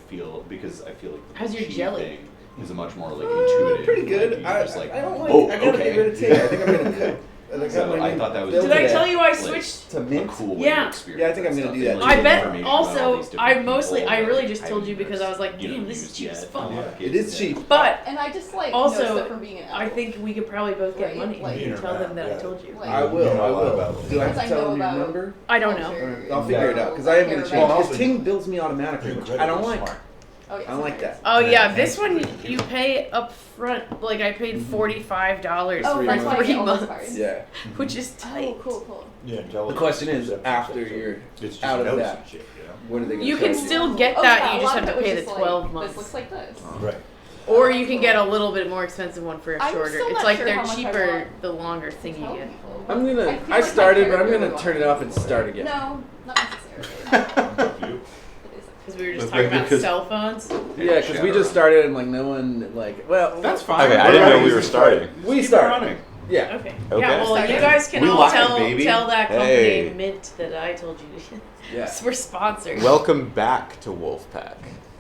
feel like the How's your chi jelly? thing is a much more like intuitive. Pretty good. Like, I just like, don't like. oh, I gotta okay. get rid of tea. I think I'm gonna cut. So I thought that was. Did I tell you I switched? to a mint? cool way Yeah. to experience Yeah, I think I'm gonna stuff. do that And, too. I like, bet information about all also, these different I people, really like, just told you because I was like, you know, damn, this is used cheap as yet, fuck. It is cheap. But And I just like also, know stuff from being an I elf. think we could probably both get Right, money like- if you tell them that I told you. Like- I will. You know I a lot will. about Do I have Because to I tell know them your about number? I don't know. culture. I'll figure it out because I am gonna Care change. about- Because Ting bills me automatically, which I don't like. Oh, yes, I don't like that. Oh Yeah, yeah, this thanks. one you pay up front. Like I paid $45 Oh, for that's why I 3 get all those months, cards. Yeah. which is tight. Oh, cool. Yeah, The question is, after you're it's just out of notes that, and shit, you know? what are they gonna You can charge still get Oh, that. yeah, You a just lot have of to it pay was the just 12 like, months, This looks like this. Right. or you can get a little bit more expensive one for a I'm shorter. still It's not like sure they're how much I cheaper want the longer thing you Tell get. people. I'm gonna. I feel I like my started, but I'm character gonna would turn it want off and start again. No, not necessarily. You. Because we were just But talking about because- cell phones. Yeah, because we just started and like no one like. Well, That's fine. Okay, I didn't know we were starting. we Keep it started. running. Yeah. Okay. Okay. Yeah, well, you guys can We all live, tell baby. that company Hey. Mint that I told you to. Yeah. We're sponsored. Welcome back to Wolfpack.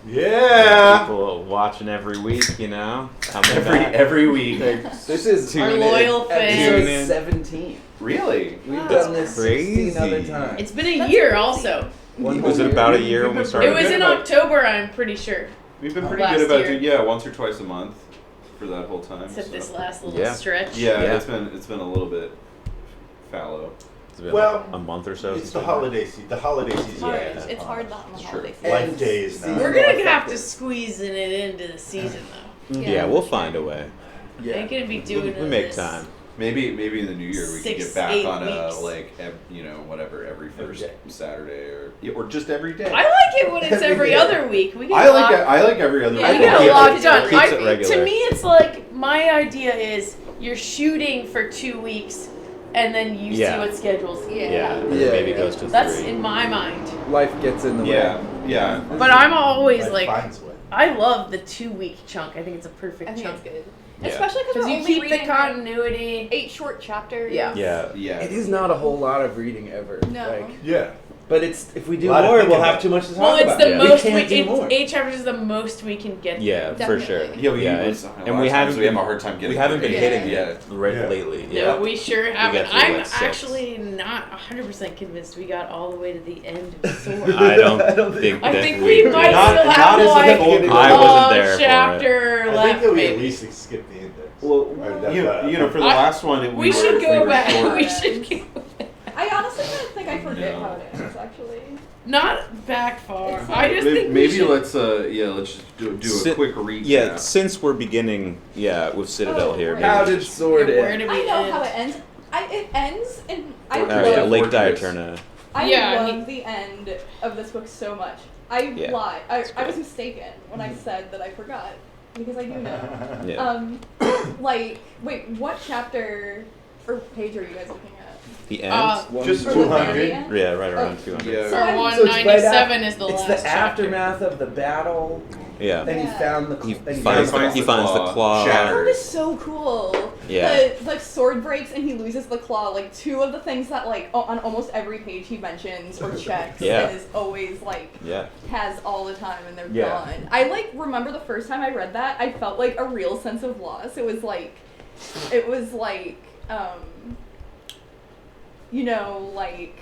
Yeah. People watching every week, you know. Coming back. Every week. This is Our Tune in. loyal episode Tune in. 17. Really? We've Wow. done this Crazy. 16 other times. It's been a That's year crazy. also. One Was whole it about a We've year been when we pretty started? It was good in about- October, I'm pretty sure. We've been pretty Last good about year. doing, yeah, once or twice a month for that whole time. Except so. this last little Yeah. stretch. Yeah, Yeah. it's been a little bit fallow. It's been Well, like a month or so. It's since the we- holiday season. The holiday It's season. hard. is It's on hard us. on the It's holiday true. season. Life days now. We're gonna have to squeeze it into the season though. Yeah, we'll find a way. Yeah. Ain't gonna be doing We make this. time. Maybe in the new year we could 6, get back 8 on a weeks. like whatever every first day. Saturday or just every day. I like it when it's every day. other week. We get I a like lot. I like every other Yeah, week. we get keep a lot it- done. keeps it regular. To me, it's like my idea is you're shooting for 2 weeks, and then you Yeah. see what schedules. Yeah. Yeah, Yeah, maybe yeah. goes to That's 3. in my mind. Life gets in the Yeah, way. yeah. But I'm always Life like, finds a way. I love the 2-week chunk. I think it's a perfect I think chunk. it's good. Yeah. Especially because Because we're you only keep the reading continuity. 8 short chapters. Yeah. Yeah. Yeah. It is not a whole lot of reading ever. No. Like, Yeah. but it's if we do A lot of more, thinking we'll have about too much to talk Well, it's about. the Yeah. most we can't do more. 8 chapters is the most we can get. Yeah, for sure. Definitely. Yeah, we and we haven't we have a hard time getting. we haven't been Yeah. hitting Yeah. it Yeah. lately. No, Yeah. we sure haven't. get through, I'm like, 6. actually not 100% convinced we got all the way to the end of Sword. I don't, I don't think I that think we might Not- still not have as a like full- I wasn't there for it. chapter I think left. that we at Maybe. least skip the index. Well, Or that, you know, for the I- last one, We should go were back. short. We should go back. I honestly don't think I forget No. how it ends, actually. Not back far. It's I just think we Maybe should. let's let's just do a Si- quick recap. Yeah, since we're beginning, with Citadel Oh, here. right. maybe How did just- Sword Where end? did we I know end? how it ends. It ends, and I Oh, Oh love, yeah, Lake Fortress. Diaturna. I Yeah, love the end of this book so much. I Yeah, lied. it's I was great. mistaken when I said that I forgot, because I do know. Yeah. Like, wait, what chapter or page are you guys looking at? The end. Just For the 200. very end? Yeah, right around Oh. 200. Yeah. So Or I'm- So it's right 197 af- is the it's last the chapter. aftermath of the battle, Yeah. and he Yeah. found the. He and finds found the claw. That Shattered. part is so cool. Yeah. The sword breaks and he loses the claw. Like 2 of the things that like on almost every page he mentions or checks Yeah. and is always like Yeah. has all the time and they're Yeah. gone. I like remember the first time I read that I felt like a real sense of loss. It was like you know, like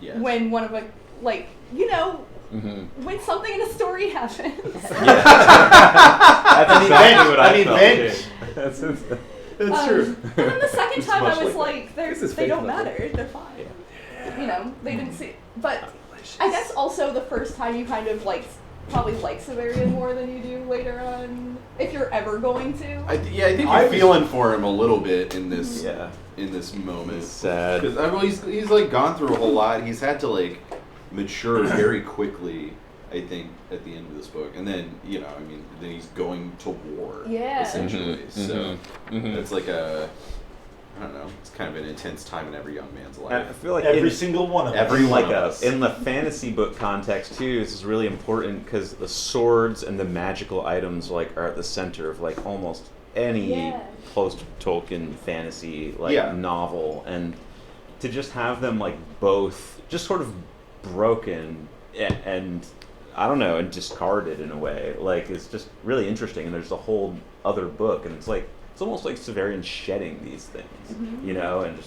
Yes. when one of a like you know Mm-hmm. when something in a story happens. That's exactly what I felt. event. That's That's true. And then the second It's time much I was like like, This is they don't fake love. matter. They're fine. You know, they didn't see. But I guess also the first time you kind of like probably like Severian more than you do later on, if you're ever going to. I think I you're was- feeling for him a little bit in this Yeah. in this moment. It's sad. Because he's like gone through a whole lot. He's had to like mature very quickly, I think, at the end of this book. And then, then he's going to war. Yeah. Essentially. Mhm, So mhm. it's like I don't know, it's kind of an intense time in every young man's I life. feel like Every in, single one of Every us. one like of us. in the fantasy book context too, this is really important because the swords and the magical items like are at the center of like almost any Yeah. post-Tolkien fantasy Yeah. novel, and to just have them like both just sort of broken and I don't know, and discarded in a way. Like, it's just really interesting, and there's a whole other book, and it's like, it's almost like Severian shedding these things, you know, and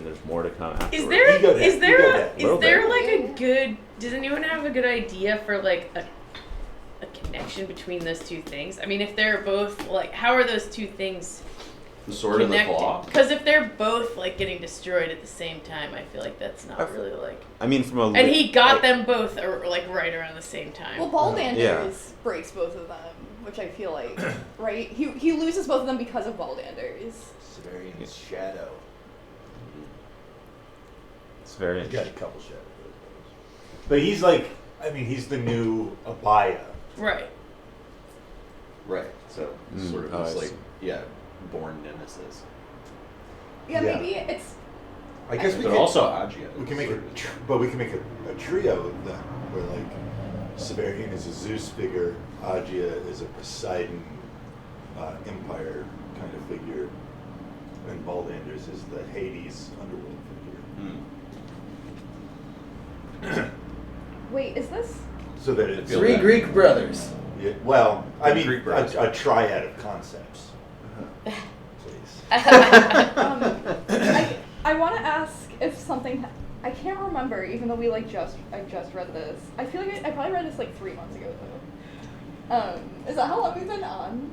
there's more to come afterwards. Is there You go there, is you there go there. Little is there bit. like a good? Does anyone have a good idea for like a connection between those two things? I mean, if they're both like, how are those two things The sword and the claw. connected? Because if they're both like getting destroyed at the same time, I feel like that's not really like. I mean, from a And he got them both like right around the same time. Well, Baldanders Yeah. breaks both of them, which I feel like, right? He loses both of them because of Baldanders. Severian's shadow. it's very He's got a couple shadows. But he's like, I mean, he's the new Abaya. Right. Right. So sort of Oh, this I like see. born nemesis. Yeah, Yeah. maybe it's. I guess we But could also Agia. we can make a trio of them where like Severian is a Zeus figure, Agia is a Poseidon Empire kind of figure, and Baldanders is the Hades underworld figure. Wait, is this? So that it's Feel 3 that. Greek brothers. yeah, well, I The mean Greek brothers. a triad of concepts. Please. I want to ask if something. I can't remember, even though I just read this. I feel like I probably read this like 3 months ago though. Is that how long we've been on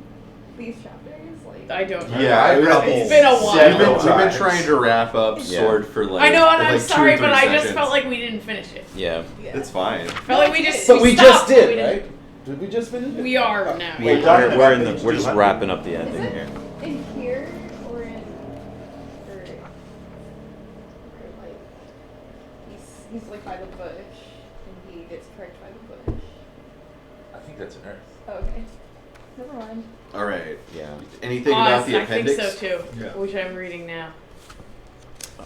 these chapters? Like. I don't know. Yeah, I read It's been a while. We've been trying to wrap up Yeah. Sword for like. I know, and like I'm 2 or sorry, 3 but I just seconds. felt like we didn't finish it. yeah. Yeah. It's fine. Felt like we just. But we stopped, just but did, we didn't- right? Did we just finish it? We are now. We're Yeah. done. We're just wrapping up the Is ending it here. in here or in or like he's like by the bush and he gets pricked by the bush. I think that's an Earth. Oh, okay. Never mind. All right. Yeah. Anything about the I think appendix? so too. Yeah. Which I'm reading now.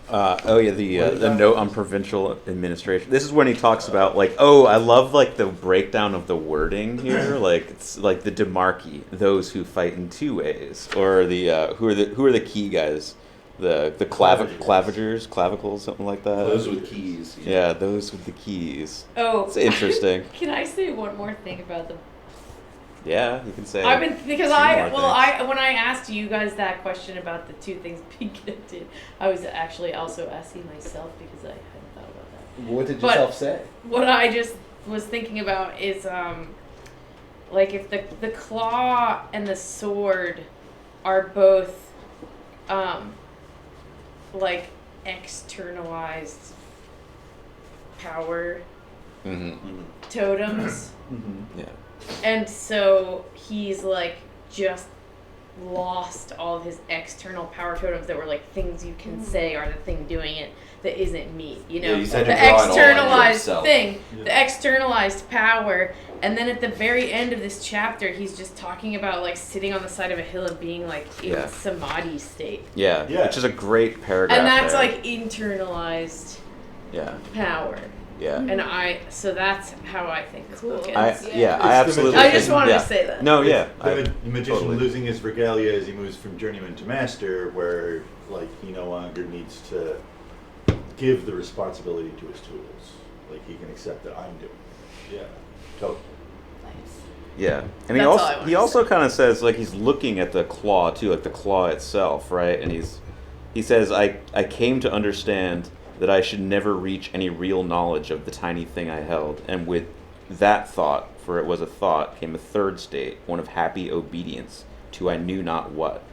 The note on provincial administration. This is when he talks about like, oh, I love like the breakdown of the wording here. Like it's like the demarchy, those who fight in 2 ways, or the who are the key guys, the clavicles, something like that. Those with keys. Yeah, those with the keys. Oh. It's interesting. Can I say one more thing about the? Yeah, you can say. I've been because Two more things. when I asked you guys that question about the 2 things being connected, I was actually also asking myself because I hadn't thought about that. What did But- yourself say? What I just was thinking about is like if the claw and the sword are both like externalized power Mm-hmm. totems. Yeah. And so he's like just lost all of his external power totems that were like things you can say are the thing doing it that isn't me, you know, Yeah, you said the to draw it all onto externalized himself. thing, Yeah. the externalized power. And then at the very end of this chapter, he's just talking about like sitting on the side of a hill and being like in Yeah. samadhi state, Yeah, Yeah. which is a great paragraph. and that's there. like internalized yeah, power. yeah. And so that's how I think this book I ends. yeah, It's I the absolutely. magician. I just think- wanted yeah. to say that. No, yeah. The magician totally. losing his regalia as he moves from journeyman to master, where like he no longer needs to give the responsibility to his tools. Like he can accept that I'm doing it. Yeah, totally. Nice. Yeah, and he That's all I also wanted he to also say. kind of says like he's looking at the claw too, like the claw itself, right? And he says I came to understand that I should never reach any real knowledge of the tiny thing I held, and with that thought, for it was a thought, came a third state, one of happy obedience to I knew not what,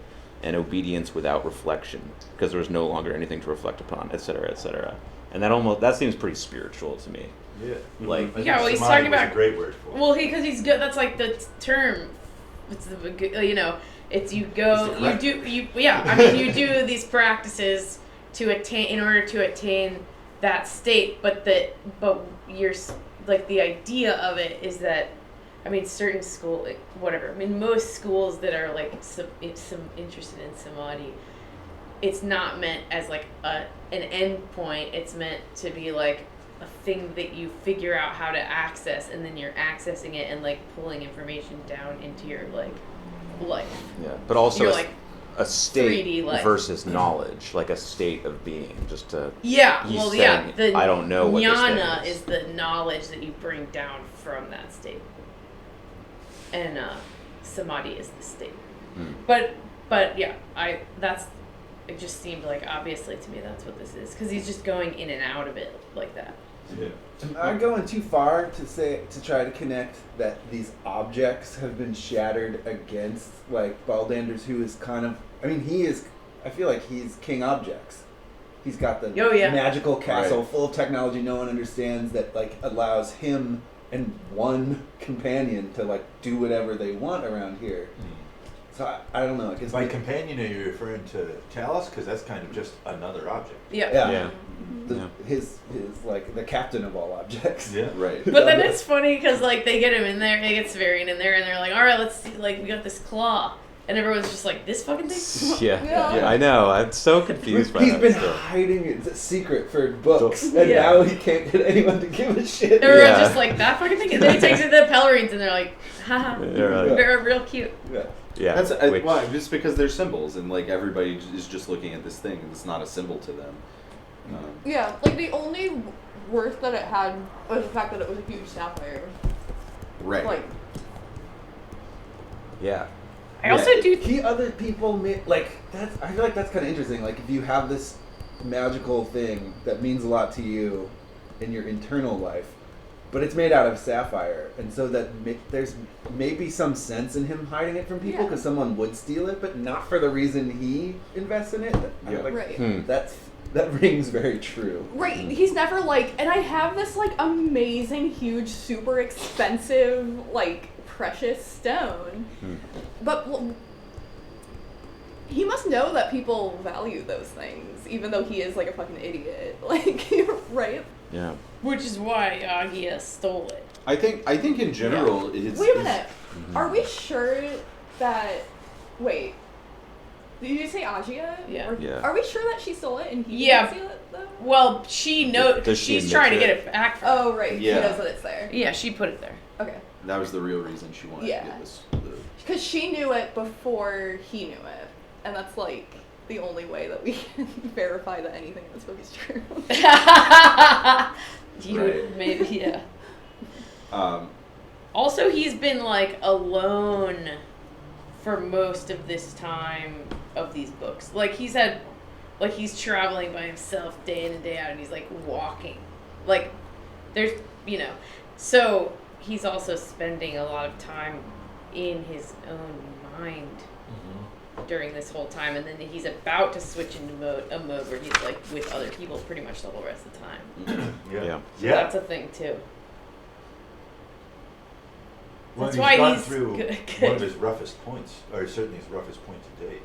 and obedience without reflection, because there was no longer anything to reflect upon, etc., etc. And that seems pretty spiritual to me. Yeah. Like- I think Yeah, well, he's samadhi talking was about- a great word for it. Well, because he's good. That's like the term. It's the you know. It's you go. It's the You correct- do. You yeah. I mean, you do these practices to attain in order to attain that state. But you're like the idea of it is that. I mean, certain school, like, whatever. I mean, most schools that are like some interested in samadhi, it's not meant as like an end point. It's meant to be like a thing that you figure out how to access, and then you're accessing it and like pulling information down into your like life. Yeah, but also You're it's, like a state 3D life. versus knowledge, like a state of being, just to. Yeah, He's well, saying, yeah. The I don't know what this thing jnana is. is the knowledge that you bring down from that state, and samadhi is the state. Hmm. But yeah, it just seemed like obviously to me that's what this is, because he's just going in and out of it like that. Yeah. Am I going too far to try to connect that these objects have been shattered against like Baldanders, who is kind of, I feel like he's king objects. He's got the Oh, yeah. magical castle Right. full of technology no one understands that like allows him and one companion to like do whatever they want around here. So I don't know. I guess By companion, are you referring to Talus? Because that's kind of just another object. Yeah. Yeah. His like the captain of all objects. Yeah. Right. But then it's funny because like they get him in there, they get Severian in there, and they're like, all right, let's see, like we got this claw, and everyone's just like, this fucking thing. Yeah. Yeah. I know. I'm so confused by He's that been stuff. hiding it, it's a secret for books, and Yeah. now he can't get anyone to give a shit. Everyone's Yeah. just like that fucking thing, and then he takes it to the Pellerines, and they're like, haha, They're like- they're real cute. Yeah. Yeah. That's which- well, just because they're symbols, and like everybody is just looking at this thing, and it's not a symbol to them. Yeah, like the only worth that it had was the fact that it was a huge sapphire. Right. Like, Yeah. I also do. Other people like that's. I feel like that's kind of interesting. Like if you have this magical thing that means a lot to you in your internal life, but it's made out of sapphire, and so that there's maybe some sense in him hiding it from people Yeah. because someone would steal it, but not for the reason he invests in it. Yeah. Like, right. That rings very true. Right, he's never like, and I have this like amazing, huge, super expensive, like precious stone, but he must know that people value those things, even though he is like a fucking idiot. Like, right? Yeah. Which is why Agia stole it. I think in general, it's. Wait a minute. Are we sure that? Wait. Did you say Agia? Yeah. Or- Yeah. Are we sure that she stole it and he Yeah. didn't steal it though? Well, she knows Does she she's admit trying to to get it? it back from. Oh, right. Yeah. She knows that it's there. Yeah, she put it there. Okay. That was the real reason she wanted Yeah. to get this. Because she knew it before he knew it, and that's like the only way that we can verify that anything in this book is true. You Right. maybe yeah. Um, Also, he's been like alone for most of this time of these books. Like he's traveling by himself day in and day out, and he's like walking. Like there's so he's also spending a lot of time in his own mind during this whole time, and then he's about to switch into a mode where he's like with other people pretty much the whole rest of the time. Yeah. So that's a thing too. Well, That's he's why gone he's through good. one of his roughest points, or certainly his roughest point to date,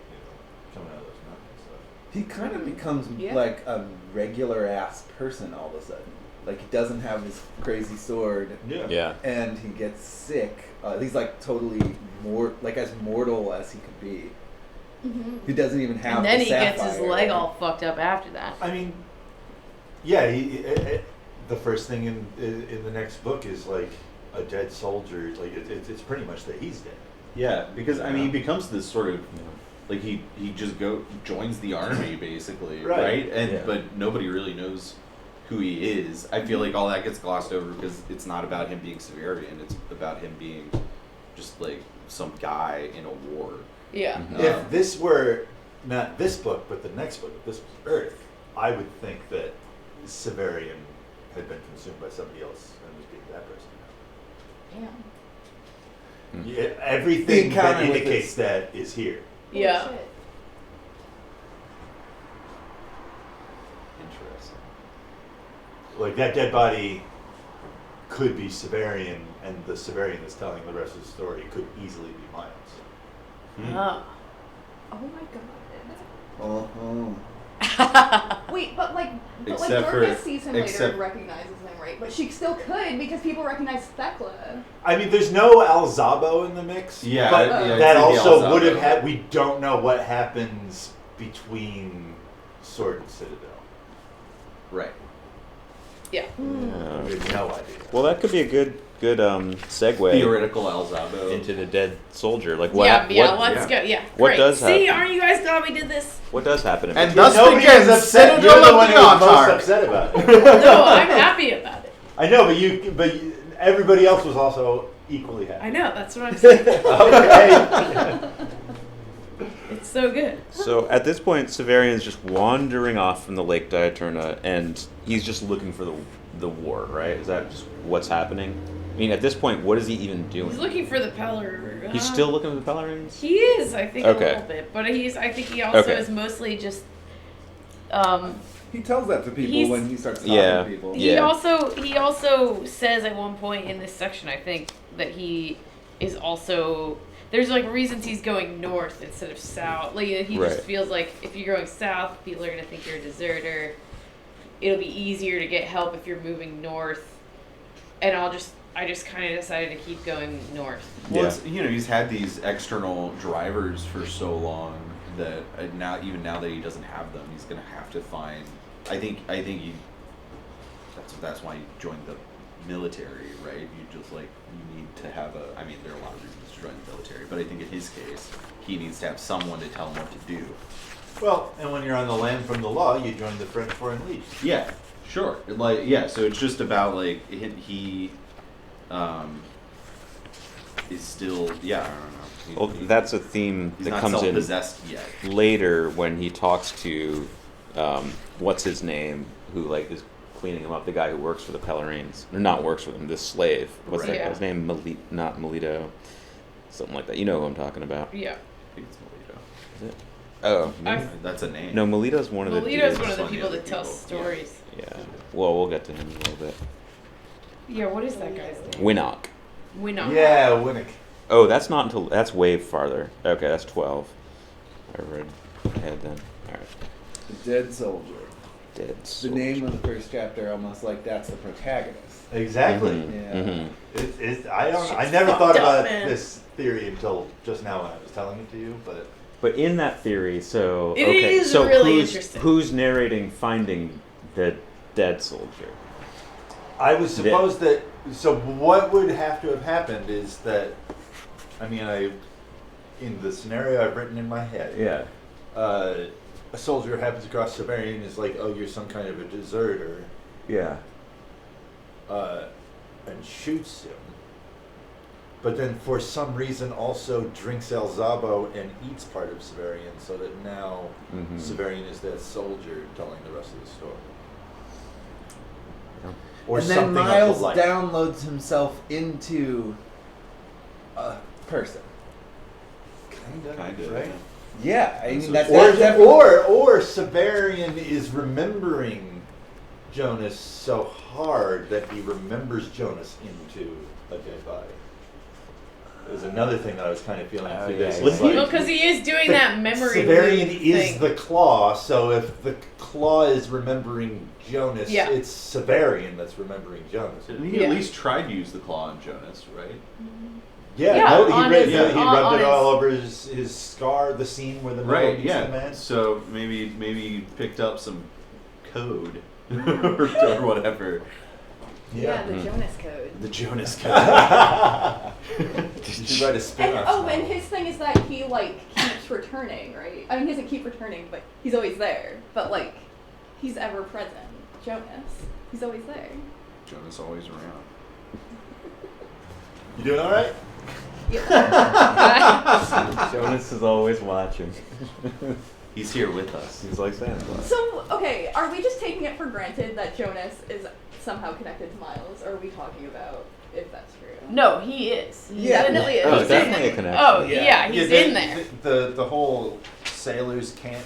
coming out of those mountains. He kind of becomes Yeah. like a regular ass person all of a sudden. Like he doesn't have his crazy sword, Yeah. and he gets sick. He's like totally as mortal as he could be. He doesn't even have. And then the he gets his sapphire. leg all fucked up after that. I mean, yeah, the first thing in the next book is like a dead soldier. Like it's pretty much that he's dead. yeah, because I mean, he becomes this sort of like he just joins the army basically, Right. right? And Yeah. but nobody really knows who he is. I feel like all that gets glossed over because it's not about him being Severian. It's about him being just like some guy in a war. Yeah. If this were not this book, but the next book, if this was Earth, I would think that Severian had been consumed by somebody else and was being that person. Damn. Yeah, everything The that encounter with indicates this- that is here. Yeah. Holy shit. Interesting. Like that dead body could be Severian, and the Severian that's telling the rest of the story could easily be Miles. Oh. Oh my god. Wait, but like Except for- Dorcas sees him later except- and recognizes him, right? But she still could because people recognize Thekla. I mean, there's no Alzabo in the mix. Yeah, but yeah, that it's the also Alzabo. would have had. We don't know what happens between Sword and Citadel. Right. Yeah. We have no idea. Well, that could be a good good segue Theoretical Alzabo. into the dead soldier. Like what? Let's go. Yeah. What great. does See, happen? aren't you guys glad we did this? What does happen? In And between? thus Nobody begins is upset. Citadel You're the of one the who's most Autarch. upset about it. No, I'm happy about it. I know, but everybody else was also equally happy. I know. That's what I'm saying. Okay. It's so good. So at this point, Severian's just wandering off from the Lake Diaturna, and he's just looking for the war, right? Is that just what's happening? I mean, at this point, what is he even doing? He's looking for the Peller. He's still looking for the Pellerines? He is, I think, Okay. a little bit, but I think he also Okay. is mostly just. He tells that to people He's- when he starts talking Yeah. to people. He Yeah. also says at one point in this section, I think, that he is also. There's like reasons he's going north instead of south. Like he Right. just feels like if you're going south, people are gonna think you're a deserter. It'll be easier to get help if you're moving north. And I just kind of decided to keep going north. Well, Yeah. it's, he's had these external drivers for so long that now that he doesn't have them, he's gonna have to find. I think he. That's why he joined the military, right? You need to have a. I mean, there are a lot of reasons to join the military, but I think in his case, he needs to have someone to tell him what to do. Well, and when you're on the land from the law, you join the French Foreign Legion. Yeah, sure. So it's just about he is still. Yeah, I don't know. Well, that's a theme He's that not comes in self-possessed yet. later when he talks to what's his name, who is cleaning him up, the guy who works for the Pellerines, or not works for them, this slave. What's Right. that guy's name? Not Melito, something like that. You know who I'm talking about? Yeah. I think it's Melito. Is it? Oh, I- That's a name. no, Melito's one of the Melito's dudes. one of the One of the people other that tell people, stories. Yeah. Well, we'll get to him in a little bit. Yeah, what is that guy's name? Winnock. We know. Yeah, Winnick. Oh, that's way farther. Okay, that's 12. I read ahead then. All right. The Dead Soldier. Dead The soldier. name of the first chapter, almost like that's the protagonist. Exactly. Mhm. Yeah. Mhm. I never thought fucked up, about man. this theory until just now when I was telling it to you, but But in that theory, so It okay, is so really who's interesting. who's narrating finding the dead soldier? I was supposed that. So what would have to have happened is that, in the scenario I've written in my head, Yeah. a soldier happens across Severian and is like, "Oh, you're some kind of a deserter," Yeah. and shoots him. But then, for some reason, also drinks El Zabo and eats part of Severian, so that now Mhm. Severian is that soldier telling the rest of the story. Yeah. Or And then something Miles of the like. downloads himself into a person. Kinda, right? Yeah, I mean that's Or, definitely. or Severian is remembering Jonas so hard that he remembers Jonas into a dead body. There's another thing that I was kind of feeling Oh, through yeah, this. yeah. It's like- Well, because he is doing that memory Severian loop is thing. the claw, so if the claw is remembering Jonas, Yeah. it's Severian that's remembering Jonas. He Yeah. at least tried to use the claw on Jonas, right? Yeah, Yeah, no, on he his- rubbed on it all his- over his scar, the scene where the Right. meets the Yeah. man. So maybe he picked up some code or whatever. Yeah. the Mm. Jonas Code. The Jonas code. You should write a And, spin-off. and his thing is that he keeps returning, right? I mean, he doesn't keep returning, but he's always there. But he's ever present. Jonas, he's always there. Jonas always around. You doing all right? Jonas is always watching. He's here with us. He's like Santa Claus. So, okay, are we just taking it for granted that Jonas is somehow connected to Miles, or are we talking about if that's true? No, he is. He Yeah. definitely is. Oh, He's definitely in a there. connection. Oh, yeah, he's in there. The whole sailors can't.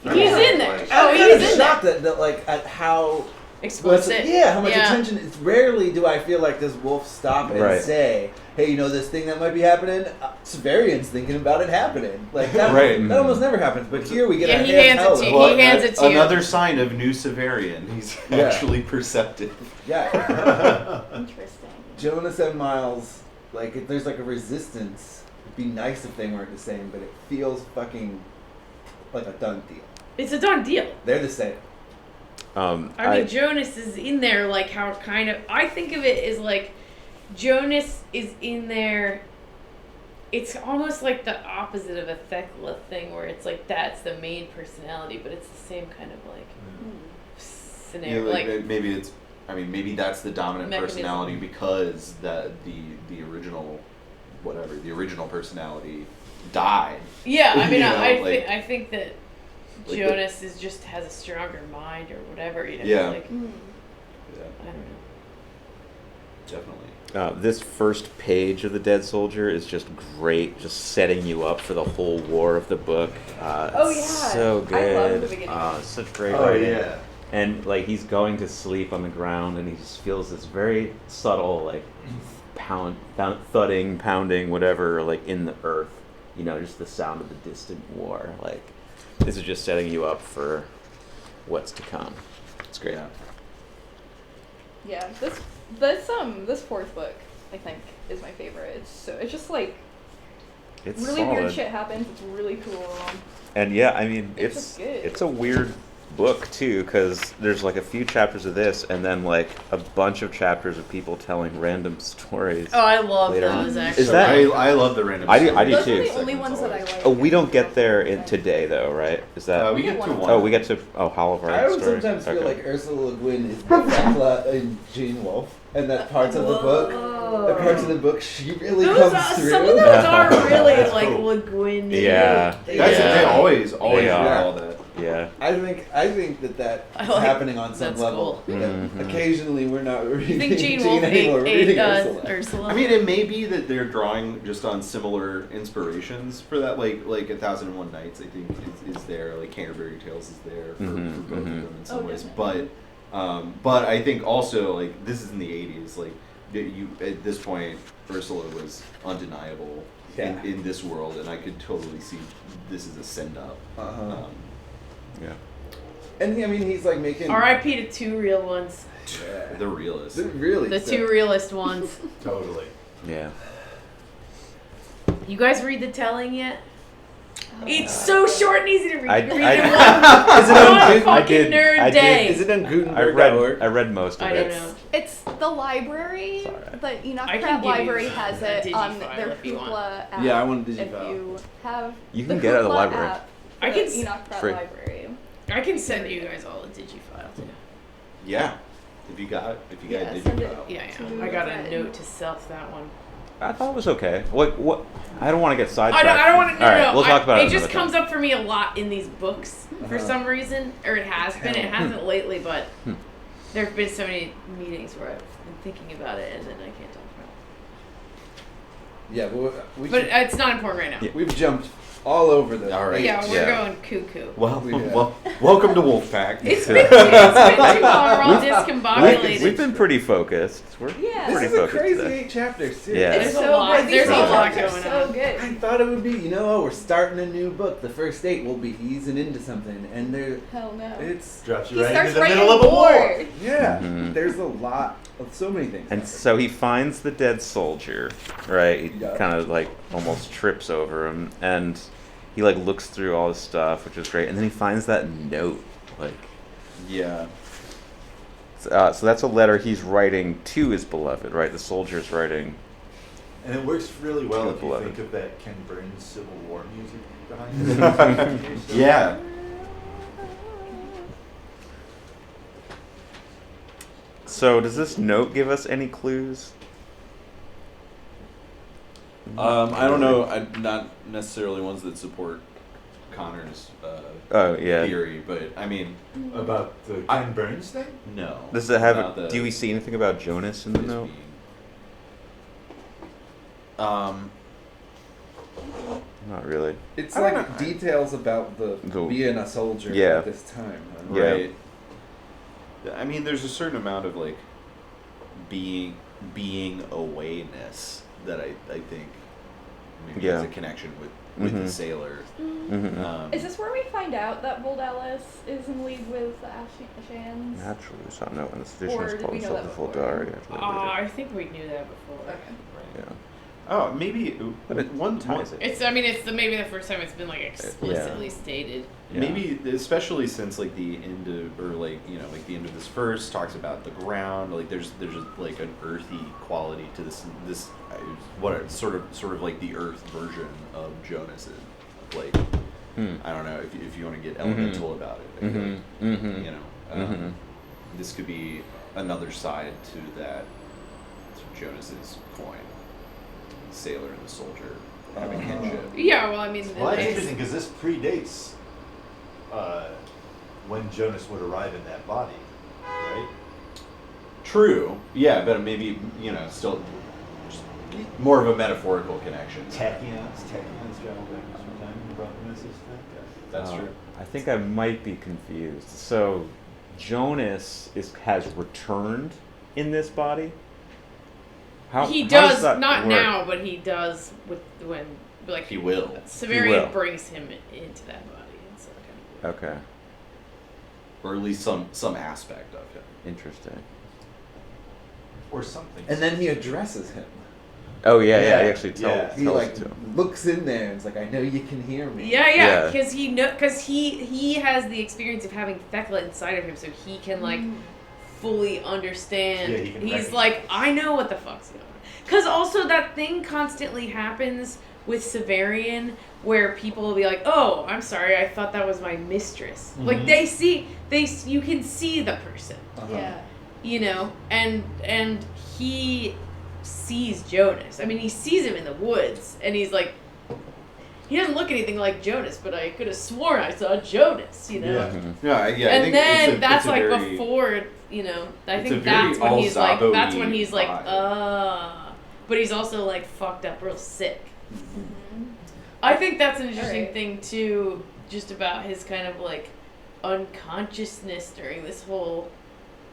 He's in there. I'm Oh, kind he's of in shocked there. at how Explicit. how much attention. It's rarely do I feel like does Wolf stop and Right. say, "Hey, this thing that might be happening." Severian's thinking about it happening. Like that. Right. That almost never happens. But here we get Yeah, a he hand hands it held. to you. Well, He hands it to you. Another sign of new Severian. He's Yeah. actually perceptive. Yeah. Interesting. Jonas and Miles, there's a resistance. It'd be nice if they weren't the same, but it feels fucking like a done deal. It's a done deal. They're the same. I mean, Jonas is in there how I think of it is Jonas is in there. It's almost like the opposite of a Thecla thing, where it's like that's the main personality, but it's the same kind of like scenario. Like maybe it's. I mean, maybe that's the dominant Mechanism. personality because the original, whatever the original personality died. yeah, I mean, You know, I think that like Jonas has a stronger mind or whatever. You know, Yeah. like Yeah, I don't know. definitely. This first page of The Dead Soldier is just great, just setting you up for the whole war of the book. Oh, It's yeah. so I good. love the beginning. It's such great Oh writing. yeah. And like he's going to sleep on the ground, and he just feels this very subtle like thudding, pounding, whatever, like in the earth. You know, just the sound of the distant war. Like this is just setting you up for what's to come. It's great. Yeah. Yeah, this fourth book I think is my favorite. It's just like It's really solid. weird shit happens. It's really cool. And yeah, I mean, It's it's just good. it's a weird book too, because there's like a few chapters of this, and then like a bunch of chapters of people telling random stories. Oh, I love Later on. those Is actually. that- I love the random. I do stories. Those too. are the Segments only ones that I always. like. Oh, we don't get there in today though, right? Is that? We get get to one. one. Oh, we get to Hollow Heart I would story. sometimes feel Okay. like Ursula Le Guin is the Thecla in Gene Wolfe, and that parts of the book, she really Those comes through. some of those are really That's like cool. Le Guin. Yeah. They That's Yeah. They always They do are. all that. Yeah. I think that I is like- happening on some that's level. cool. And Mhm. occasionally we're not I reading think Gene Wolfe anymore. We're ate reading Ursula. Ursula. I mean, it may be that they're drawing just on similar inspirations for that, like 1001 Nights. I think is there, like Canterbury Tales is there for both of them in some Oh, ways. definitely. But I think also like this is in the 80s. Like you at this point, Ursula was undeniable Yeah. in this world, and I could totally see this as a send up. Uh-huh. Yeah. And he's like making R.I.P. to two real ones. The realist. Really The so- two realist ones. Totally. Yeah. You guys read The Telling yet? It's so short and easy to read. I- You read I- it in one, Is it on one Good- fucking nerd I did- day. Is it on I Gutenberg.org? read most of I it. don't know. It's the library. It's alright. The Enoch I can Pratt give you Library has a it on digifile their if you want. Hoopla app. Yeah, I want a If digifile. you have You the can get it at the Hoopla library. app I for can the s- Enoch Pratt free. Library. I can send you guys all a digifile too. Yeah. If you got Yeah, a send digifile. it. Yeah, To I got a Fred. note to self that one. I thought it was okay. What? I don't want to get sidetracked. I don't want to. All right, No, we'll talk about it. It just another comes time. up for me a lot in these books for Uh-huh. some reason, or it has been. It hasn't lately, but Hmm. there have been so many meetings where I've been thinking about it, and then I can't talk about Yeah, but it. But it's not important right now. Yeah. we've jumped all over the. All right. Yeah, we're Yeah. going cuckoo. Well, Yeah. welcome to Wolfpack. It's been too long. We're all discombobulated. We've been pretty focused. We're Yeah. This pretty is a focused crazy today. 8 chapters too. Yeah. There's It's a so lot. good. There's a These lot chapters are going so on. good. I thought it would be, we're starting a new book. The first 8 will be easing into something, and Hell no. it's Drops you He right starts into the writing middle of a war. war. yeah. Mhm. There's a lot of so many things. And happening. so he finds the dead soldier, right? He Yeah. kind of like almost trips over him, and he like looks through all this stuff, which is great. And then he finds that note, like. Yeah. So that's a letter he's writing to his beloved, right? The soldier's writing. And it works really well Good if you beloved. think of that Ken Burns Civil War music behind it. Yeah. So does this note give us any clues? I don't know. Not necessarily ones that support Connor's Oh yeah. theory, but I mean, About the Ken Burns thing? no. Does it have? About the- Do we see anything about Jonas in the his note? being. Not really. it's I don't like know. details about the being a soldier Yeah. at this time. Huh? Yeah. Right. I mean, there's a certain amount of like being awayness that I think maybe Yeah. has a connection with the Mhm. sailor. Mm-hmm. Is this where we find out that Voldalis is in league with the Ashans? Naturally, we saw a note in this edition. Or It's did called we know Self that the Full before? Diary. I think we knew that before. Okay. Yeah. Oh, maybe But it one ties it. It's maybe the first time it's been like explicitly stated. Yeah. Maybe especially since like the end of like the end of this verse talks about the ground, like there's like an earthy quality to this what it's sort of like the earth version of Jonas is. Like I don't know if you want to get elemental about it. I feel like, you know, this could be another side to that, to Jonas's coin. Sailor and the soldier having kinship. Yeah, well, I mean, Well, that's interesting because this predates when Jonas would arrive in that body, right? True. Yeah, but maybe still just more of a metaphorical connection. Tachyons travel back through time and brought the message back. That's true. I think I might be confused. So, Jonas has returned in this body? he how does that not work? now, but he does when like He will. Severian brings him into that body. And so kind of Okay, Or at least some aspect of him. interesting. Or something. And then he addresses him. Oh yeah, Yeah, he actually tells He tells like it to him. looks in there and is like, I know you can hear me. Yeah, Yeah. because he has the experience of having Thekla inside of him, so he can like fully understand. Yeah, he can He's recognize. like, I know what the fuck's going on. Because also that thing constantly happens with Severian, where people will be like, "Oh, I'm sorry, I thought that was my mistress." Like you can see the person, Yeah. and he sees Jonas. I mean, he sees him in the woods, and he's like, he doesn't look anything like Jonas, but I could have sworn I saw Jonas, Yeah, Mm-hmm. yeah. I And think then that's it's a like very, before, I it's think a very that's when he's like, Al-Zabo-y vibe. but he's also like fucked up real sick. I think that's an interesting Alright. thing too, just about his kind of like unconsciousness during this whole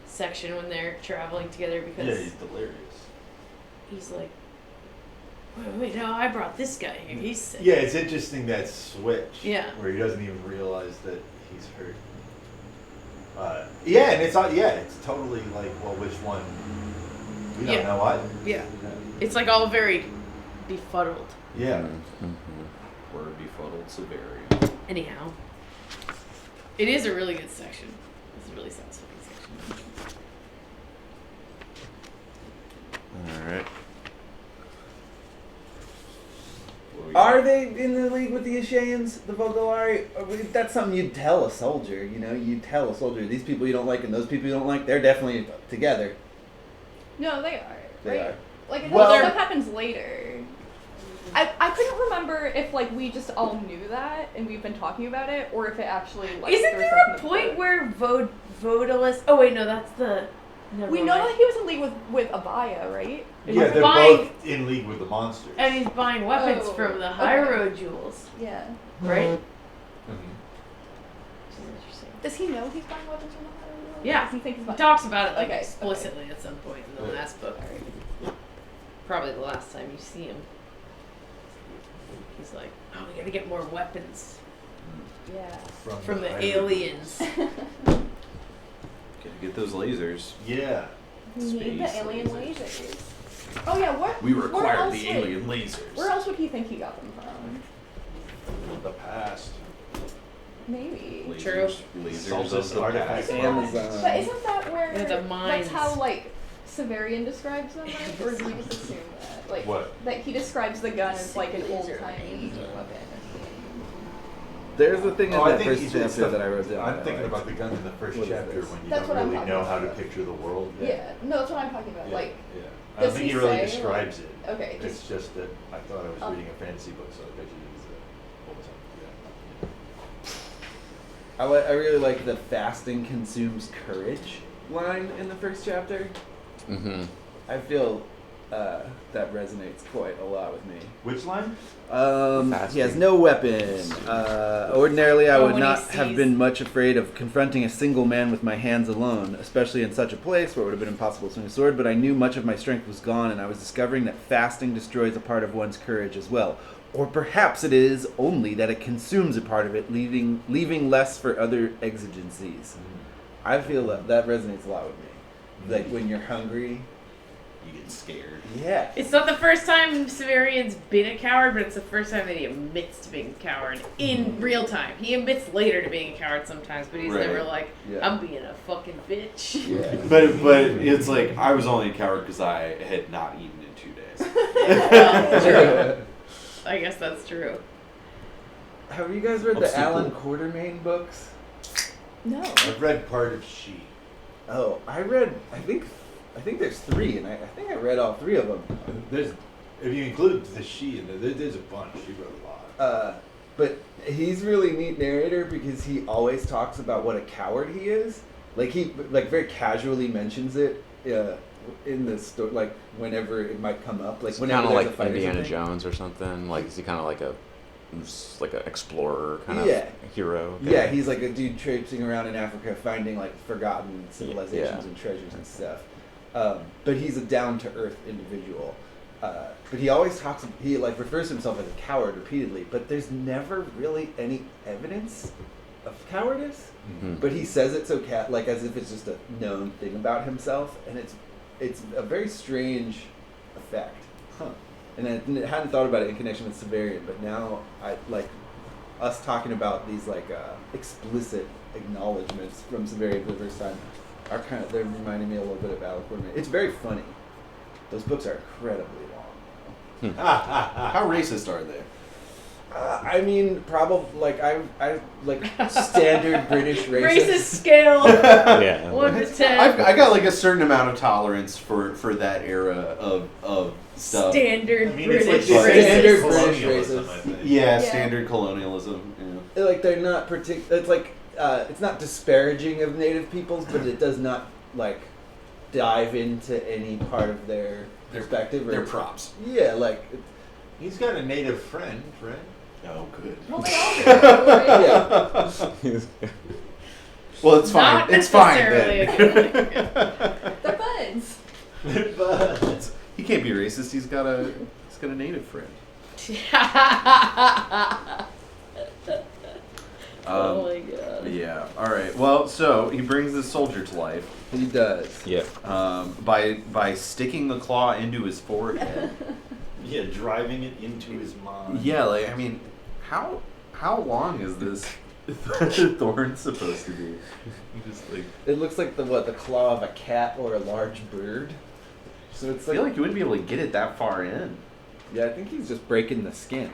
section when they're traveling together, because Yeah, he's delirious. he's like, wait, no, I brought this guy here. He's sick. Yeah, it's interesting that switch. Yeah. Where he doesn't even realize that he's hurt. Yeah, and it's totally like, well, which one? We don't Yeah. know what. Yeah. It's like all very befuddled. Yeah. Mm-hmm. Word befuddled Severian. Anyhow, it is a really good section. It's a really satisfying section. All right. Are they in the league with the Ashayans, the Vogelari? That's something you'd tell a soldier, You'd tell a soldier, these people you don't like and those people you don't like, they're definitely together. No, they are. They right? are. Like, Well- stuff happens later. I couldn't remember if, like, we just all knew that and we've been talking about it, or if it actually, like, Isn't was there something a in the point book. where Vodalus? Oh wait, no, that's the. Never We know mind. that he was in league with Abaya, right? Yeah, they're buying- both in league with the monsters. And he's buying weapons Oh, from the okay. High Road jewels, Yeah. right? Mhm. Which is interesting. Does he know he's buying weapons from the High Road? Yeah. Does he think he's He buying? talks about it like Okay, explicitly at some point in the Yeah. last book. Probably the last time you see him. He's like, oh, we gotta get more weapons Yeah. from the High Road. aliens. Gotta get those lasers. We Yeah. need the Space alien lasers. lasers. Oh yeah, what? We where require else the would- alien lasers. Where else would he think he got them from? The past. Maybe. Lasers, True. Lasers Solstice of the artifacts. past. Amazon. But isn't that where? Yeah, the mines. That's how like Severian describes them, right? Or do we just assume that? Like What? that he describes the gun as like an old timey weapon. There's the thing in I that think first he did chapter stuff. that I wrote down. I'm that I thinking liked. about the gun in the first What is chapter this? when you That's don't what I'm really talking know how to about. picture the world. Yeah. No, that's what I'm talking about. Yeah, Like, yeah. I don't does think he he really say, describes like- it. okay, It's just- just that I thought I was Oh. reading a fantasy book, so I bet you use it all the time. I really like the fasting consumes courage line in the first chapter. Mm-hmm. I feel that resonates quite a lot with me. Which line? He has no weapon. Ordinarily, I Oh, would when he not have sees- been much afraid of confronting a single man with my hands alone, especially in such a place where it would have been impossible to swing a sword, but I knew much of my strength was gone, and I was discovering that fasting destroys a part of one's courage as well. Or perhaps it is only that it consumes a part of it, leaving less for other exigencies. I feel that resonates a lot with me. Like when you're hungry you get scared. Yeah. It's not the first time Severian's been a coward, but it's the first time that he admits to being a coward in real time. He admits later to being a coward sometimes, but he's Right. never like, Yeah. I'm being a fucking bitch. Yeah. But it's like I was only a coward because I had not eaten in 2 days. I guess that's true. Have you guys read I'm the still Alan cool. Quartermain books? No. I've read part of She. Oh, I think there's 3, and I think I read all 3 of them. There's, if you include the She, and there's a bunch. She wrote a lot. But he's really neat narrator because he always talks about what a coward he is. Like he very casually mentions it in the story, like whenever it might come up. Like It's whenever kind of there's a like fight or Indiana something. Jones or something. Like, is he kind of like an explorer kind of Yeah. hero? Yeah, he's like a dude traipsing around in Africa finding like forgotten civilizations Yeah. and treasures and stuff. But he's a down to earth individual. But he always refers to himself as a coward repeatedly, but there's never really any evidence of cowardice. Mhm. But he says it so like as if it's just a known thing about himself, and it's a very strange effect. Huh. And I hadn't thought about it in connection with Severian, but now I like us talking about these like explicit acknowledgments from Severian for the first time are they're reminding me a little bit of Alan Quartermain. It's very funny. Those books are incredibly long. How racist are they? I mean, probably like I like standard British Racist racist. scale. Yeah. 1 to 10. I got like a certain amount of tolerance for that era of stuff. Standard I mean, it's like British the Standard standard racist. British colonialism, racist. I think. Yeah, Yeah. standard colonialism. Yeah. Like they're not it's like it's not disparaging of native peoples, but it does not like dive into any part of their perspective. They're props. Yeah, like He's got a native friend, right? Oh, good. Well, they all do, right? yeah. Well, it's fine. Not It's fine. necessarily a Then. good thing. They're buds. But He can't be racist. He's got a native friend. Oh my god. Yeah. All right. Well, so he brings this soldier to life He does. Yep. by sticking the claw into his forehead. yeah, driving it into his mind. Yeah. Like I mean, how long is this thorn supposed to be? Just like It looks like the claw of a cat or a large bird. So it's I feel like you wouldn't be able to get it that far in. yeah, I think he's just breaking the skin.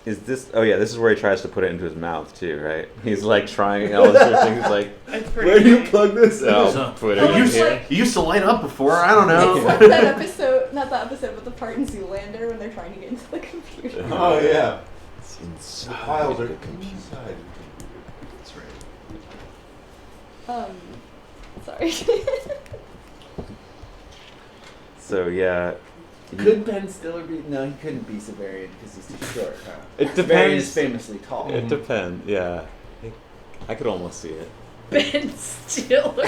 Is this? Oh yeah, this is where he tries to put it into his mouth too, right? He's like trying all this other things. Like, That's pretty Where do you funny. plug this in? oh, put it Oh, in it's here. like- You used to light up before. I don't It's know. like that episode, not that episode, but the part in Zoolander when they're trying to get into the computer. Oh yeah. It's The inside files are the computer. inside. That's right. Sorry. So yeah. Could Ben Stiller be? No, he couldn't be Severian because he's too short. Huh? It Severian is depends. famously tall. It depends. Yeah. I could almost see it. Ben Stiller.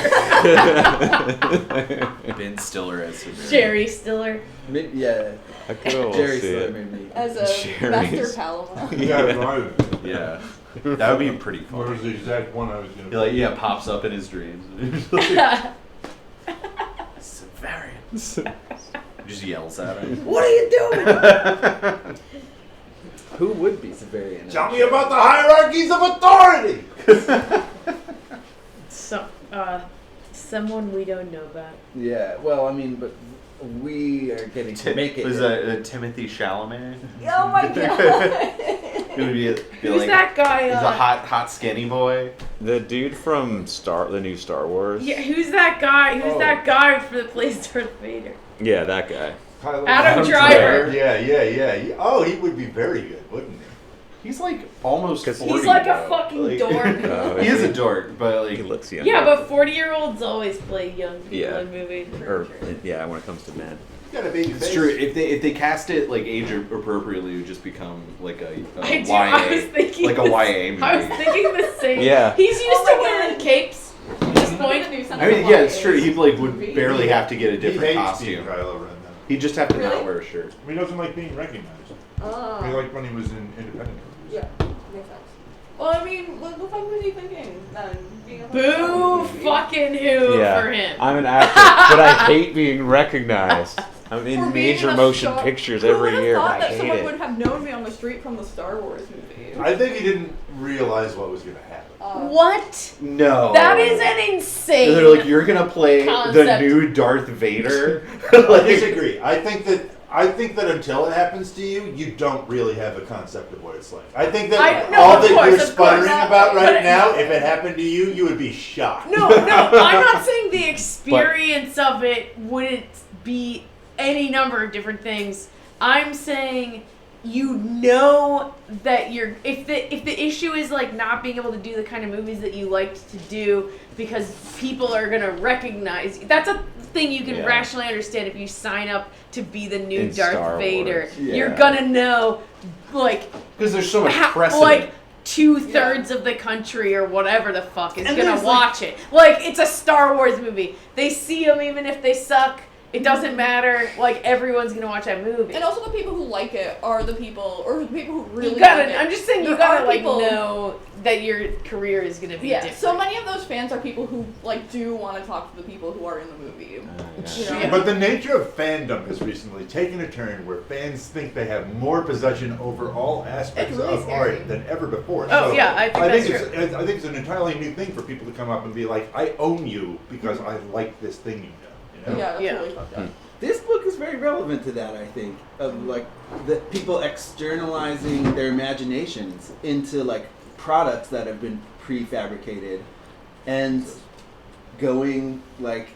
Ben Stiller as Severian. Jerry Stiller. Yeah, I could almost Jerry see Stiller it. made me. As a Cherries. master Paloma. Yeah, right. Yeah. That would be pretty What was funny. the exact one I was gonna? He like pops up in his dreams. Severian. Just yells at him. What are you doing? Who would be Severian? Tell me about the hierarchies of authority. Someone we don't know about. Yeah, well, I mean, but we are getting to make it. Was that Timothy Chalamet? Oh my god. It would be Who's like that guy? he's a hot skinny boy. The dude from the new Star Wars. Yeah, who's that guy? Who's Oh. that guy for the plays Darth Vader? Yeah, that guy. Adam Driver. Yeah. Oh, he would be very good, wouldn't he? He's like almost 'Cause 40. He's like a though. fucking Like- dork. Oh, He is a dork, but like He looks young. Yeah, but 40-year-olds always play young people Yeah. in movies. Or yeah, when it comes to men. He's got a baby it's face. true. If they cast it like age appropriately, it would just become like a I YA, do. I was thinking like a this- YA movie. I was thinking the same. Yeah. He's used Oh to my wearing God. capes at this point. I mean, yeah, it's true. He like would barely have to get a He different hates costume. being Kylo Ren. Though. He'd just have to not Really? wear a shirt. He doesn't like being recognized. Oh. He liked when he was in Independent. Yeah, makes sense. Well, I mean, what the fuck was he thinking then? Being a Boo fucking who Yeah, for him. I'm an actor, but I hate being recognized. I'm For in being major in a motion Star- pictures Who every would've year, but thought I that hate someone it. would have known me on the street from the Star Wars movie? I think he didn't realize what was going to happen. What? No. That is an insane. And they're like, you're gonna play the concept. new Darth Vader. I disagree. I think that until it happens to you, you don't really have a concept of what it's like. I think that No, all of that course, you're of sputtering course. about right But- now, if it happened to you, you would be shocked. No, I'm not saying the experience of it wouldn't be any number of different things. I'm saying you know that you're if the issue is like not being able to do the kind of movies that you liked to do because people are gonna recognize you. That's a thing you can Yeah. rationally understand if you sign up to be the new In Darth Star Vader. Wars, You're yeah. gonna know like Because there's so much precedent. like 2/3 of the country or whatever the fuck is And gonna there's, watch it. Like, it's a Star Wars movie. They see them even if they suck. It doesn't matter. Like, everyone's gonna watch that movie. And also the people who like it are the people, or the people who really you gotta. like it. I'm just saying you There gotta are like people- know that your career is gonna be Yeah, different. so many of those fans are people who like do want to talk to the people who are in the movie. You know? Yeah. But the nature of fandom has recently taken a turn where fans think they have more possession over all aspects It's really of scary. art than ever before. Oh, yeah, I think that's it's, I think it's an entirely new thing for people to come up and be like, I own you because I like this thing you've done. You know? Yeah, that's Yeah. really fucked up. This book is very relevant to that, I think, of like the people externalizing their imaginations into like products that have been prefabricated and going like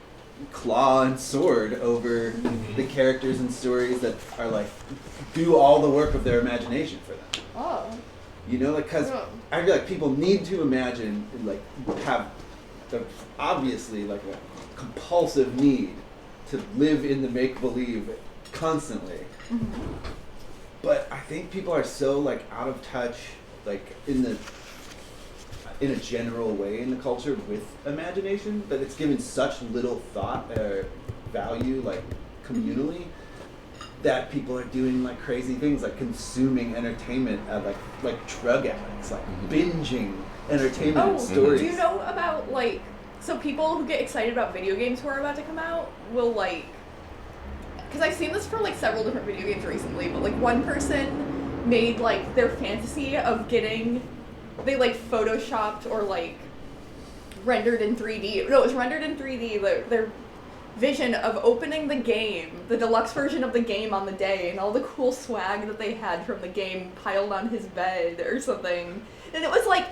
claw and sword over the characters and stories that are like do all the work of their imagination for them. Oh. You know, like, because Yeah. I feel like people need to imagine, and, like, have obviously like a compulsive need to live in the make-believe constantly. But I think people are so like out of touch, like in a general way in the culture with imagination that it's given such little thought or value, like communally, that people are doing like crazy things, like consuming entertainment, like drug addicts, like binging entertainment Oh, stories. do you know about like, so people who get excited about video games who are about to come out will like, because I've seen this for like several different video games recently, but like one person made like their fantasy of getting, they like photoshopped or like rendered in 3D. No, it was rendered in 3D. Their vision of opening the game, the deluxe version of the game on the day, and all the cool swag that they had from the game piled on his bed or something. And it was like,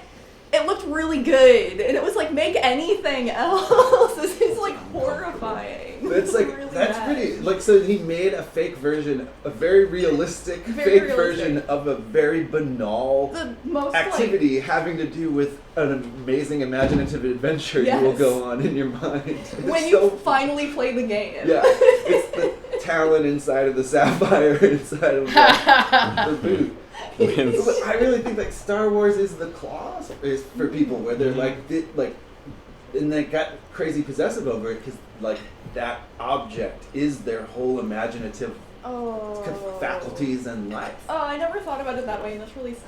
it looked really good, and it was like, make anything else. This is like horrifying. It's like really that's bad. pretty. Like, so he made a fake version, a very realistic Very fake realistic. version of a very banal The most activity having to do with an amazing imaginative adventure you will Yes. go on in your mind. It's when you so- finally play the game. yeah, it's the talon inside of the sapphire inside of the boot. But I really think like Star Wars is the claws is for people where they're like and they got crazy possessive over it because like that object is their whole imaginative faculties and life. Oh, I never thought about it that way, and that's really sad.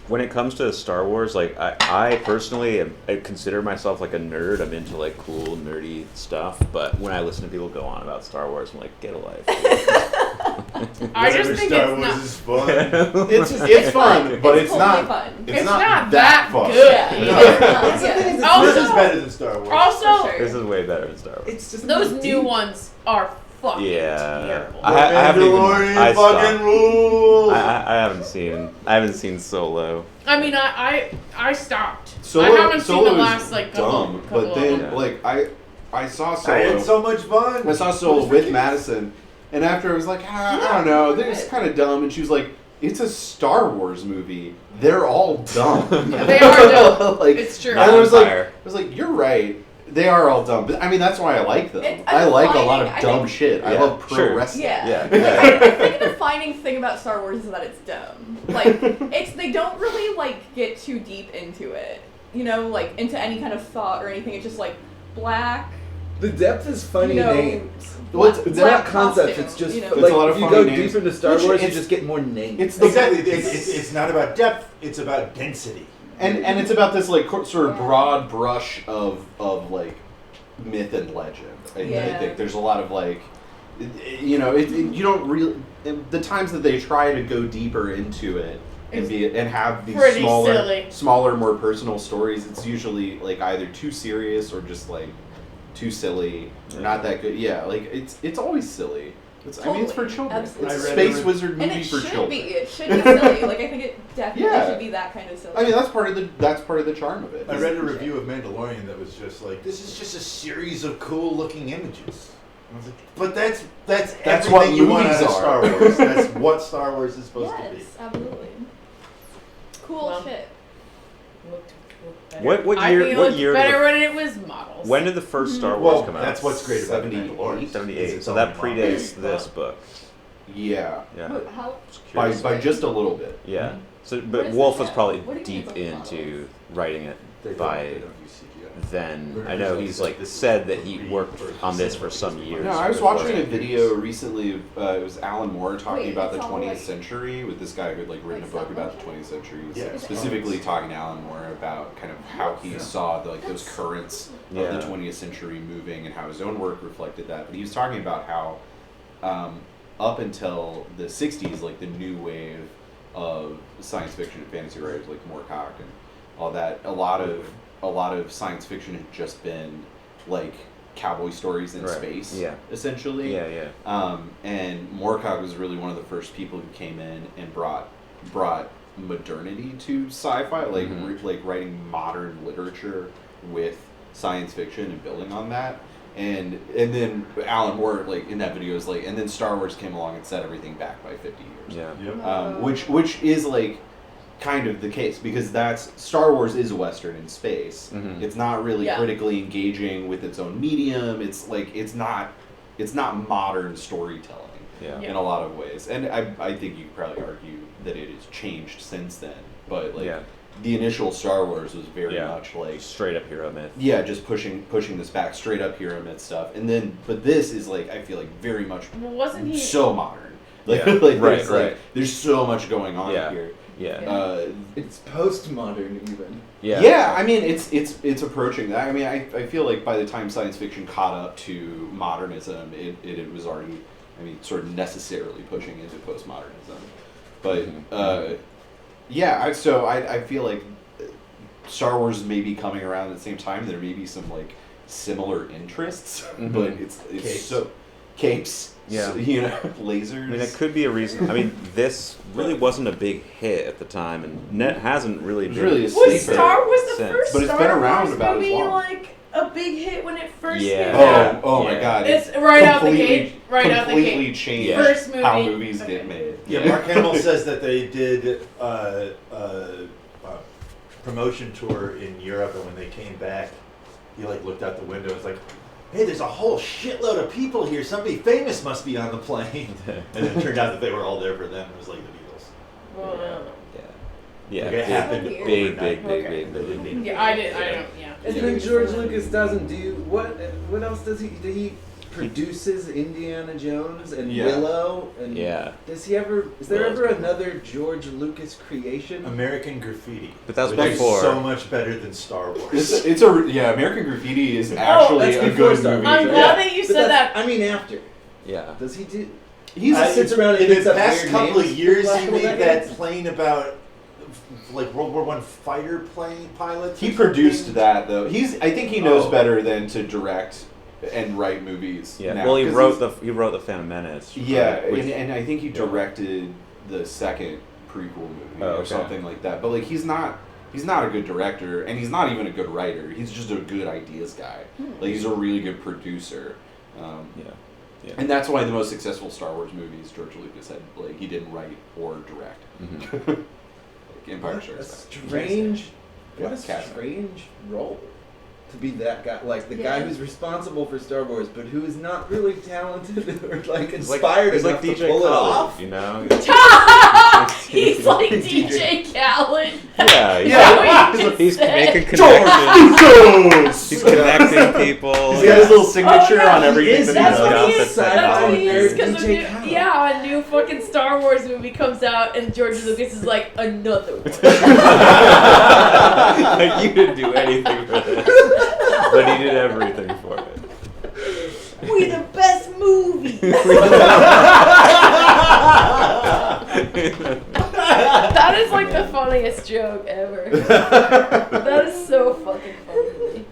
When it comes to Star Wars, like I personally I consider myself like a nerd. I'm into like cool nerdy stuff, but when I listen to people go on about Star Wars, I'm like, get a life. I just Whatever think Star it's Wars not. is fun. It's fun, but it's totally not. fun. It's not not that fun. good. Yeah. That's the thing, Yeah. it's This is Also- better than Star Wars. Also, For sure. This is way better than Star Wars. It's just those not new deep. ones are fucking Yeah. terrible. I haven't even. Mandalorian I fucking stopped. rules. I haven't seen Solo. I mean, I stopped. Solo, I haven't seen Solo the is last like couple. dumb, couple but of then them. like I saw Solo. I had so much fun. I saw Solo with Madison, and after I was like, I don't know, they're just kind of dumb, and she was like, it's a Star Wars movie. They're all dumb. They are dumb. like, It's true. And I was like, Empire. you're right. They are all dumb. But I mean, that's why I like them. It's I like a lot defining- of I dumb think- shit. I Yeah, love pro sure. wrestling. Yeah. Yeah. I think the defining thing about Star Wars is that it's dumb. Like, they don't really like get too deep into it. You know, like into any kind of thought or anything. It's just like black. The depth is funny you know, names. Well, it's It's black not concepts. costume, It's just you know. It's like a lot of if you funny go names. deep into Star Which Wars, you it's- just get more names. It's the Exactly. It's not about depth. It's about density. And it's about this like sort of Yeah. broad brush of like myth and legend. I Yeah. think there's a lot of like, you know, you don't really, the times that they try to go deeper into it and have these Pretty silly. smaller, more personal stories, it's usually like either too serious or just like too silly, or not that good. Yeah, like it's always silly. I mean, it's for Totally. children. Absolutely. It's a I read space a- wizard And movie it for should children. be. It should be silly. Like I think it definitely Yeah. should be that kind of silly. I mean, that's part of the charm of it. I read a review of Mandalorian that was just like, this is just a series of cool looking images. And I was like, but that's That's everything what you want out movies of are. Star Wars. That's what Star Wars is supposed to be. Yes, absolutely. Cool Well, shit. Looked better. What I year- think it what looked year did better the- when it was models. When did the first Star Wars Well, come out? that's what's great about 78. Mandalorian. is 78. it's So only that predates modern. this book. Yeah, Yeah. Wait, how? Just by curious. just a little bit. Yeah. So, What but is Wolfe that? was probably What do you mean deep it's only into writing it They don't by use CGI. then. I know he's like said that he worked on this for some years. No, I was before watching a it. video recently. It was Alan Moore talking Wait, about the it's all 20th like- century with this guy who had like written like a book stop about the motion? 20th century. He was, Yeah. specifically talking to Alan Moore about kind of how he Yeah. saw the, like those currents of Yeah. the 20th century moving and how his own work reflected that. But he was talking about how up until the 60s, like the new wave of science fiction and fantasy writers like Moorcock and all that, a lot of science fiction had just been like cowboy stories in Right. space, Yeah. essentially. Yeah, yeah. And Moorcock was really one of the first people who came in and brought modernity to sci-fi, like Mhm. like writing modern literature with science fiction and building on that. And then Alan Moore, like in that video, is like, and then Star Wars came along and set everything back by 50 years. Yeah. Yep. Which is like kind of the case, because that's Star Wars is a Western in space. Mhm. It's not really Yeah. critically engaging with its own medium. It's like it's not modern storytelling Yeah. in a lot of ways. And I think you could probably argue that it has changed since then. But like Yeah. the initial Star Wars was very Yeah. much like Straight up hero myth. yeah, just pushing this back, straight up hero myth stuff. And then but this is like I feel like very much Well, wasn't he? so modern. Like, Yeah. like Right, there's, right. like there's so much going on Yeah. here. Yeah. It's postmodern even. Yeah. I mean it's approaching that. I mean I feel like by the time science fiction caught up to modernism, it was already sort of necessarily pushing into postmodernism. But yeah, I feel like Star Wars may be coming around at the same time. There may be some like similar interests, Mhm. but it's Capes. so capes. Yeah. so, lasers. I mean, it could be a reason. I mean, this really wasn't a big hit at the time, and net hasn't really It was been. really a Was sleeper. Star Wars the Sense. first But it's Star been around Wars about as movie long. like a big hit when it first Yeah. came out? Oh my Yeah. god! It's right out the completely- gate. Right out the completely gate. changed Yeah. First movie. how movies Okay. get made. Yeah, Mark Hamill says that they did a promotion tour in Europe, and when they came back, he like looked out the window and was like, "Hey, there's a whole shitload of people here. Somebody famous must be on the plane." And it turned out that they were all there for them. It was like the Beatles. Well, I don't know. Yeah. Like, it happened Big, overnight. Okay. Big. Yeah, I don't. Yeah. And then George Lucas doesn't do what else does he? He produces Indiana Jones and Yeah. Willow. And Yeah. Does he ever? Is there Willow's ever good. another George Lucas creation? American Graffiti. But that was which is before. so much better than Star Wars. American Graffiti is actually that's a before good Star movie. Wars. I'm Yeah. glad that you But said that's- that. I mean, after. Yeah. Does he do? He's He sits around and in thinks the up past weird couple of names years, for he lack of a made better that plane about like World War I fighter plane pilots. He or produced something. that though. I think he knows Oh. better than to direct and write movies. Yeah. now, Well, he 'cause wrote the Phantom Menace. Yeah, right, which- and I think he directed the second prequel movie Oh, or okay. something like that. But like he's not a good director, and he's not even a good writer. He's just a good ideas guy. Like he's a really good producer. yeah. Yeah. And that's why the most successful Star Wars movies George Lucas had, like, he didn't write or direct. Mhm. Like Empire What a Strikes Back. strange, what a Cat. strange role to be that guy, like the guy Yeah. who's responsible for Star Wars, but who is not really talented or like He's inspired he's enough like to DJ pull it Khaled, off. you know? He's like DJ Khaled. Yeah, Yeah. he's making George connections. Lucas! He's connecting people. He's got his little signature yeah, on everything that he That's does. what he is. That's That's what he is. Sci-fi Because nerd DJ Khaled. a new fucking Star Wars movie comes out, and George Lucas is like another one. Like, you didn't do anything for this, but he did everything for it. We the best movie. That is like the funniest joke ever. That is so fucking funny to me.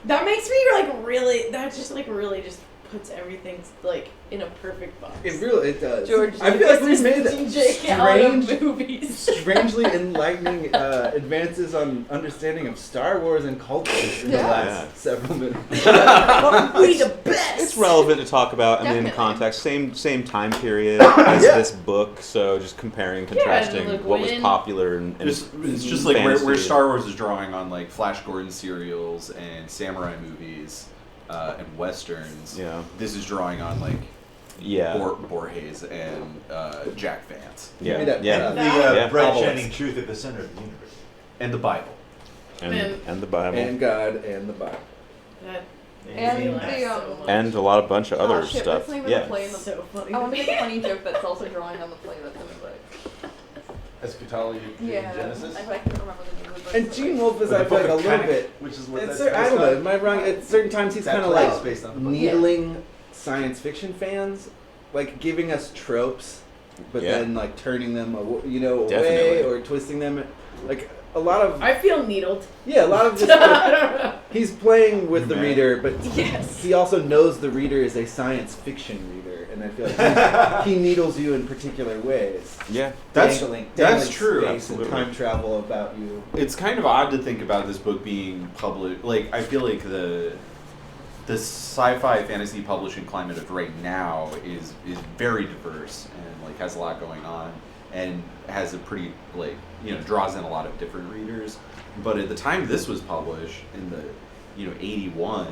That makes me like really. That just like really just puts everything like in a perfect box. It does. George I feel like Lucas we've made is DJ Khaled strange, movies. strangely enlightening advances on understanding of Star Wars and culture in the Yeah. last several minutes. We the best. It's relevant to talk about, I mean, in Definitely. context, same time period as Yeah. this book, so just comparing, contrasting look, what was when- popular and It's just like where fantasy. Star Wars is drawing on like Flash Gordon serials and samurai movies and westerns. Yeah. This is drawing on like Yeah. Borges and Jack Vance Give me Yeah. that, Yeah. The Yeah. bright Bubbles. shining truth at the center of the universe. and the Bible. And the Bible. and God and the Bible. That And made me laugh the, so much. And a lot of bunch of other shit, stuff. what's the name of Yeah. the play in the so funny. I want to to me. make a funny joke that's also drawing on the play that's in the book. Eschatology Yeah. Genesis. I can't remember the name of the book. And Gene Wolfe is, With I the feel Book like, a of little Canuck, bit. which is what It's, that's I don't know. based Am I wrong? At certain times, he's That kind of play like is based on the book. needling science fiction fans, like giving us tropes, but Yeah. then like turning them, away Definitely. or twisting them. Like a lot of I feel needled. a lot of this. I don't know. He's playing with the Man. reader, but Yes. he also knows the reader is a science fiction reader, and I feel like he needles you in particular ways. Yeah. That's Dangling true. space and Absolutely. time travel about you. It's kind of odd to think about this book being published. Like I feel like the sci-fi fantasy publishing climate of right now is very diverse and like has a lot going on and has a pretty draws in a lot of different readers. But at the time this was published in the 81,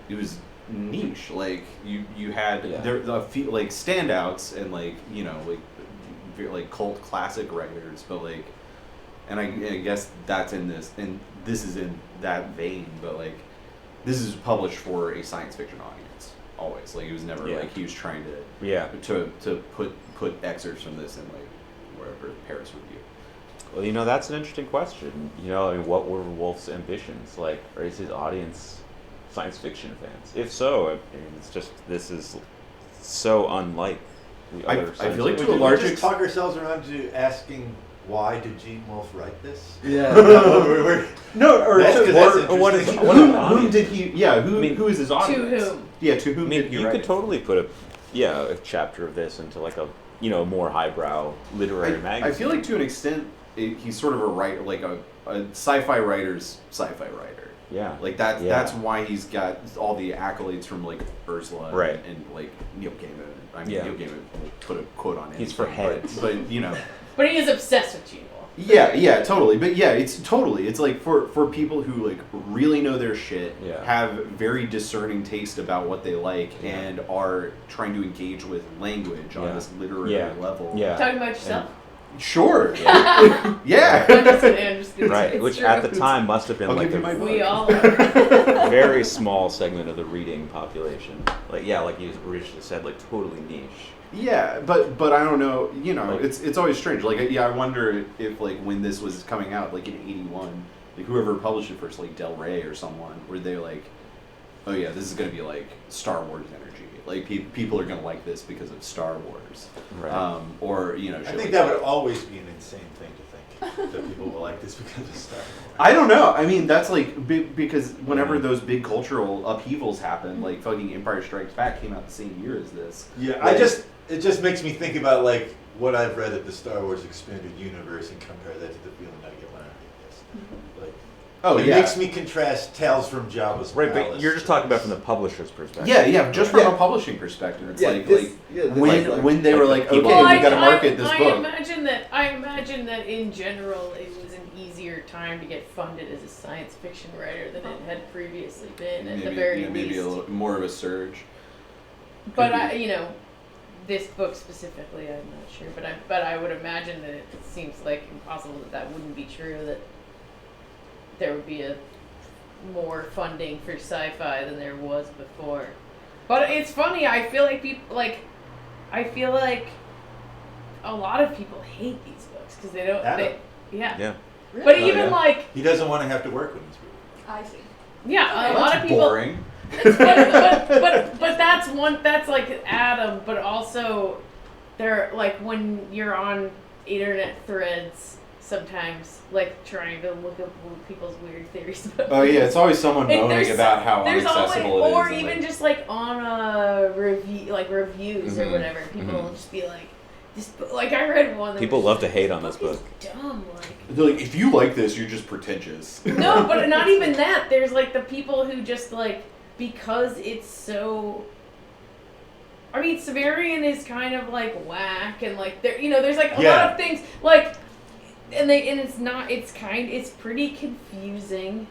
it was niche. Like you had Yeah. there a few like standouts and like cult classic writers, but like, and I guess that's in this, and this is in that vein, but like, this is published for a science fiction audience always. Like it was never Yeah. like he was trying to Yeah. to put excerpts from this in like wherever Paris Review. Well, that's an interesting question. I mean, what were Wolfe's ambitions? Like, or is his audience science fiction fans? If so, I mean, it's just, this is so unlike the I other feel like science to a Would large we just ex- talk ourselves around to asking why did Gene Wolfe write this? Yeah. No, or That's to- 'cause that's or what is interesting. whom did he? Yeah, who I mean, who is his audience? whom? Yeah, to I whom mean, did he you write could it? totally put a chapter of this into like a more highbrow literary magazine. I feel like to an extent he's sort of a writer, like a sci-fi writer's sci-fi writer. Yeah. Like that's Yeah. that's why he's got all the accolades from like Ursula Right. and like Neil Gaiman. I mean Yeah. Neil Gaiman put a quote on it. He's for heads. But But he is obsessed with Gene Wolfe. yeah, totally. But yeah, it's like for people who like really know their shit, Yeah. have very discerning taste about what they like, Yeah. and are trying to engage with language on Yeah. this literary Yeah. level. Yeah. Talking about yourself? Sure. I'm Yeah. just kidding. Right, It's which true. at the time must have been I'll like give you my a book. We all are. very small segment of the reading population. Like, yeah, like you originally said, like totally niche. Yeah, but I don't know. Like- It's always strange. Like, yeah, I wonder if like when this was coming out, like in '81, like whoever published it first, like Del Rey or someone, were they like, oh yeah, this is gonna be like Star Wars energy. Like people are gonna like this because of Star Wars. Right. Or I shit think like that would always be an insane thing to think that people will like this because of Star Wars. I don't know. I mean, that's like because whenever Yeah. those big cultural upheavals happen, like fucking Empire Strikes Back came out the same year as this. Yeah, Like, it just makes me think about like what I've read of the Star Wars expanded universe and compare that to the feeling I get when I read this. Like, oh it yeah, makes me contrast Tales from Jabba's Right, Palace. but you're just talking about from the publisher's perspective. yeah, just from Yeah. a publishing perspective. It's Yeah, like this- yeah, this when is like- when they were like, okay, Well, we got to market this I book. imagine that in general it was an easier time to get funded as a science fiction writer than it had previously been, at the very maybe least. a little more of a surge. But Could be. this book specifically, I'm not sure, but I would imagine that it seems like impossible that wouldn't be true. That there would be a more funding for sci-fi than there was before. But it's funny. I feel like a lot of people hate these books because they don't. Adam. Yeah. Really? But Oh, even yeah. like He doesn't want to have to work when he's reading. I see. yeah, a Okay. lot of people. Boring. but that's one. That's like Adam. But also, they're like when you're on internet threads. Sometimes, like trying to look up people's weird theories about. Oh yeah, it's always someone And moaning there's- about how There's inaccessible always, it is. or and, even like, just like on a review, like reviews or Mhm. whatever. People Mhm. will just be like, "This book." Like I read one. That People was love just to hate like, on this "Book is book." Dumb, like. they're like, if you like this, you're just pretentious. No, but not even that. There's like the people who just like because it's so. I mean, Severian is kind of like whack and like there, there's like a lot of things like, and it's pretty confusing.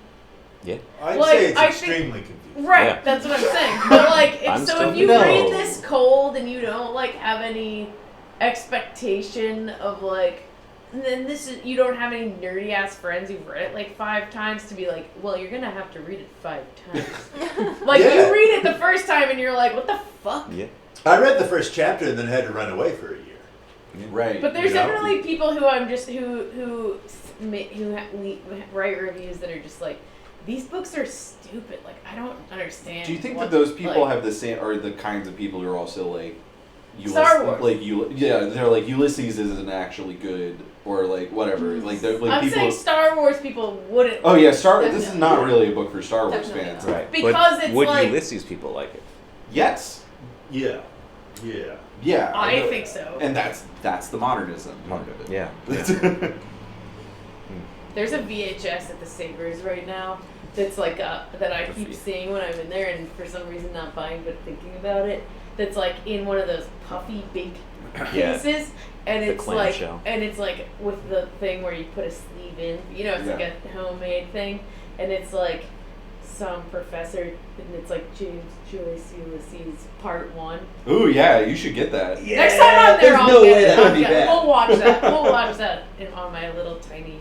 Yeah. I'd Like, say it's I think- extremely confusing. Right, Yeah. that's what I'm saying. But like, I'm so still- if you No. read this cold and you don't like have any expectation of like, and then you don't have any nerdy ass friends who've read it like 5 times to be like, well, you're gonna have to read it 5 times. Like Yeah. you read it the first time and you're like, what the fuck? Yeah. I read the first chapter and then had to run away for a year. Right. But there's You know? definitely people who I'm just who write reviews that are just like, these books are stupid. Like I don't understand. Do you think what, that those people like, have the same, or the kinds of people who are also like, Star Wars. like they're like Ulysses isn't actually good, or like whatever. Like they're like I'm people. saying Star Wars people wouldn't. Oh yeah, This is Definitely. not really a book for Star Wars Definitely fans. not. Right. Because but it's would like- Ulysses people like it? Yes. Yeah. Yeah. Yeah. I know. think so. And that's the modernism part of it. Yeah. There's a VHS at the Sabres right now that's like that I keep Graffiti. seeing when I'm in there, and for some reason not buying but thinking about it. That's like in one of those puffy big Yeah. cases, and The it's clam like shell. with the thing where you put a sleeve in. It's like Yeah. a homemade thing, and it's like some professor, and it's like James Joyce Ulysses Part 1. Ooh yeah, you should get that. Next time I'm there, there's I'll no get way it. that would be Okay, bad. We'll watch that. We'll watch that on my little tiny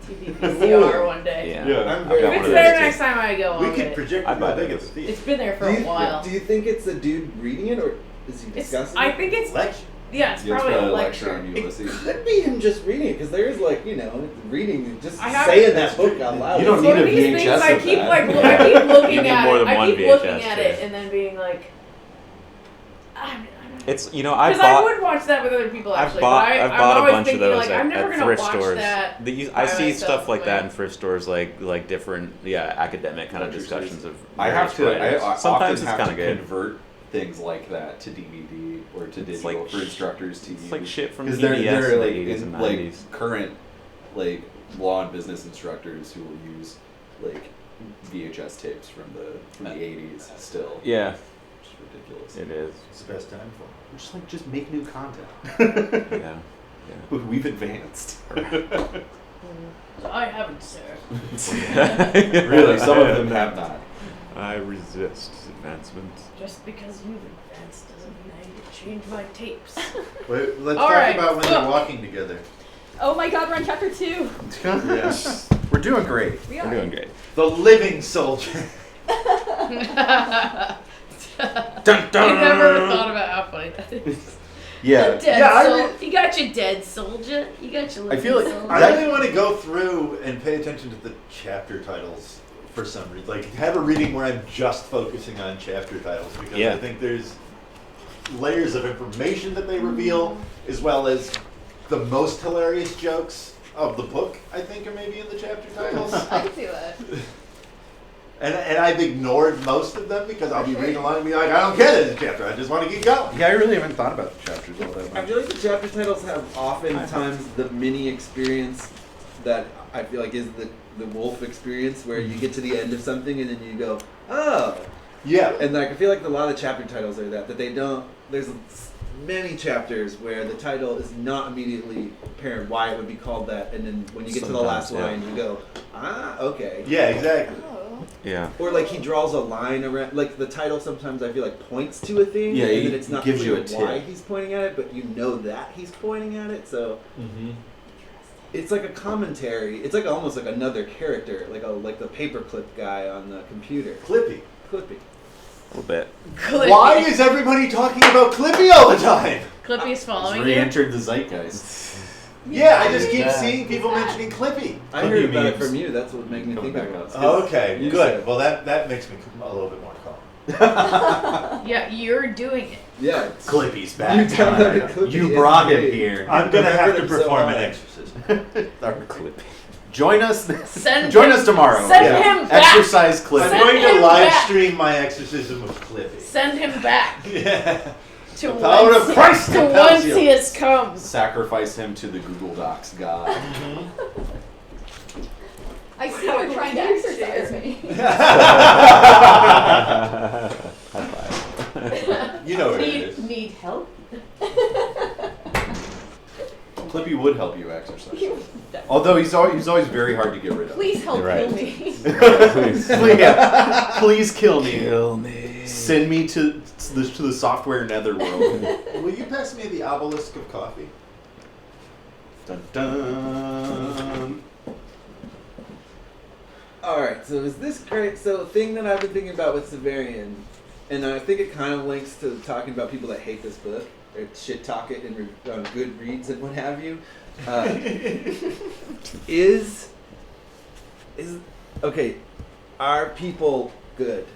TV VCR one day. Yeah. Yeah. I'm I've very got If one it's of there those next too. time I go, We I'll could get it. project I'd buy how big those. it's the theater. It's been there for Do a while. you think it's a dude reading it, or is he It's, discussing I it? think it's Lecture. yeah, it's Yeah, it's probably a probably lecture. on It Ulysses. could be him just reading it, because there's like, reading, just I have- saying that book out loud. You don't It's need one of a these VHS things I of keep that. like Yeah. I keep looking You need at more it. than I one keep looking VHS at too. it and then being like, It's I because I bought would watch that with other people I've actually. bought but I've I'm bought a always bunch of thinking, those like, I'm at never gonna thrift watch stores. that. I by see myself stuff like on that my in thrift stores, like different academic kind of Lectures. discussions of. I have various to. writers. I Sometimes often it's have kind to of good. convert things like that to DVD or to digital like for instructors to use. It's like shit from Because PBS they're in like the 80s and in, like 90s. current like law and business instructors who will use like VHS tapes from the 80s still. Yeah, Which is ridiculous. it is. It's the best time for We're just like just make new content. Yeah. We've advanced. I haven't, sir. Really, some of them have not. I resist advancement. Just because you've advanced doesn't mean I need to change my tapes. Wait, let's All talk right, about when look. they're walking together. Oh my god, we're on chapter 2. Yes. We're doing great. We We're are. doing great. The living soldier. Dun, I never thought about how funny that is. Yeah. Dead Yeah, I you got your dead soldier. You got your I feel like- soldier. I really want to go through and pay attention to the chapter titles for some reason. Like, have a reading where I'm just focusing on chapter titles because Yeah. I think there's layers of information that they reveal, as well as the most hilarious jokes of the book, I think, are maybe in the chapter titles. I can see that. And I've ignored most of them because I'll be reading along and be like, I don't get it in the chapter. I just want to keep going. Yeah, I really haven't thought about the chapters all that I much. feel like the chapter titles have oftentimes the mini experience that I feel like is the Wolfe experience, where you get to the end of something and then you go, oh. Yeah. And like I feel like a lot of chapter titles are that they don't. There's many chapters where the title is not immediately apparent why it would be called that, and then when you get to the last Sometimes, yeah. line, you go, ah, okay. Yeah, exactly. Oh. Yeah. Or like he draws a line around, like the title sometimes I feel like points to a thing, Yeah, and he then it's not gives you clear a tip. why he's pointing at it, but you know that he's pointing at it, so it's like a commentary. It's like almost like another character, like the paperclip guy on the computer. Clippy. Clippy. A little bit. Clippy. Why is everybody talking about Clippy all the time? Clippy's He's following you? re-entered the zeitgeist. Yeah, I just keep Yeah. seeing people mentioning Clippy. I Clippy heard about it memes. from you. That's what made me Coming think back about it. up. Okay, You good. said- Well, that makes me a little bit more calm. Yeah, you're doing it. Yeah. Clippy's You back. downloaded Clippy. You brought him yesterday. here. I'm gonna I've have heard to him so perform an hard. exorcism. Clippy. Join us. Send Join him- us tomorrow. send Yeah. him back. Exercise clip. I'm Send going to him live back. stream my exorcism of Clippy. Send him back Yeah. to The power once, of Christ to compels once you. he has come. Sacrifice him to the Google Docs god. I see you're trying to exercise me. High five. You know what it is. Need help? Clippy would help you exercise. Although he's always very hard to get rid of. Please help You're right. kill me. Please kill me. Kill me. Send me to the software netherworld. Will you pass me the obelisk of coffee? Dun dun. Alright, so is this great? So, thing that I've been thinking about with Severian, and I think it kind of links to talking about people that hate this book, or shit talk it on Goodreads and what have you, is okay, are people good?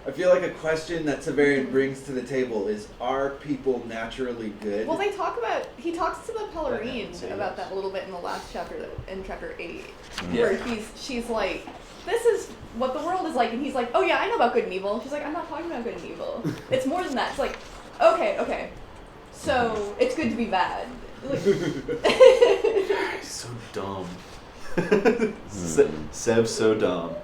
I feel like a question that Severian brings to the table is, are people naturally good? Well, he talks to the Pellerine Say about yes. that a little bit in the last chapter, in chapter 8, Yeah. where she's like, this is what the world is like, and he's like, oh yeah, I know about good and evil. She's like, I'm not talking about good and evil. It's more than that. It's like, okay, so it's good to be bad. Like, He's so dumb. Seb's so dumb.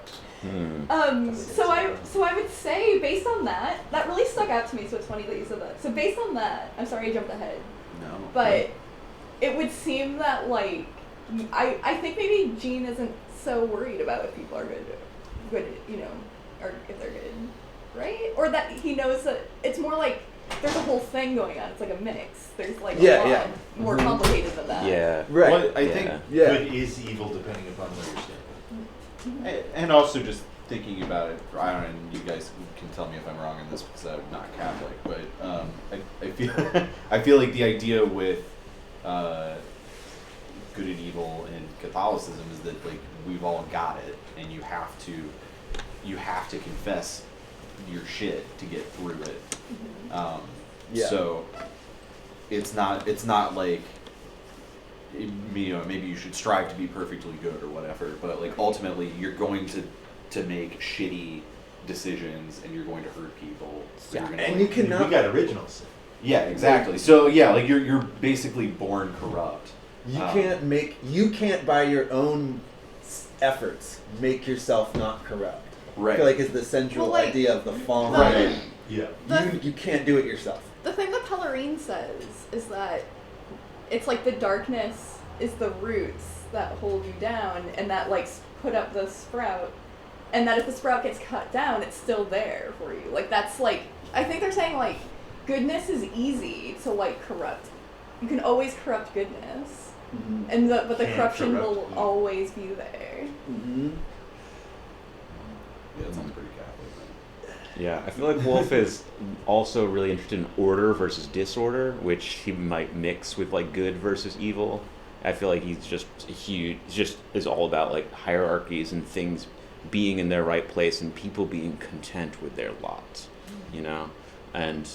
so I would say, based on that really stuck out to me, so it's funny that you said that. So based on that, I'm sorry I jumped ahead, No. but it would seem that, like, I think maybe Jean isn't so worried about if people are good, you know, or if they're good, right? Or that he knows that it's more like there's a whole thing going on. It's like a mix. There's like a lot more complicated than that. Yeah. Right. Well, I think Yeah. Good is evil depending upon where you're standing. And also just thinking about it, I don't know, and you guys can tell me if I'm wrong in this because I'm not Catholic, but I feel I feel like the idea with good and evil in Catholicism is that, like, we've all got it, and you have to confess your shit to get through it. Yeah. So it's not like, you know, maybe you should strive to be perfectly good or whatever, but, like, ultimately you're going to make shitty decisions and you're going to hurt people. So Yeah. you're gonna, And like, you cannot. We got original sin. yeah, exactly. So yeah, like you're basically born corrupt. You can't by your own efforts make yourself not corrupt. I Right. feel like is the central Well, like, idea of the fallen. Right. Yeah. You can't do it yourself. The thing that Pellerine says is that it's like the darkness is the roots that hold you down and that, like, put up the sprout, and that if the sprout gets cut down, it's still there for you. Like, that's, like, I think they're saying, like, goodness is easy to, like, corrupt. You can always corrupt goodness, and but the Can't corruption corrupt will evil. always be there. Mm-hmm. Yeah, that sounds pretty Catholic. Yeah, I feel like Wolfe is also really interested in order versus disorder, which he might mix with, like, good versus evil. I feel like he's just is all about, like, hierarchies and things being in their right place and people being content with their lot, you know? And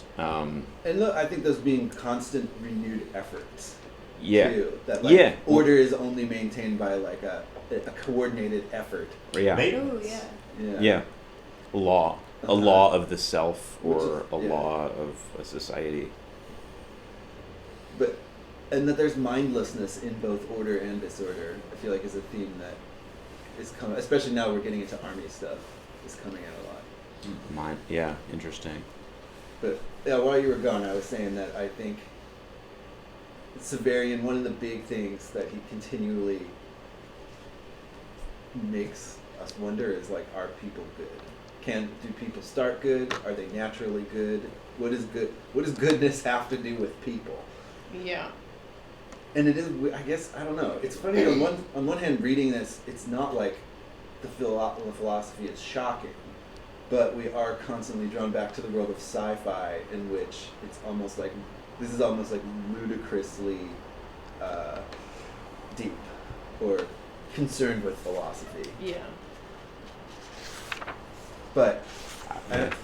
look, I think those being constant renewed efforts. yeah, Too, that, like, yeah, order is only maintained by, like, a coordinated effort. yeah, Maybe. Oh yeah. yeah, a law of the self, or Which is- a yeah. law of a society. And that there's mindlessness in both order and disorder, I feel like is a theme that is coming, especially now we're getting into army stuff, is coming out a lot. Yeah, interesting. But yeah, while you were gone, I was saying that I think Severian, one of the big things that he continually makes us wonder is like, are people good? Do people start good? Are they naturally good? What does goodness have to do with people? Yeah. And it is, I guess, I don't know. It's funny on one hand, reading this, it's not like the philosophy is shocking, but we are constantly drawn back to the world of sci-fi, in which it's almost like ludicrously deep or concerned with philosophy. Yeah. But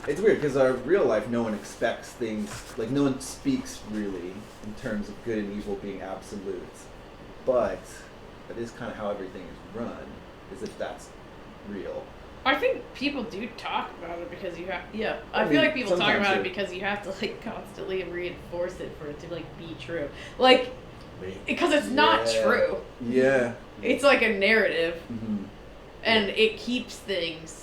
it's weird because our real life, no one expects things, like no one speaks really in terms of good and evil being absolutes. But that is kind of how everything is run, as if that's real. I think people do talk about it because you have. Yeah, I feel mean, like people talk sometimes about it you- because you have to like constantly reinforce it for it to like be true. Like, because it's not Yeah. true. Yeah. It's like a narrative, Mm-hmm. and it keeps things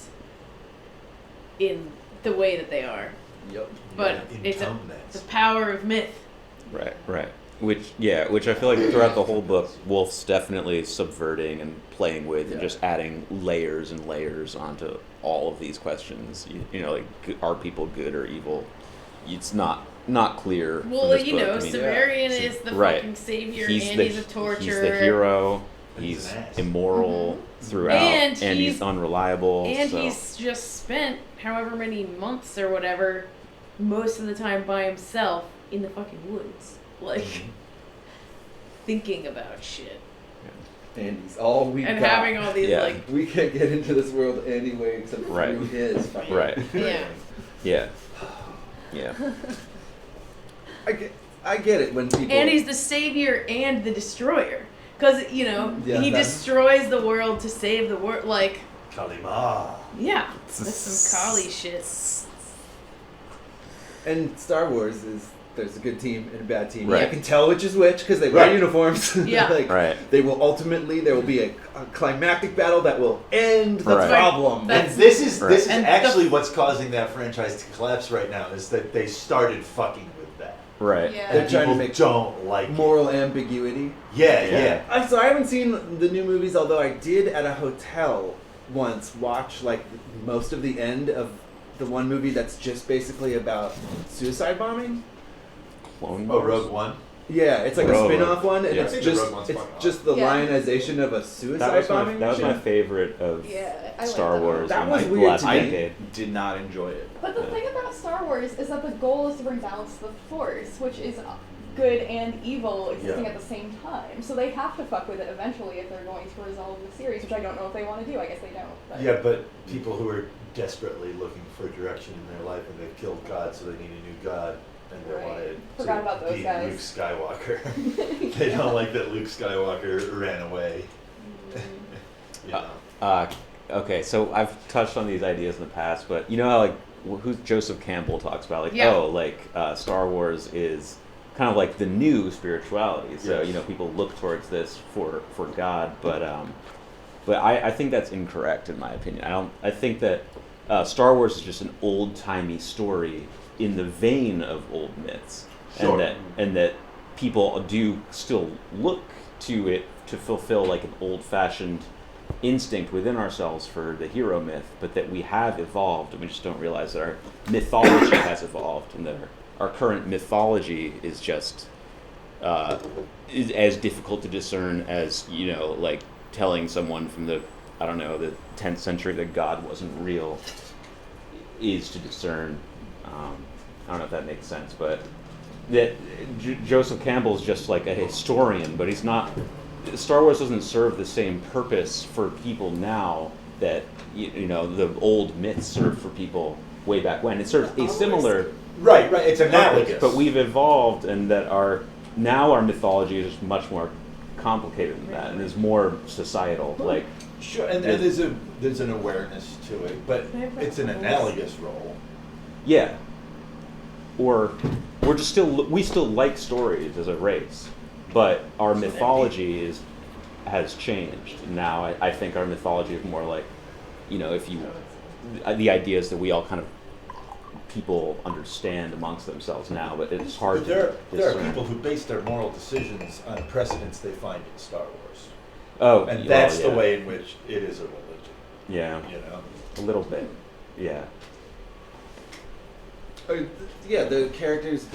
in the way that they are. Yep. But it's the Intones. power of myth. Right. Which I feel like throughout the whole book, Wolfe's definitely subverting and playing with and just adding layers and layers onto all of these questions. You know, like, are people good or evil? It's not clear. from Well, this you book. know, I mean, Severian so- is the right. fucking savior, He's and the, he's a torturer. He's the hero. He's He's an ass. immoral throughout, And and he's he's- unreliable. And so. he's just spent however many months or whatever, most of the time by himself in the fucking woods, like thinking about shit And he's all we and got. having all these Yeah. like, We can't get into this world anyway except Right. through his fucking Right. yeah. Yeah. I get it when people. And he's the savior and the destroyer, because he Yeah, that's- destroys the world to save the world. Like, Kalima. yeah, that's some Kali shit. And Star Wars is there's a good team and a bad team. Right. I can tell which is which because they wear Right. uniforms. Yeah. Like, Right. They will ultimately there will be a climactic battle that will end the Right. problem. That's- And this is Right. And actually what's causing that franchise to collapse right now is that they started fucking with that. Right. Yeah. They're And trying to people make don't like it. Moral ambiguity. Yeah, Yeah. yeah. So I haven't seen the new movies, although I did at a hotel once watch like most of the end of the one movie that's just basically about suicide bombing. Clone Oh, Wars? Rogue One. Yeah, it's like a Rogue. spin-off one, and Yeah. it's I think the just Rogue One's fucking the Yeah. lionization of a That suicide was bombing. my mission. favorite of Yeah, I like Star that. Wars That in was the weird last to me. decade. Did not enjoy it. But the thing about Star Wars is that the goal is to bring balance to the Force, which is good and evil existing Yeah. at the same time. So they have to fuck with it eventually if they're going to resolve the series, which I don't know if they want to do. I guess they don't. But. Yeah, but people who are desperately looking for direction in their life and they've killed God, so they need a new God, and they Right. wanted Forgot about to those be guys. Luke Skywalker. They don't like that Luke Skywalker ran away. You know. Okay, so I've touched on these ideas in the past, but you know how who Joseph Campbell talks about, like, Star Wars is kind of like the new spirituality. So Yes. people look towards this for God, but I think that's incorrect in my opinion. I think that Star Wars is just an old timey story in the vein of old myths, Sure. and that people do still look to it to fulfill like an old fashioned instinct within ourselves for the hero myth, but that we have evolved and we just don't realize that our mythology has evolved, and that our current mythology is just is as difficult to discern as like telling someone from the 10th century that God wasn't real is to discern. I don't know if that makes sense, but that Joseph Campbell's just like a historian, but he's not. Star Wars doesn't serve the same purpose for people now that the old myths served for people way back when. It serves a similar Right. It's purpose, analogous. but we've evolved, and that our mythology is just much more complicated than that, and is more societal. Like, Sure, and there's an awareness to it, but it's an analogous role. yeah, or we still like stories as a race, but our mythology has changed. Now I think our mythology is more like, the ideas that we all kind of people understand amongst themselves now, but it's hard But there to are discern. people who base their moral decisions on precedents they find in Star Wars. Oh, And well, that's yeah. the way in which it is a religion. Yeah, You know. a little bit. Yeah. Yeah, the characters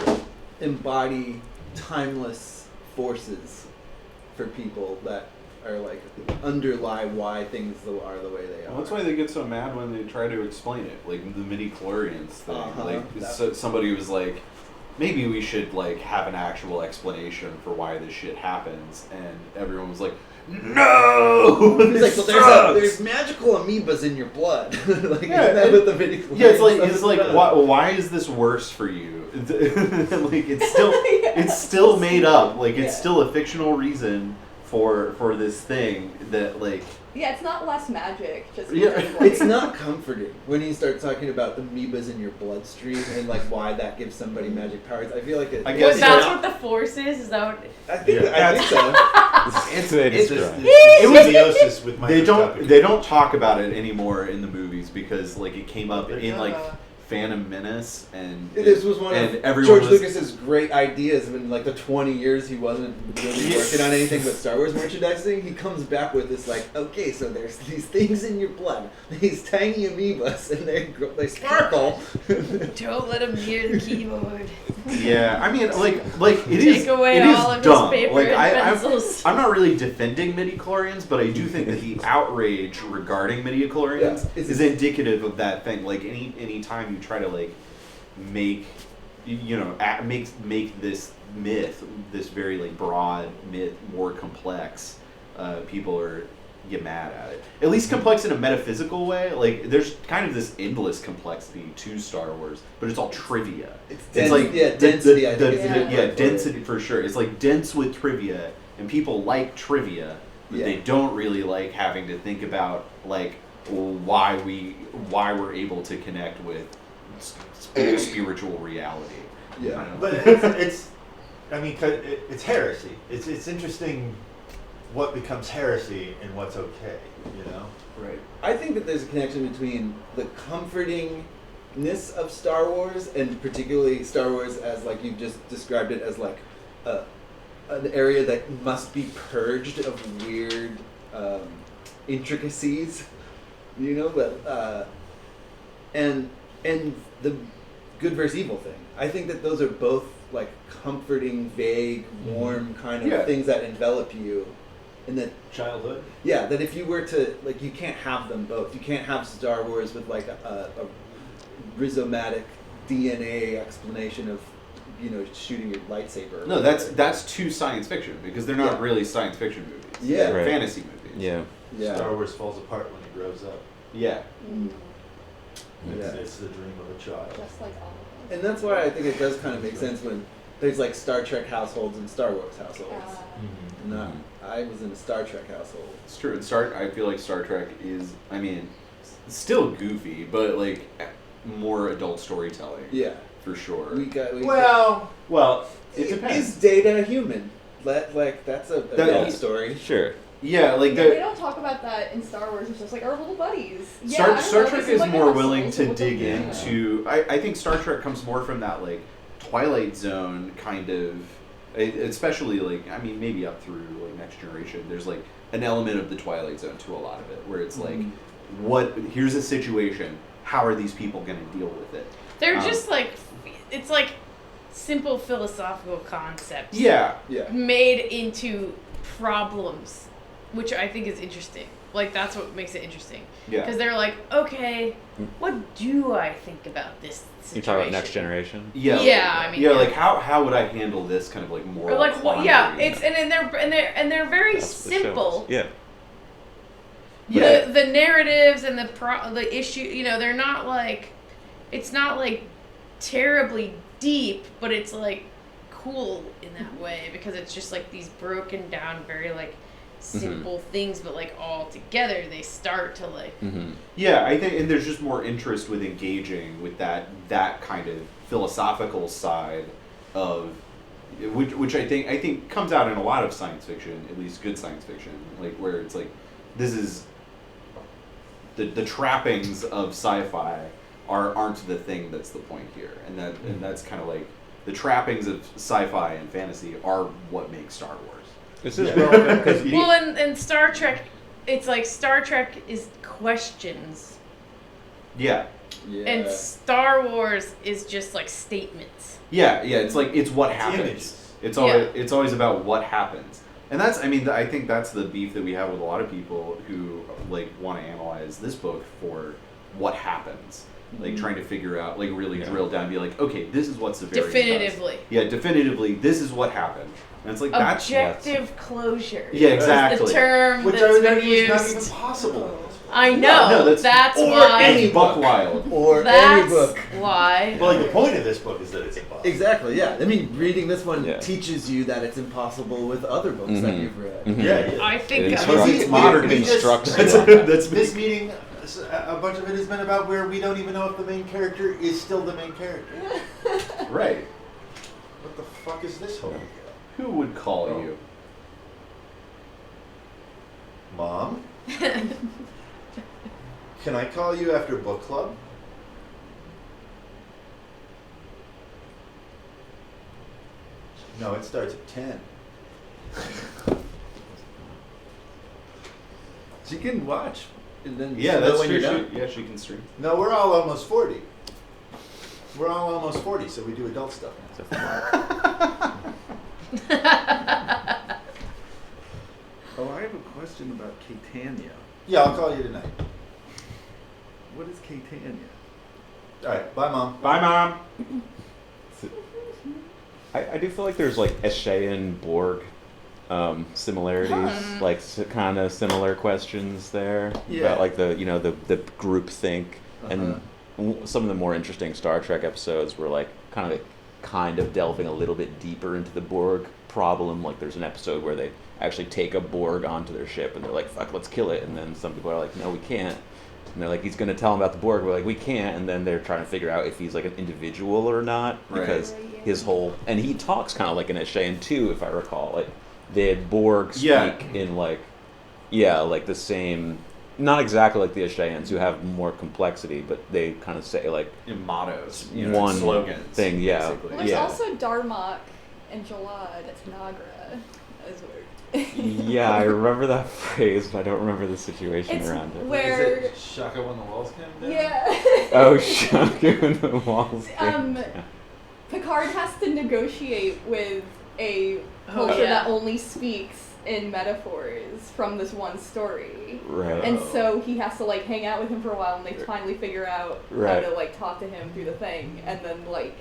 embody timeless forces for people that are like underlie why things are the way they are. Well, that's why they get so mad when they try to explain it, like the midi-chlorians thing. Like somebody was like, maybe we should like have an actual explanation for why this shit happens, and everyone was like, no. It's like, well, there's magical amoebas in your blood. Like, Yeah, isn't that what the video? Yeah, it's like why is this worse for you? Like it's still made up. Like it's still a fictional reason for this thing that like. Yeah, it's not less magic. Just Yeah. because, like, It's not comforting when you start talking about the amoebas in your bloodstream and like why that gives somebody magic powers. I feel like it. I Well, guess that's what the force is that what... I think so. It was symbiosis with microscopic. They don't talk about it anymore in the movies because like it came up in like Phantom Menace and This was one and of everyone George was, Lucas's great ideas in like the 20 years he wasn't really working on anything but Star Wars merchandising. He comes back with this like, okay, so there's these things in your blood, these tiny amoebas, and they sparkle. Don't let him hear the keyboard. Yeah, I mean, like it Take is. away it is all of his dumb. paper Like and I'm pencils. not really defending midi-chlorians, but I do think that the outrage regarding midi-chlorians is indicative of that thing. Like any time you try to like make make this myth, this very like broad myth, more complex, people get mad at it. At least complex in a metaphysical way. Like there's kind of this endless complexity to Star Wars, but it's all trivia. It's like density. I think is a good word for density it. for sure. It's like dense with trivia, and people like trivia, but they don't really like having to think about like why we're able to connect with spiritual reality. Yeah. But it's I mean, 'cause it's heresy. It's interesting what becomes heresy and what's okay, you know? Right. I think that there's a connection between the comfortingness of Star Wars and particularly Star Wars as like you just described it as like an area that must be purged of weird intricacies, you know, but and the good versus evil thing. I think that those are both like comforting, vague, warm kind of things that envelop you. And that Childhood? Yeah, that if you were to, like, you can't have them both. You can't have Star Wars with, like, a rhizomatic DNA explanation of, you know, shooting your lightsaber. No, that's too science fiction, because they're not really science fiction movies. Yeah. They're Right. fantasy movies. Yeah. Star Wars falls apart when it grows up. Yeah. It's the dream of a child. just like all of us. And that's why I think it does kind of make sense when there's, like, Star Trek households and Star Wars households. And I was in a Star Trek household. It's true. And I feel like Star Trek is, I mean, still goofy, but like more adult storytelling. Yeah. For sure. Well, it Is depends. Data a human? That's a adult story. Sure. Yeah, like Yeah, we don't talk about that in Star Wars. It's just like our little buddies. Yeah, I don't Star know, Trek this is is like more an willing episode, to so dig what's up? into. I think Star Trek comes more from that like Twilight Zone kind of, especially like I mean maybe up through like Next Generation. There's like an element of the Twilight Zone to a lot of it, where it's like, here's a situation. How are these people going to deal with it? They're just like, it's like simple philosophical concepts. Yeah. Made into problems, which I think is interesting. Like, that's what makes it interesting. Yeah. Because they're like, okay, what do I think think this situation? You talk about Next Generation? Yeah, I mean, yeah, like how would I handle this kind of like moral or like, quandary? yeah, it's and they're very That's what the show simple. is. Yeah. Yeah. The narratives and the issue, you know, they're not like, it's not like terribly deep, but it's like cool in that way because it's just like these broken down, very like simple things, but like all together they start to like. Yeah, I think, and there's just more interest with engaging with that kind of philosophical side of, which I think comes out in a lot of science fiction, at least good science fiction, like where it's like, this is the trappings of sci-fi aren't the thing that's the point here, and that's kind of like the trappings of sci-fi and fantasy are what makes Star Wars. This is relevant because Well, and Star Trek it's like Star Trek is questions, Yeah. Yeah. and Star Wars is just like statements. Yeah, it's like it's what happens. images. It's always about what happens, and that's I think that's the beef that we have with a lot of people who like want to analyze this book for what happens, like trying to figure out, like really drill down, and be like, okay, this is what Severian does. Definitively. Yeah, definitively, this is what happened, and it's like that's Objective closure. Yeah, is exactly. the term Which I that's would been argue is not even used. possible. I know. No, that's or why. any buck wild. or That's any book. why. Well, like, the point of this book is that it's impossible. Exactly, yeah. I mean, reading this one Yeah. teaches you that it's impossible with other books that you've read. Mhm. Yeah. I think It I instructs, mean, it's modern. it instructs That's- you on that. That's This meeting, a bunch of it has been about where we don't even know if the main character is still the main character. Right. What the fuck is this whole? Who would call Oh. you? Mom? Can I call you after book club? No, it starts at 10. She can watch, and then Yeah, know that's when true. you're done. Yeah, she can stream. No, we're all almost 40. We're all almost 40, so we do adult stuff now. Oh, I have a question about Catania. Yeah, I'll call you tonight. What is Catania? Alright, bye, Mom. Bye, Mom. I do feel like there's like Aeschylean Borg similarities, like kind of similar questions there Yeah. about like the group think, and some of the more interesting Star Trek episodes were like kind of delving a little bit deeper into the Borg problem. Like there's an episode where they actually take a Borg onto their ship and they're like, "Fuck, let's kill it," and then some people are like, "No, we can't." And they're like, he's going to tell them about the Borg. We're like, we can't. And then they're trying to figure out if he's like an individual or not. Right. Because his whole... And he talks kind of like an Aeschylean too, if I recall. Like, the Borg speak in like... Yeah, like the same... Not exactly like the Aeschyleans, who have more complexity, but they kind of say like... In mottos. One slogans. thing, yeah. Basically. Well, there's Yeah. also Darmok and Jalad. It's Nagra. That's weird. Yeah, I remember that phrase, but I don't remember the situation It's around it. where... Is it Shaka when the walls came down? Yeah. Oh, Shaka when the walls came down. Picard has to negotiate with a Oh, culture yeah. that only speaks in metaphors from this one story. Right. And so he has to like hang out with him for a while, and they finally figure out Right. how to like talk to him through the thing, and then like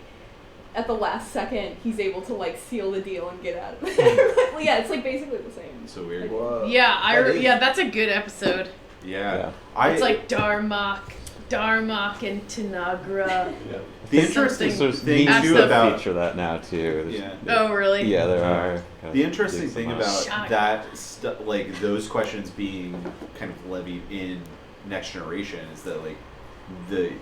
at the last second he's able to like seal the deal and get out of there. Well, yeah, it's like basically the same. So weird. Whoa. Yeah, that's a good episode. Yeah. Yeah. It's like Darmok and Tanagra. Yeah. The interesting There's thing memes too that about feature that now too. Yeah. Oh, really? Yeah, there are. the interesting Gives them thing out. about Shut that like those questions being kind of levied in Next Generation is that like the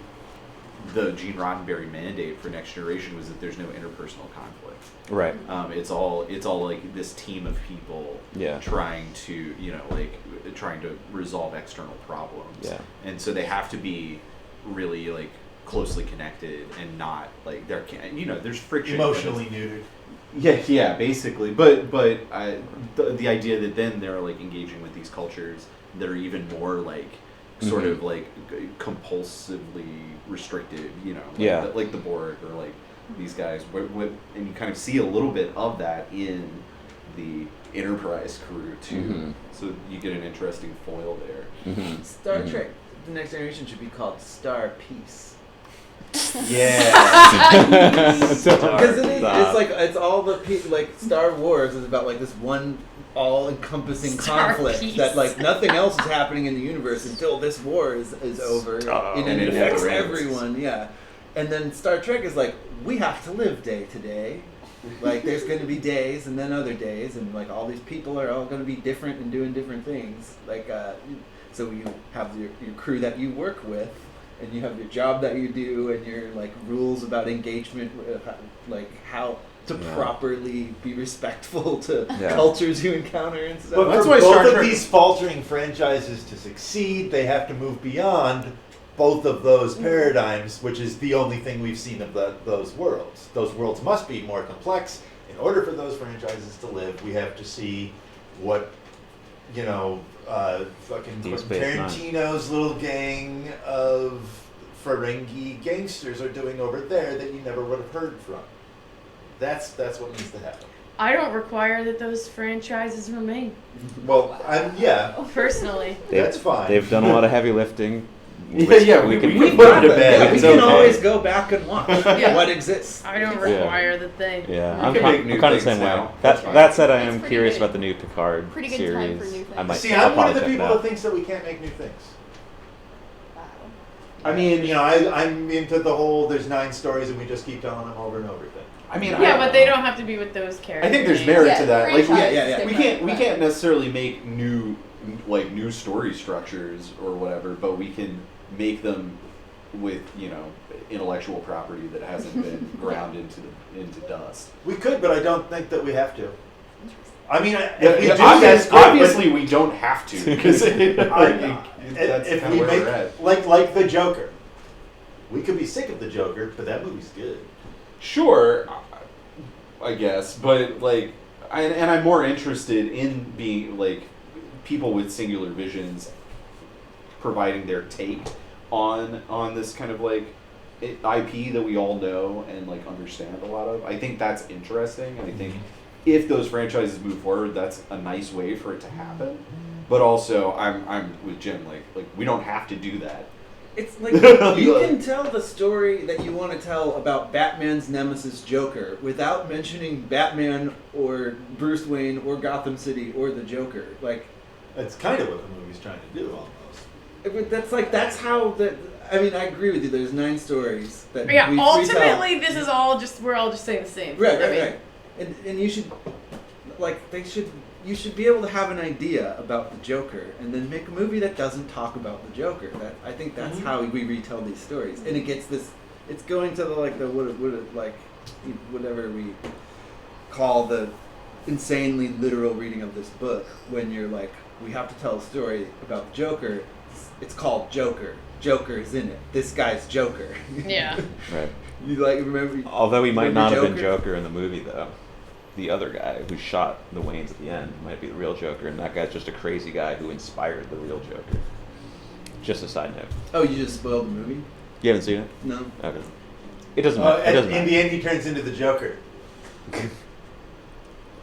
Gene Roddenberry mandate for Next Generation was that there's no interpersonal conflict. Right. It's all like this team of people Yeah. trying to trying to resolve external problems. Yeah. And so they have to be really like closely connected and not like there's friction. Emotionally neutered. Yeah, basically. But the idea that then they're like engaging with these cultures that are even more like sort of like compulsively restricted, Yeah. like the Borg or like these guys, and you kind of see a little bit of that in the Enterprise crew too. Mhm. So you get an interesting foil there. Mm-hmm. Star Trek: The Next Generation should be called Star Peace. Yeah. Because it's like it's all the like Star Wars is about like this one all-encompassing Star conflict Peace. that like nothing else is happening in the universe until this war is over and And it it affects never ends. everyone. Yeah, and then Star Trek is like we have to live day to day. Like there's going to be days and then other days, and like all these people are all going to be different and doing different things. Like so you have your crew that you work with. And you have your job that you do, and your like rules about engagement, like how to properly be respectful to cultures you encounter and stuff. But That's for why both Star of Trek- these faltering franchises to succeed, they have to move beyond both of those paradigms, which is the only thing we've seen of those worlds. Those worlds must be more complex. In order for those franchises to live, we have to see what fucking Deep Space Nine. Tarantino's little gang of Ferengi gangsters are doing over there that you never would have heard from. That's what needs to happen. I don't require that those franchises remain. Well, Personally. That's fine. They've done a lot of heavy lifting. We put can can put them to bed. Yeah, we It's can okay. always go back and watch Yeah. what exists. I don't Yeah. require that they. Yeah, We I'm can make new kind of the things same way. now. That's fine. That said, I It's am pretty curious good. about the new Picard Pretty good series. time for new I things. might. See, I'll I'm one of probably the check it people out. that thinks that we can't make new things. Wow. I mean, I'm into the whole there's 9 stories and we just keep telling them over and over thing. I mean, Yeah, but they don't have to be with those characters. I think there's merit Yeah, to that. Like, franchise yeah, is yeah. we different, can't necessarily make new story structures or whatever, but we can make them with intellectual property that hasn't been ground into dust. We could, but I don't think that we have to. I mean, Yeah, if we do obvious- that, obviously we don't have to because that's if kind we of where make we're at. like the Joker, we could be sick of the Joker, but that movie's good. Sure, I guess, but like, and I'm more interested in being like people with singular visions providing their take on this kind of like IP that we all know and like understand a lot of. I think that's interesting, and I think if those franchises move forward, that's a nice way for it to happen. But also, I'm with Jim. Like we don't have to do that. It's like you can tell the story that you want to tell about Batman's nemesis Joker without mentioning Batman or Bruce Wayne or Gotham City or the Joker. Like, That's kind of what the movie's trying to do, almost. that's how the. I mean, I agree with you. There's 9 stories that Yeah, we ultimately, this is all just, we're all just saying the same. Right, I right, mean, right. And you should, you should be able to have an idea about the Joker and then make a movie that doesn't talk about the Joker. I think that's how we retell these stories, and it gets this. It's going to whatever we call the insanely literal reading of this book. When you're like, we have to tell a story about the Joker. It's called Joker. Joker's in it. This guy's Joker. Yeah. Right. You remember? Although he might not remember have been Joker in the movie, though. The other guy who shot the Waynes at the end might be the real Joker, and that guy's just a crazy guy who inspired the real Joker. Just a side note. Oh, you just spoiled the movie? You haven't seen it? No. Okay. It doesn't matter. It doesn't In matter. the end, he turns into the Joker.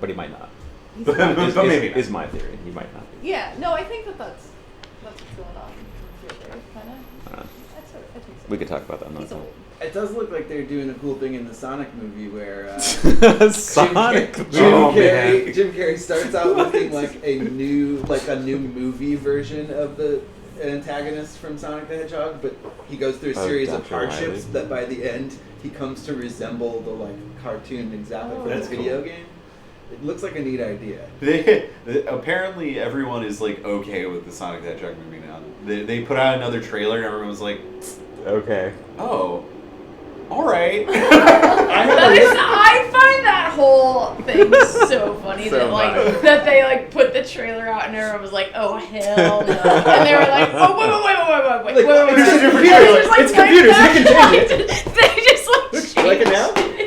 But he might not. But maybe not. Is my theory. He might not be. Yeah, no, I think that's what's going on with Joker, kind of. I don't know. I think so. We could talk about that another He's time. old. It does look like they're doing a cool thing in the Sonic movie where Sonic. Jim Oh, Carrey, man. Jim Carrey starts out looking like a new movie version of the antagonist from Sonic the Hedgehog, but he goes through a Oh, series of Dr. hardships Wily. that by the end he comes to resemble the cartoon exactly Oh. from the That's video cool. game. It looks like a neat idea. Apparently everyone is like okay with the Sonic the Hedgehog movie now. They put out another trailer and everyone was like, Okay. oh, all right. I find that whole thing so funny So that that they put the trailer out and everyone was like, oh hell no, and they were like, oh wait, It's wait. computers. They It's just, like, computers. They went can back change it. They just Like it now? changed it.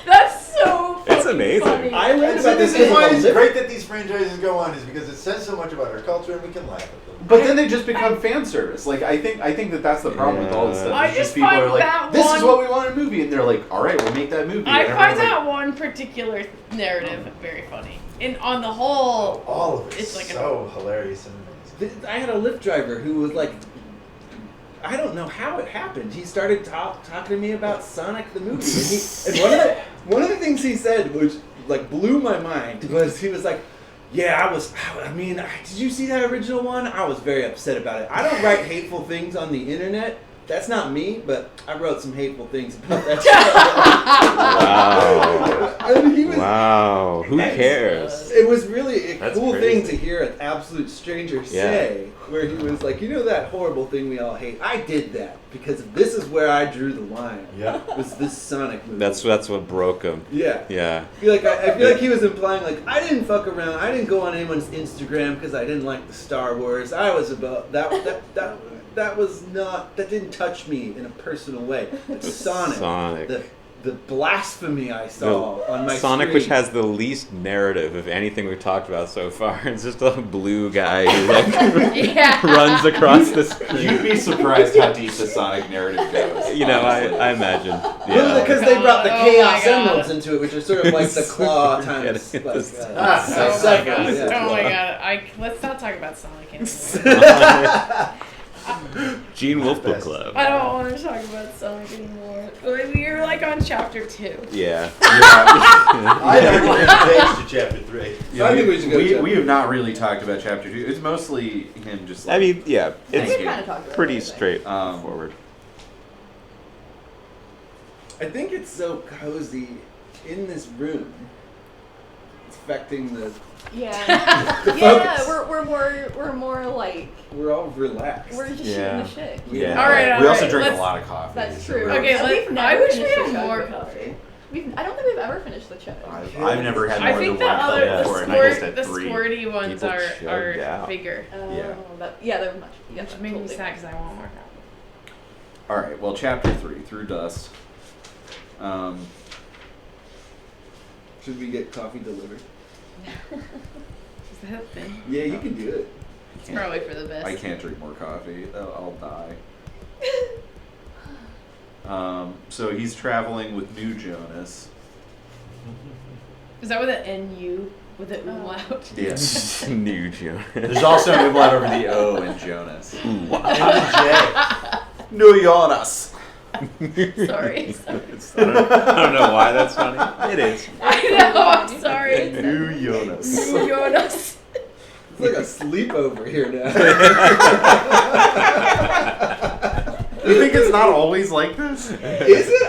That's so It's fucking amazing. funny. I learned And about this this is why it's because great that these franchises go on, is because it says so much about our culture and we can laugh at them. But then they just become fan service. Like I think that's the problem with all this stuff. I It's just people find are like, that this is one- what we want in a movie, and they're like, all right, we'll make that movie. I And find everyone's that one particular narrative very funny. And on the whole, All of It's it's like so hilarious and amazing. I had a Lyft driver who was like, I don't know how it happened. He started talking to me about Sonic the movie, and one of the things he said, which like blew my mind, was he was like, "Yeah, did you see that original one? I was very upset about it. I don't write hateful things on the internet. That's not me, but I wrote some hateful things about that Wow. show." And he was, Wow. Who cares? It was really a That's cool crazy. thing to hear an absolute stranger say, where he was like, that horrible thing we all hate? I did that because this is where I drew the line. Yeah. Was this Sonic movie? That's what broke him. Yeah. Yeah. I feel like he was implying like I didn't fuck around. I didn't go on anyone's Instagram because I didn't like the Star Wars. I was about that was not, that didn't touch me in a personal way. It's Sonic. Sonic. the blasphemy I saw on my Sonic, screen. which has the least narrative of anything we've talked about so far. It's just a blue guy who like Yeah. runs across the screen. You'd be surprised how deep the Sonic narrative goes. You know, honestly. I imagine. Well, Yeah. because they brought the Oh my Chaos God. Emeralds into it, which are sort of like the claw We're times. getting Like, this- Oh my seven, god! yeah. Oh my god! Let's not talk about Sonic anymore. Gene Wolfe Book Best. Club. I don't want to talk about Sonic anymore. We're like on chapter 2. Yeah. I already page to chapter 3. Yeah, I think we should go to chapter we have not really talked about chapter 2. It's mostly him just like, I mean, yeah, I think it's we kind of talked about pretty it, I think. straightforward. I think it's so cozy in this room. It's affecting the. Yeah. The Yeah, focus. we're more like We're all relaxed. we're just Yeah. shooting the shit. Yeah. All right. we also right, drink let's- a lot of coffee. That's so true. we're- Okay, And let- we've never I wish we finished had the chug more of coffee. I don't think we've ever finished the chug. I've never had I more think than the one other cup Yeah. before, and I just had the 3. squirty ones People are chugged out. bigger. Yeah. They're much. Yeah, Which made me totally. sad because I want more coffee. All right. Well, chapter 3, Through Dust. Should we get coffee delivered? Is that a thing? Yeah, you can do it. It's probably for the best. I can't drink more coffee. I'll die. So he's traveling with New Jonas. Is that with an N-U? With an umlaut? Yes. New Jonas. There's also an umlaut over the O in Jonas. And the New Jonas. Sorry. It's- I don't know why that's funny. It is. I know, I'm sorry. New Jonas. New Jonas. It's like a sleepover here now. You think it's not always like this? Is it?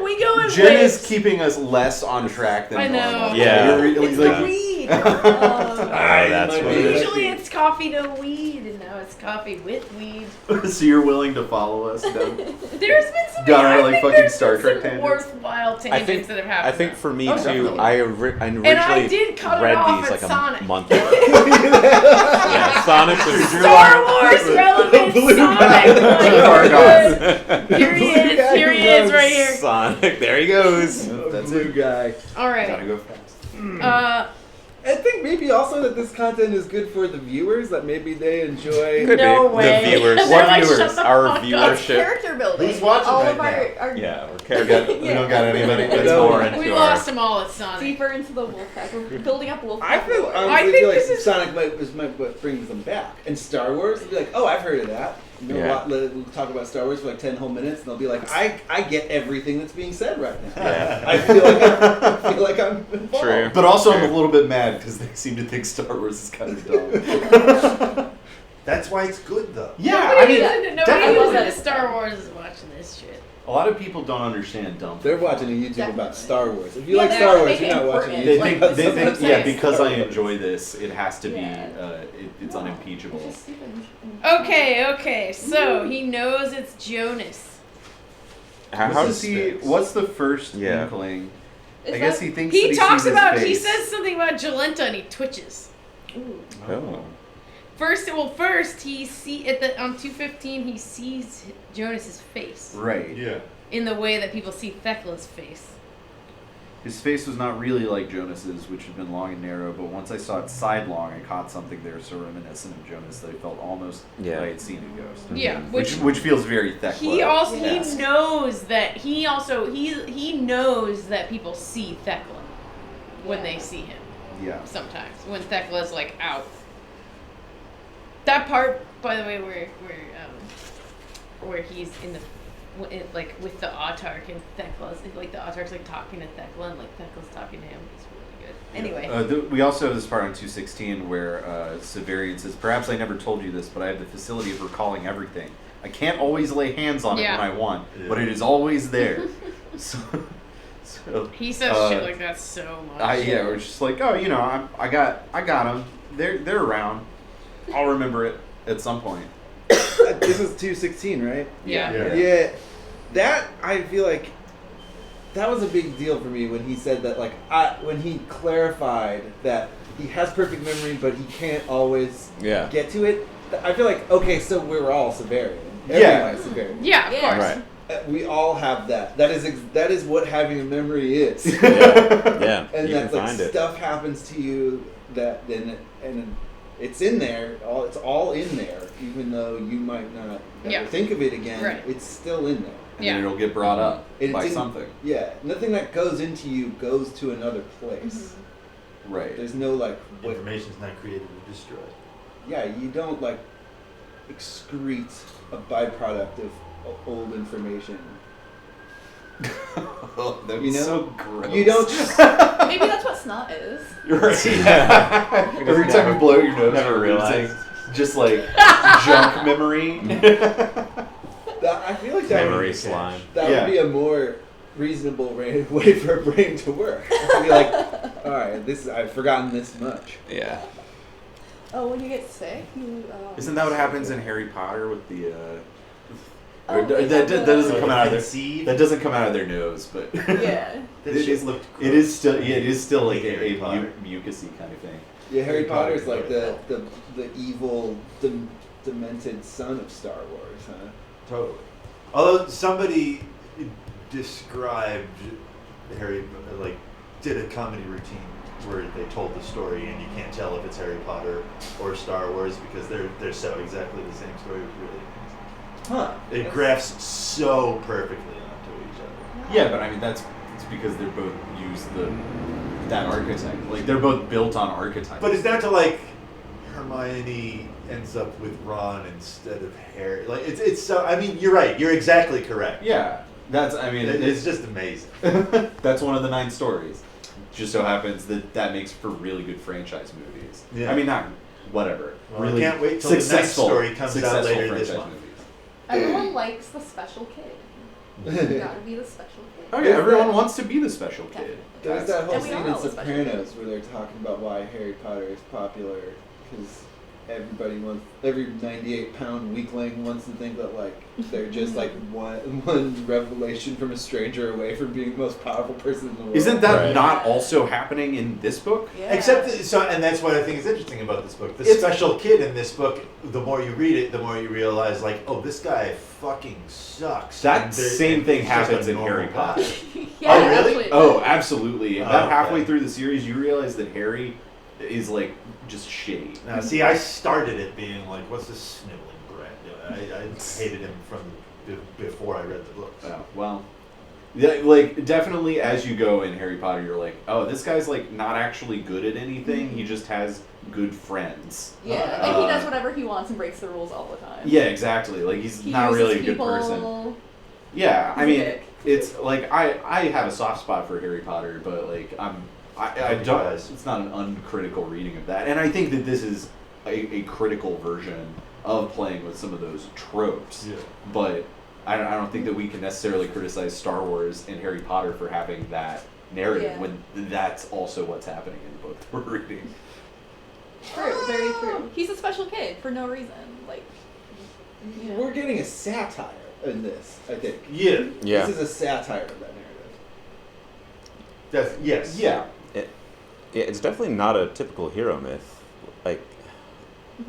We go in Jen waves. is keeping us less on track than I know. normal. Yeah. You're, It's like, the weed. that's might what be it is. Usually it's coffee to weed, and now it's coffee with weed. so you're willing to follow us down? There's been some, Down our, I like, think fucking there's Star been Trek some tangents. worthwhile tangents that have happened. I think for me Oh, too, definitely. I originally And I did cut it read off these at like Sonic. a month ago. Yeah, Sonic was Star Wars relevant Sonic. Far gone. Like, here he is. Here he is, right here. Sonic. There he goes. That's blue guy. All Gotta right. go fast. I think maybe also that this content is good for the viewers, that maybe they enjoy. Could No be. way. The viewers. They're like, viewers? shut the Our fuck up. It's viewership. character building. Who's watching All right of our Yeah, we're We character. don't got anybody that's No. more into We our... lost them all at Sonic. deeper into the wolf pack. We're building up wolf I pack. feel, lore. honestly, think feel like this is- Sonic might what brings them back. And Star Wars, they'll be like, oh, I've heard of that. You know, Yeah. we'll talk about Star Wars for like 10 whole minutes, and they'll be like, I get everything that's being said right now. Yeah. I feel like I'm involved. True. But also I'm a little bit mad because they seem to think Star Wars is kind of dumb. That's why it's good, though. Yeah, I mean, Nobody definitely. who's into Star Wars is watching this shit. A lot of people don't understand dumb. They're watching a YouTube Definitely. about Star Wars. If you Yeah, like they Star wanna Wars, make you're it not watching a important. They YouTube think, about they something think, that's yeah, like because Star I Wars. enjoy this, it has to Yeah. be, it's No. unimpeachable. It's just even- Okay. So he knows it's Jonas. How How does does he? What's the first inkling? Is I guess that- he thinks He that he talks sees about. his He face. says something about Jolenta and he twitches. Ooh. Oh. First he on 215 he sees Jonas's face Right. Yeah. in the way that people see Thekla's face. His face was not really like Jonas's, which had been long and narrow, but once I saw it sidelong, I caught something there so reminiscent of Jonas that I felt almost Yeah. like I had seen a ghost. Yeah, Which feels very Thekla. He also Yeah. he knows that he knows that people see Thekla when they see him. Yeah. Sometimes when Thekla's like out. That part, by the way, where he's like with the Autarch and Thekla's like the Autarch's like talking to Thekla and like Thekla's talking to him. It's really good. Anyway. We also have this part on 216 where Severian says, "Perhaps I never told you this, but I have the facility of recalling everything. I can't always lay hands on it Yeah. when I want, Yeah. but it is always there." so He says shit like that so much. we're just like, oh, I got them. They're around. I'll remember it at some point. This is 216, right? Yeah. Yeah. Yeah, that I feel like that was a big deal for me when he said that. Like, when he clarified that he has perfect memory, but he can't always get to it. I feel like, okay, so we're all Severian. Yeah. Everybody's Severian. Yeah, of Yeah. course. Right. We all have that. That is what having a memory is. Yeah, And you that can like find it. stuff happens to you that and it's in there. It's all in there, even though you might not ever think of it again. Right. It's still in there. And then it'll get brought up And by it's in- something. Yeah, nothing that goes into you goes to another place. Right. There's no like what. Information's not created or destroyed. Yeah, you don't like excrete a byproduct of old information. Oh, that's You know? so gross. You don't just. Maybe that's what snot is. You're right. Every time you blow your nose, never you're realized. losing just like junk memory. I feel like that Memory would, slime. that Yeah. would be a more reasonable way for a brain to work. I'd be like, all right, I've forgotten this much. Yeah. Oh, when you get sick, you. Isn't that what happens in Harry Potter with the? Oh, that doesn't come out of their. Conceive? That doesn't come out of their nose, but Yeah. That It shit is- looked it is still like Harry a Potter. mucusy kind of thing. Yeah, Harry Harry Potter Potter's is like like the evil, demented son of Star Wars, huh? Totally. Although somebody described Harry, like, did a comedy routine where they told the story, and you can't tell if it's Harry Potter or Star Wars because they're so exactly the same story. Really, Huh. it grafts so perfectly onto each other. Yeah, but I mean it's because they're both use that archetype. Like they're both built on archetypes. But it's down to like Hermione ends up with Ron instead of Harry. Like it's so. I mean, you're right. You're exactly correct. yeah, It's just amazing. that's one of the 9 stories. Just so happens that makes for really good franchise movies. Yeah. I mean, not whatever. Well, really I can't wait till the next successful story comes out successful later this franchise month. movies. Everyone likes the special kid. You gotta be the special kid. Oh yeah, everyone wants to be the special kid. There's That's- that whole And we scene are in all special. Sopranos where they're talking about why Harry Potter is popular because every 98-pound weakling wants to think that like they're just like one revelation from a stranger away from being the most powerful person in the world. Isn't that Right. not also happening in this book? Yeah. Except and that's what I think is interesting about this book. The It's- special kid in this book, the more you read it, the more you realize, like, oh, this guy fucking sucks. That And same and thing he's just happens a in normal Harry guy. Potter. Yeah, Oh, really? actually. Oh, absolutely. Oh, About okay. halfway through the series, you realize that Harry is like just shitty. Now, see, I started it being like, what's this sniveling brat doing? I hated him from before I read the book. Oh, well, yeah, like definitely as you go in Harry Potter, you're like, oh, this guy's like not actually good at anything. He just has good friends. Yeah, like he does Uh, whatever he wants and breaks the rules all the time. Yeah, exactly. Like he's He not uses really a good people. person. Yeah, I He's a mean, dick. it's like I have a soft spot for Harry Potter, but like I He don't. does. It's not an uncritical reading of that, and I think that this is a critical version of playing with some of those tropes. Yeah. But I don't think that we can necessarily criticize Star Wars and Harry Potter for having that narrative Yeah. when that's also what's happening in the book we're reading. True, very true. He's a special kid for no reason. Like, you know. We're getting a satire in this, I think. Yeah. Yeah. This is a satire of that narrative. Yes. Yeah. It's definitely not a typical hero myth. Like,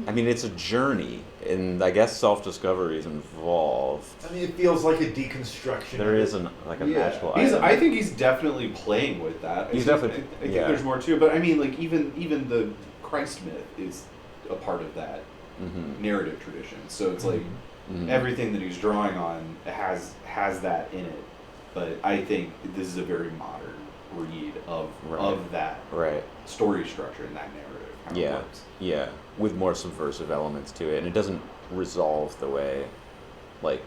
I mean, it's a journey, and I guess self-discovery is involved. I mean, it feels like a deconstruction. There of is it. like a Yeah. magical I item. think he's definitely playing with that. He's I definitely- think yeah. there's more to it, but I mean, like even the Christ myth is a part of that Mhm. narrative tradition. So it's like Mhm. everything that he's drawing on has that in it. But I think this is a very modern read of that Right. story structure and that narrative. How it Yeah. works. Yeah. With more subversive elements to it, and it doesn't resolve the way, like,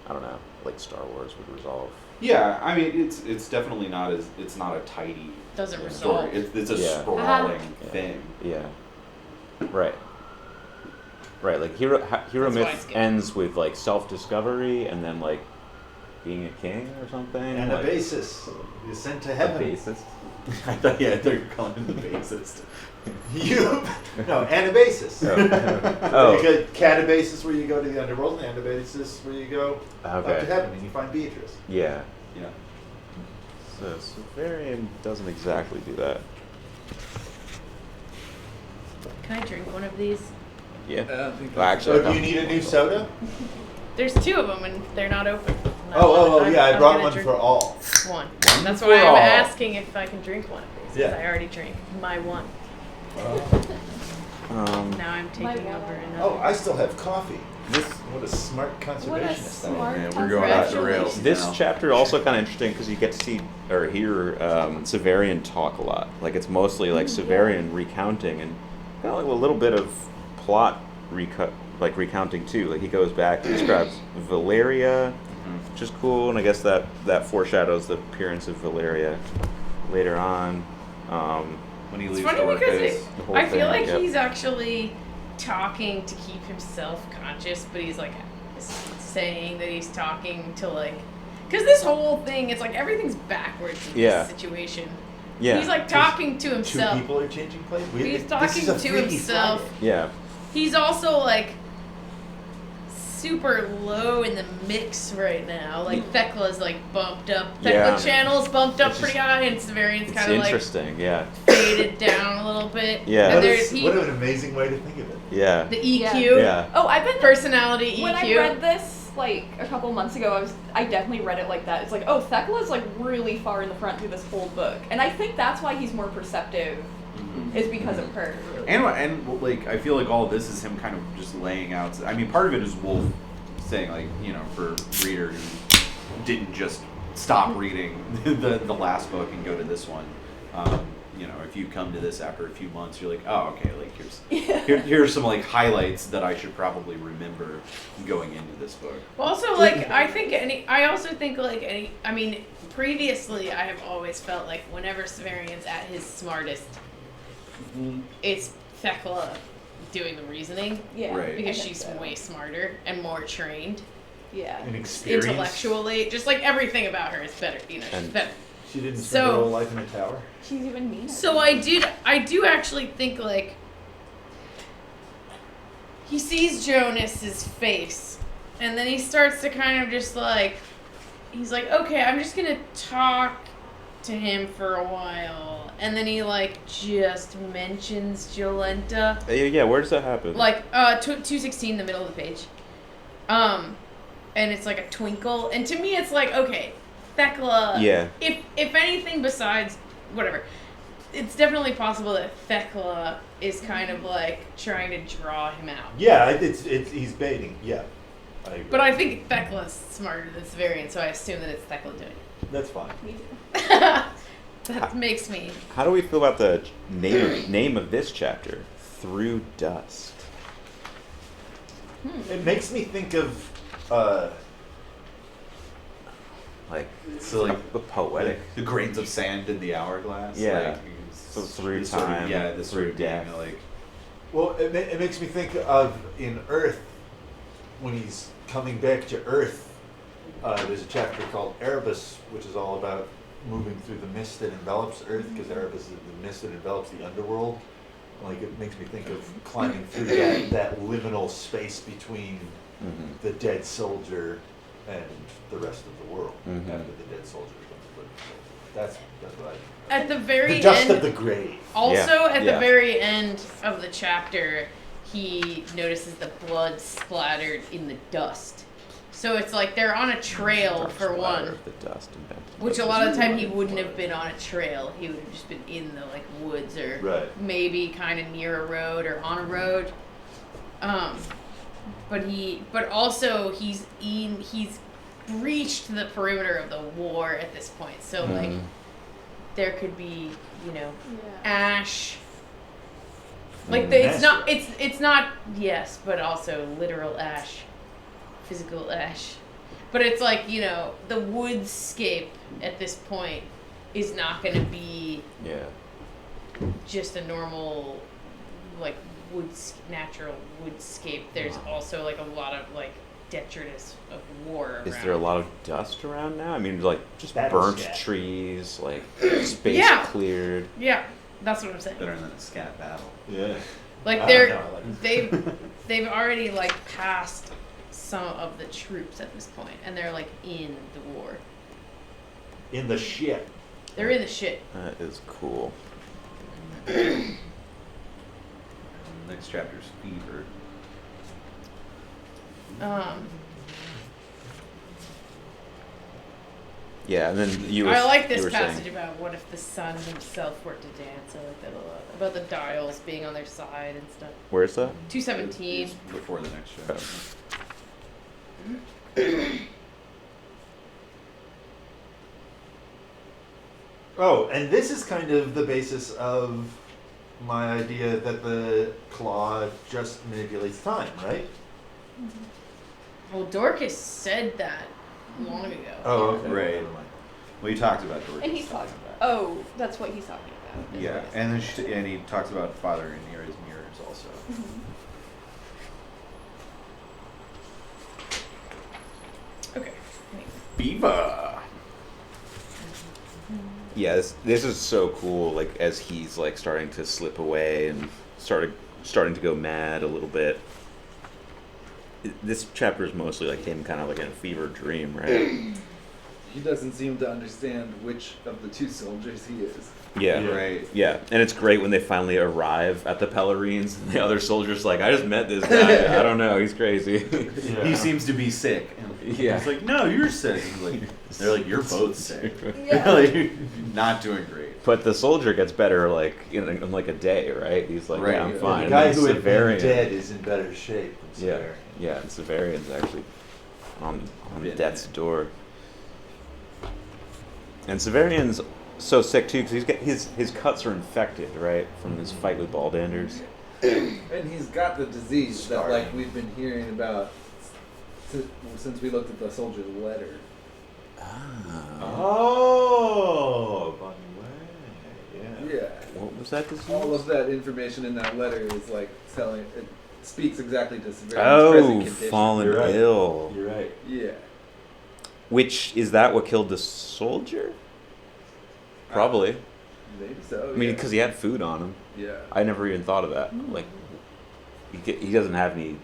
I don't know, like Star Wars would resolve. Yeah, I mean it's definitely not it's not a tidy Doesn't Yeah. resolve. story. It's a Yeah. sprawling Yeah. thing. Yeah. Right. Right. Like hero That's why it's myth good. ends with like self-discovery and then like being a king or something. And a like, basis. You're sent to a heaven. bassist. I thought you were calling him the bassist. No, anabasis. Oh. You get catabasis where you go to the underworld, and anabasis where you go up to Okay. heaven and you find Beatrice. Yeah. Yeah. So Severian doesn't exactly do that. Can I drink one of these? Yeah. I don't think Well, actually, So do you need a new soda? There's 2 of them and they're not open. Yeah, I brought one for all. One. One That's for why I'm all. asking if I can drink one of these. Yeah. 'Cause I already drank my one. Now I'm taking My over one. another. Oh, I still have coffee. This What a smart conservationist. smart- Man, we're going off the rails. This now. chapter also kind of interesting because you get to see or hear Severian talk a lot. Like it's mostly like Severian recounting and kind of like a little bit of plot recounting too. Like he goes back and describes Valeria, which is cool, and I guess that foreshadows the appearance of Valeria later on. When he It's leaves funny because Orcus. The whole I feel thing, like yep. he's actually talking to keep himself conscious, but he's like saying that he's talking to like, because this whole thing, it's like everything's backwards in Yeah. this situation. Yeah. He's like talking to Two himself. people are changing place. He's This talking is a to Freaky himself. Friday. Yeah. He's also like super low in the mix right now. Like Thekla's like bumped up. Thekla Yeah. channel's bumped up It's pretty just- high, and Severian's It's kind of like interesting. Yeah. faded down a little bit. Yeah. And What, there's what an amazing way to think of it. Yeah. the EQ, Yeah. Oh, I've been personality when EQ. I read this like a couple months ago, I definitely read it like that. It's like, oh, Thekla's like really far in the front through this whole book, and I think that's why he's more perceptive, is because of her. And like I feel like all of this is him kind of just laying out. I mean, part of it is Wolfe saying like, you know, for reader who didn't just stop reading the last book and go to this one. You know, if you come to this after a few months, you're like, oh, okay, like here's some like highlights that I should probably remember going into this book. Well, also, like, I mean, previously I have always felt like whenever Severian's at his smartest, it's Thekla doing the reasoning. Yeah, Right. Because I think she's so. way smarter and more trained Yeah. An experience. intellectually. Just like everything about her is better, you know, she's And- better. She didn't So- spend her whole life in a tower. She's even meaner. So I do actually think like he sees Jonas's face, and then he starts to kind of just like, he's like, okay, I'm just gonna talk to him for a while, and then he like just mentions Jolenta, Yeah. Where does that happen? like 216, the middle of the page, and it's like a twinkle, and to me it's like, okay, Thekla. Yeah. If anything besides whatever, it's definitely possible that Thekla is kind of like trying to draw him out. Yeah, it's he's baiting. Yeah, I agree. But I think Thekla's smarter than Severian, so I assume that it's Thekla doing it. That's fine. Me too. That makes me. How do we feel about the name of this chapter? Through Dust. It makes me think of Like So like a poetic. the grains of sand in the hourglass. Yeah. Like, So through this sort of- time, yeah, this sort through of being death. like. well, it makes me think of in Earth when he's coming back to Earth. There's a chapter called Erebus, which is all about moving through the mist that envelops Earth, because Erebus is the mist that envelops the underworld. Like it makes me think of climbing through that liminal space between Mhm. the dead soldier and the rest of the world Mhm. after the dead soldier comes living. That's what At the very the dust end. of the grave. Also, at Yeah. the very end of the chapter, he notices the blood splattered in the dust. So it's like they're on a trail for Splatter one. of the dust invented. Which a lot of the time he wouldn't have been on a trail. He would have just been in the like woods or Right. maybe kind of near a road or on a road. But also he's breached the perimeter of the war at this point. So like Mhm. there could be, you know, Yeah. ash. Like Mm. it's not yes, but also literal ash, physical ash. But it's like, you know, the woodscape at this point is not going to be Yeah. just a normal, like, natural woodscape. There's also, like, a lot of, like, detritus of war around. Is there a lot of dust around now? I mean, like just Battle burnt scat. trees, like space Yeah. cleared. Yeah, that's what I'm saying. Better than a scat battle. Yeah. Like, I they're, don't know, like- they've already, like, passed some of the troops at this point, and they're, like, in the war. In the ship. They're in the shit. That is cool. Next chapter's fever. Yeah, and then you were. I like you this were passage saying, about what if the sun himself were to dance. I like that a lot. About the dials being on their side and stuff. where's that? 217. It's before the next show. Oh, and this is kind of the basis of my idea that the claw just manipulates time, right? Well, Dorcas said that long ago. Oh, okay. Right. Never mind. Well, he talked about Dorcas. And he's talking. Oh, that's what he's talking about. Yeah, and then and he talks about Father and Near's mirrors also. Okay. Viva! Yeah, this is so cool. Like as he's like starting to slip away and starting to go mad a little bit. This chapter is mostly like him kind of like in a fever dream, right? He doesn't seem to understand which of the two soldiers he is. Yeah. Yeah. Right. Yeah, and it's great when they finally arrive at the Pellerines, and the other soldier's like, I just met this guy. I don't know, he's crazy. Yeah. He seems to be sick. And Yeah. he's like, no, you're sick. He's like, they're like, you're both sick. Yeah. Like, you're not doing great. But the soldier gets better like in like a day, right? He's like, Right. yeah, I'm Yeah. fine. The And guy then who had been Severian- dead is in better shape than Yeah, Severian. yeah, and Severian's actually on Been death's there. door. And Severian's so sick too because his cuts are infected, right, from his fight with Baldanders. And he's got the disease that Starving. like we've been hearing about since we looked at the soldier's letter. Oh, by the way, yeah. Yeah. What was that disease? All of that information in that letter is like telling it speaks exactly to Severian's present Oh, condition. fallen You're right. ill. You're right. Yeah. Which is that what killed the soldier? Probably. Maybe so. I mean, yeah. because he had food on him. Yeah. I never even thought of that. Like, he doesn't have any,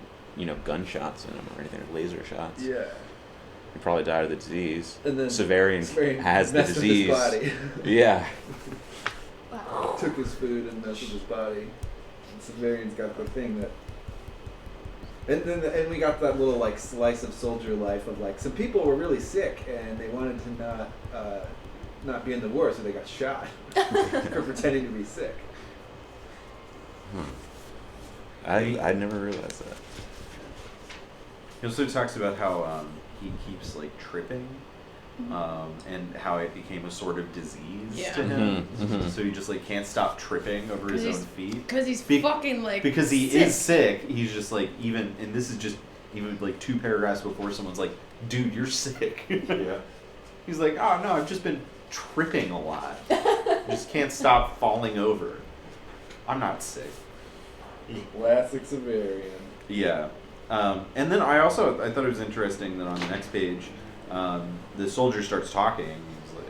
gunshots in him or anything, or laser shots. Yeah. He probably died of the disease. And then Severian has the messed with his disease. body. Yeah. Wow. Took his food and messed with his body. And Severian's got the thing that. And we got that little like slice of soldier life of like some people were really sick and they wanted to not be in the war, so they got shot for pretending to be sick. I never realized that. He also talks about how he keeps like tripping, and how it became a sort of disease Yeah. to him. Mhm, mhm. So he just like can't stop tripping over his 'Cause own feet. Because he's Be- fucking like. Because he sick. is sick. He's just like even this is just even like 2 paragraphs before someone's like, dude, you're sick. Yeah. He's like, oh no, I've just been tripping a lot. Just can't stop falling over. I'm not sick. Classic Severian. Yeah. And then I thought it was interesting that on the next page, the soldier starts talking,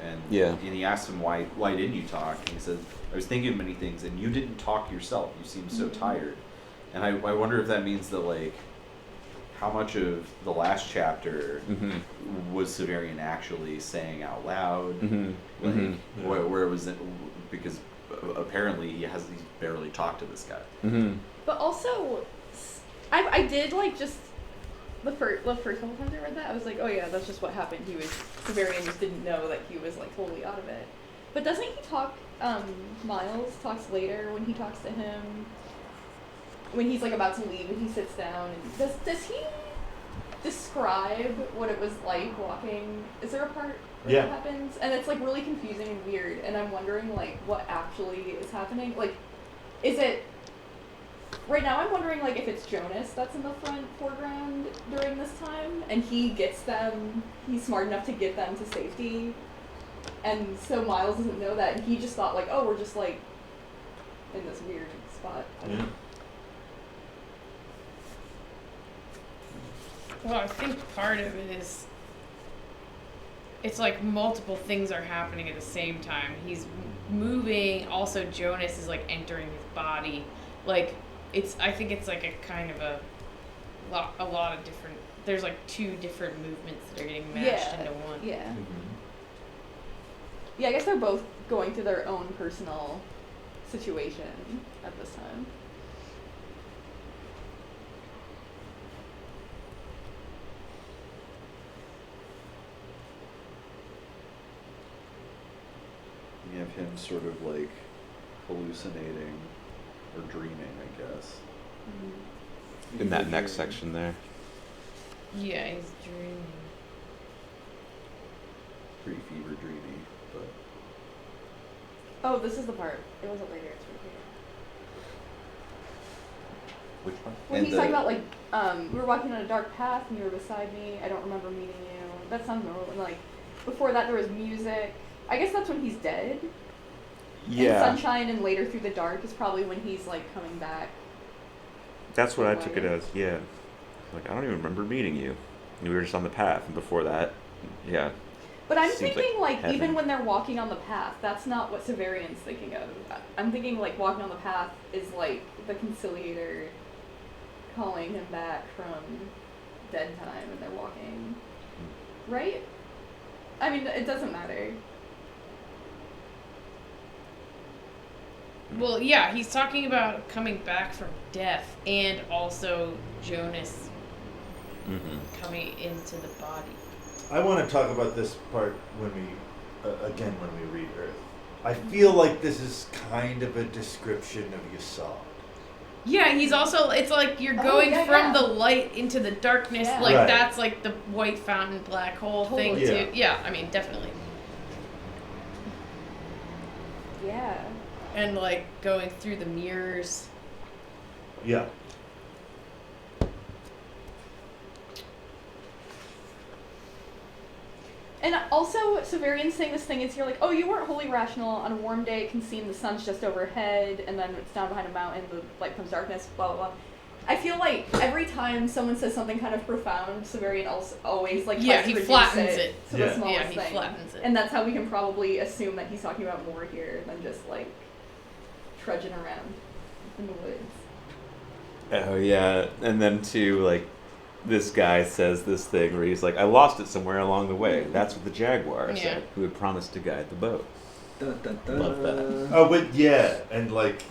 and Yeah. and he asks him why didn't you talk? And he says, I was thinking of many things, and you didn't talk yourself. You seem so tired. And I wonder if that means that like how much of the last chapter was Severian actually saying out loud, like Mhm. where it was because apparently he's barely talked to this guy. But also, I did like just the first couple times I read that, I was like, oh yeah, that's just what happened. Severian just didn't know that he was like totally out of it. But doesn't he talk? Miles talks later when he talks to him. When he's like about to leave and he sits down, and does he describe what it was like walking? Is there a part where Yeah. that happens? And it's like really confusing and weird, and I'm wondering like what actually is happening. Like, is it right now? I'm wondering like if it's Jonas that's in the foreground during this time, and he gets them. He's smart enough to get them to safety, and so Miles doesn't know that, and he just thought like, oh, we're just like in this weird spot. I don't know. Well, I think part of it is it's like multiple things are happening at the same time. He's moving. Also, Jonas is like entering his body. Like I think it's like a kind of a lot of different. There's like 2 different movements that are getting mashed into one. Yeah. Yeah, I guess they're both going through their own personal situation at this time. sort of like hallucinating or dreaming, I guess. In that next section there. Yeah, he's dreaming. Pretty fever dreamy, but Oh, this is the part. It wasn't later. It's right here. which one? When And he's talking about like, we were walking on a dark path and you were beside me. I don't remember meeting you. That sounds normal. And like, before that there was music. I guess that's when he's dead. Yeah. And sunshine and later through the dark is probably when he's like coming back. That's what I took it as. Yeah. Like, I don't even remember meeting you. We were just on the path, and before that, yeah. But I'm Seems thinking like heaven. even when they're walking on the path, that's not what Severian's thinking of. I'm thinking like walking on the path is like the conciliator calling him back from dead time and they're walking. Right? I mean, it doesn't matter. Well, yeah, he's talking about coming back from death and also Jonas coming into the body. I want to talk about this part when we, again, when we read Earth. I feel like this is kind of a description of Yasad. Yeah, he's also, it's like you're Oh, going yeah, from yeah. the light into the darkness, Yeah. like Right. that's like the white fountain black hole thing Totally. too. Yeah, I mean, definitely. Yeah. And like going through the mirrors. Yeah. And also, Severian's saying this thing is you're like, oh, you weren't wholly rational. On a warm day, it can seem the sun's just overhead, and then it's down behind a mountain, the light becomes darkness, blah, blah, blah. I feel like every time someone says something kind of profound, Severian also always, like, Yeah, tries to he reduce flattens it it. to Yeah. the smallest Yeah, he thing. flattens it. And that's how we can probably assume that he's talking about more here than just, like, trudging around in the woods. Oh, yeah. And then, too, like, this guy says this thing where he's like, I lost it somewhere along the way. That's what the Jaguar Yeah. said, who had promised to guide the boat. Dun, dun, dun. Love that. Oh, but yeah, and like,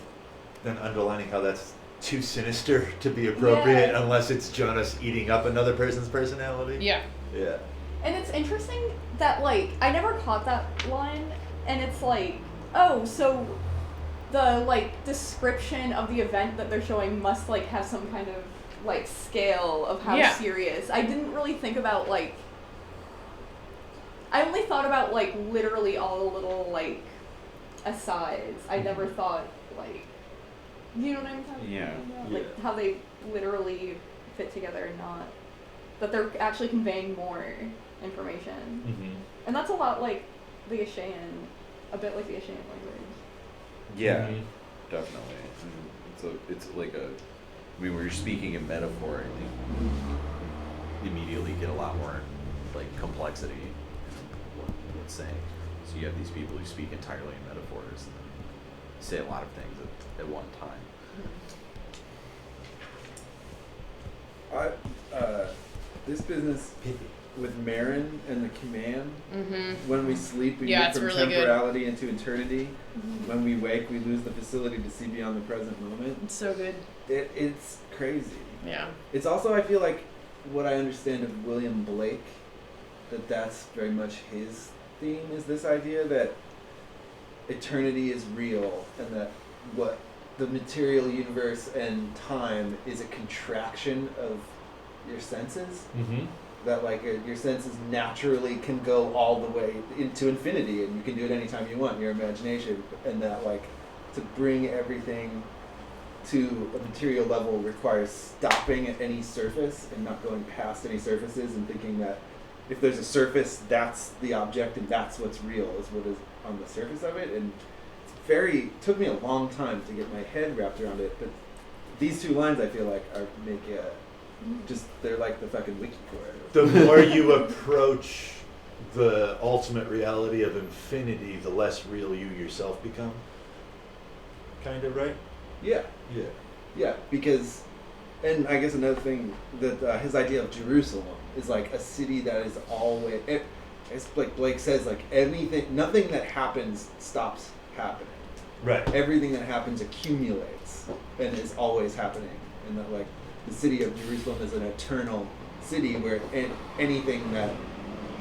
then underlining how that's too sinister to be appropriate Yeah. unless it's Jonas eating up another person's personality. Yeah. Yeah. And it's interesting that, like, I never caught that line, and it's like, oh, so the, like, description of the event that they're showing must, like, have some kind of, like, scale of how Yeah. serious. I didn't really think about, like, I only thought about, like, literally all the little, like, asides. I never thought, like, you know what I'm talking Yeah. about? Like, how they literally fit together and not, that they're actually conveying more information. Mm-hmm. And that's a lot like the Ashayan, a bit like the Ashayan language. Yeah, Mhm. definitely. And it's like a. I mean, when you're speaking in metaphor, I think you immediately get a lot more like complexity in what it's saying. So you have these people who speak entirely in metaphors and say a lot of things at one time. This business with Marin and the command. Mm-hmm. When we sleep, we Yeah, move it's from really good. temporality into eternity. When we wake, we lose the facility to see beyond the present moment. It's so good. It's crazy. Yeah. It's also, I feel like, what I understand of William Blake, that's very much his theme, is this idea that eternity is real and that what the material universe and time is a contraction of your senses. Mm-hmm. That like your senses naturally can go all the way into infinity, and you can do it anytime you want, your imagination, and that like to bring everything to a material level requires stopping at any surface and not going past any surfaces and thinking that if there's a surface, that's the object and that's what's real, is what is on the surface of it. And it took me a long time to get my head wrapped around it, but these two lines I feel like they're like the fucking wiki for it. The more you approach the ultimate reality of infinity, the less real you yourself become. Kind of, right? Yeah. Yeah. Yeah, because, and I guess another thing that his idea of Jerusalem is like a city that is always, it's like Blake says, like nothing that happens stops happening. Right. Everything that happens accumulates and is always happening, and that like the city of Jerusalem is an eternal city where anything that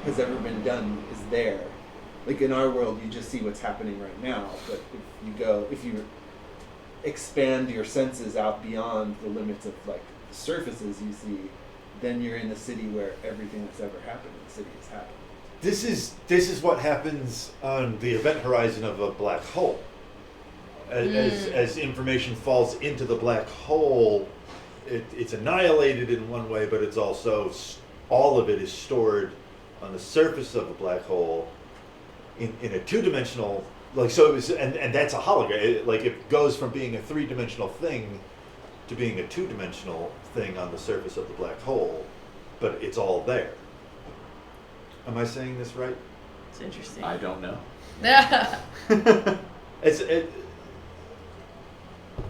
has ever been done is there, like in our world, you just see what's happening right now. But if you expand your senses out beyond the limits of like the surfaces you see, then you're in a city where everything that's ever happened in the city has happened. This is what happens on the event horizon of a black hole. As information falls into the black hole, it's annihilated in one way, but it's also all of it is stored on the surface of a black hole in a two-dimensional, like, so it was, and that's a hologram. It goes from being a three-dimensional thing to being a two-dimensional thing on the surface of the black hole, but it's all there. Am I saying this right? It's interesting. I don't know.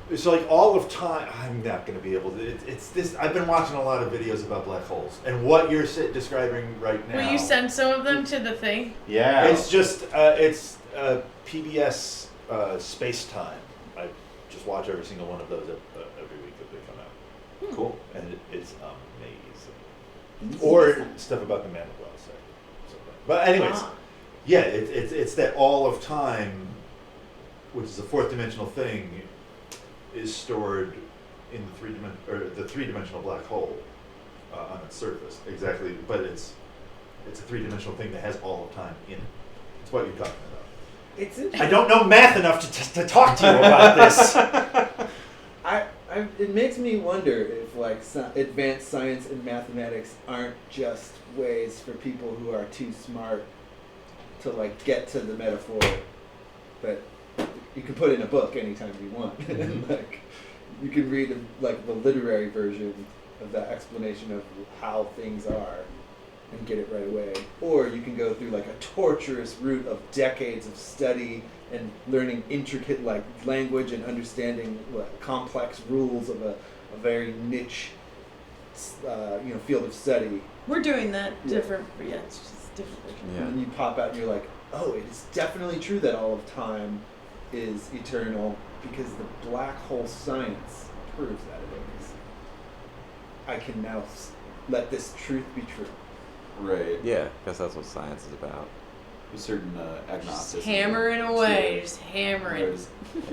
It's like all of time. I'm not going to be able to. It's this. I've been watching a lot of videos about black holes, and what you're describing right now. Will you send some of them to the thing? Yeah. It's just it's PBS Space Time. I just watch every single one of those every week that they come out. Cool. And it's amazing. Or stuff about the man of Wells. But anyways, yeah, it's that all of time, which is a fourth dimensional thing, is stored in the three-dimensional black hole on its surface. Exactly, but it's a three-dimensional thing that has all of time in it. It's what you're talking about. It's I don't know math enough to talk to you about this. It makes me wonder if like advanced science and mathematics aren't just ways for people who are too smart to like get to the metaphor that you can put in a book anytime you want. Like you can read like the literary version of that explanation of how things are and get it right away, or you can go through like a torturous route of decades of study and learning intricate like language and understanding complex rules of a very niche field of study. We're doing that Yeah. different. Yeah, it's just different. Yeah. And then you pop out and you're like, oh, it is definitely true that all of time is eternal because the black hole science proves that it is. I can now let this truth be true. Right. Yeah, because that's what science is about. A certain Just agnosticism. hammering away, too. just hammering. Whereas-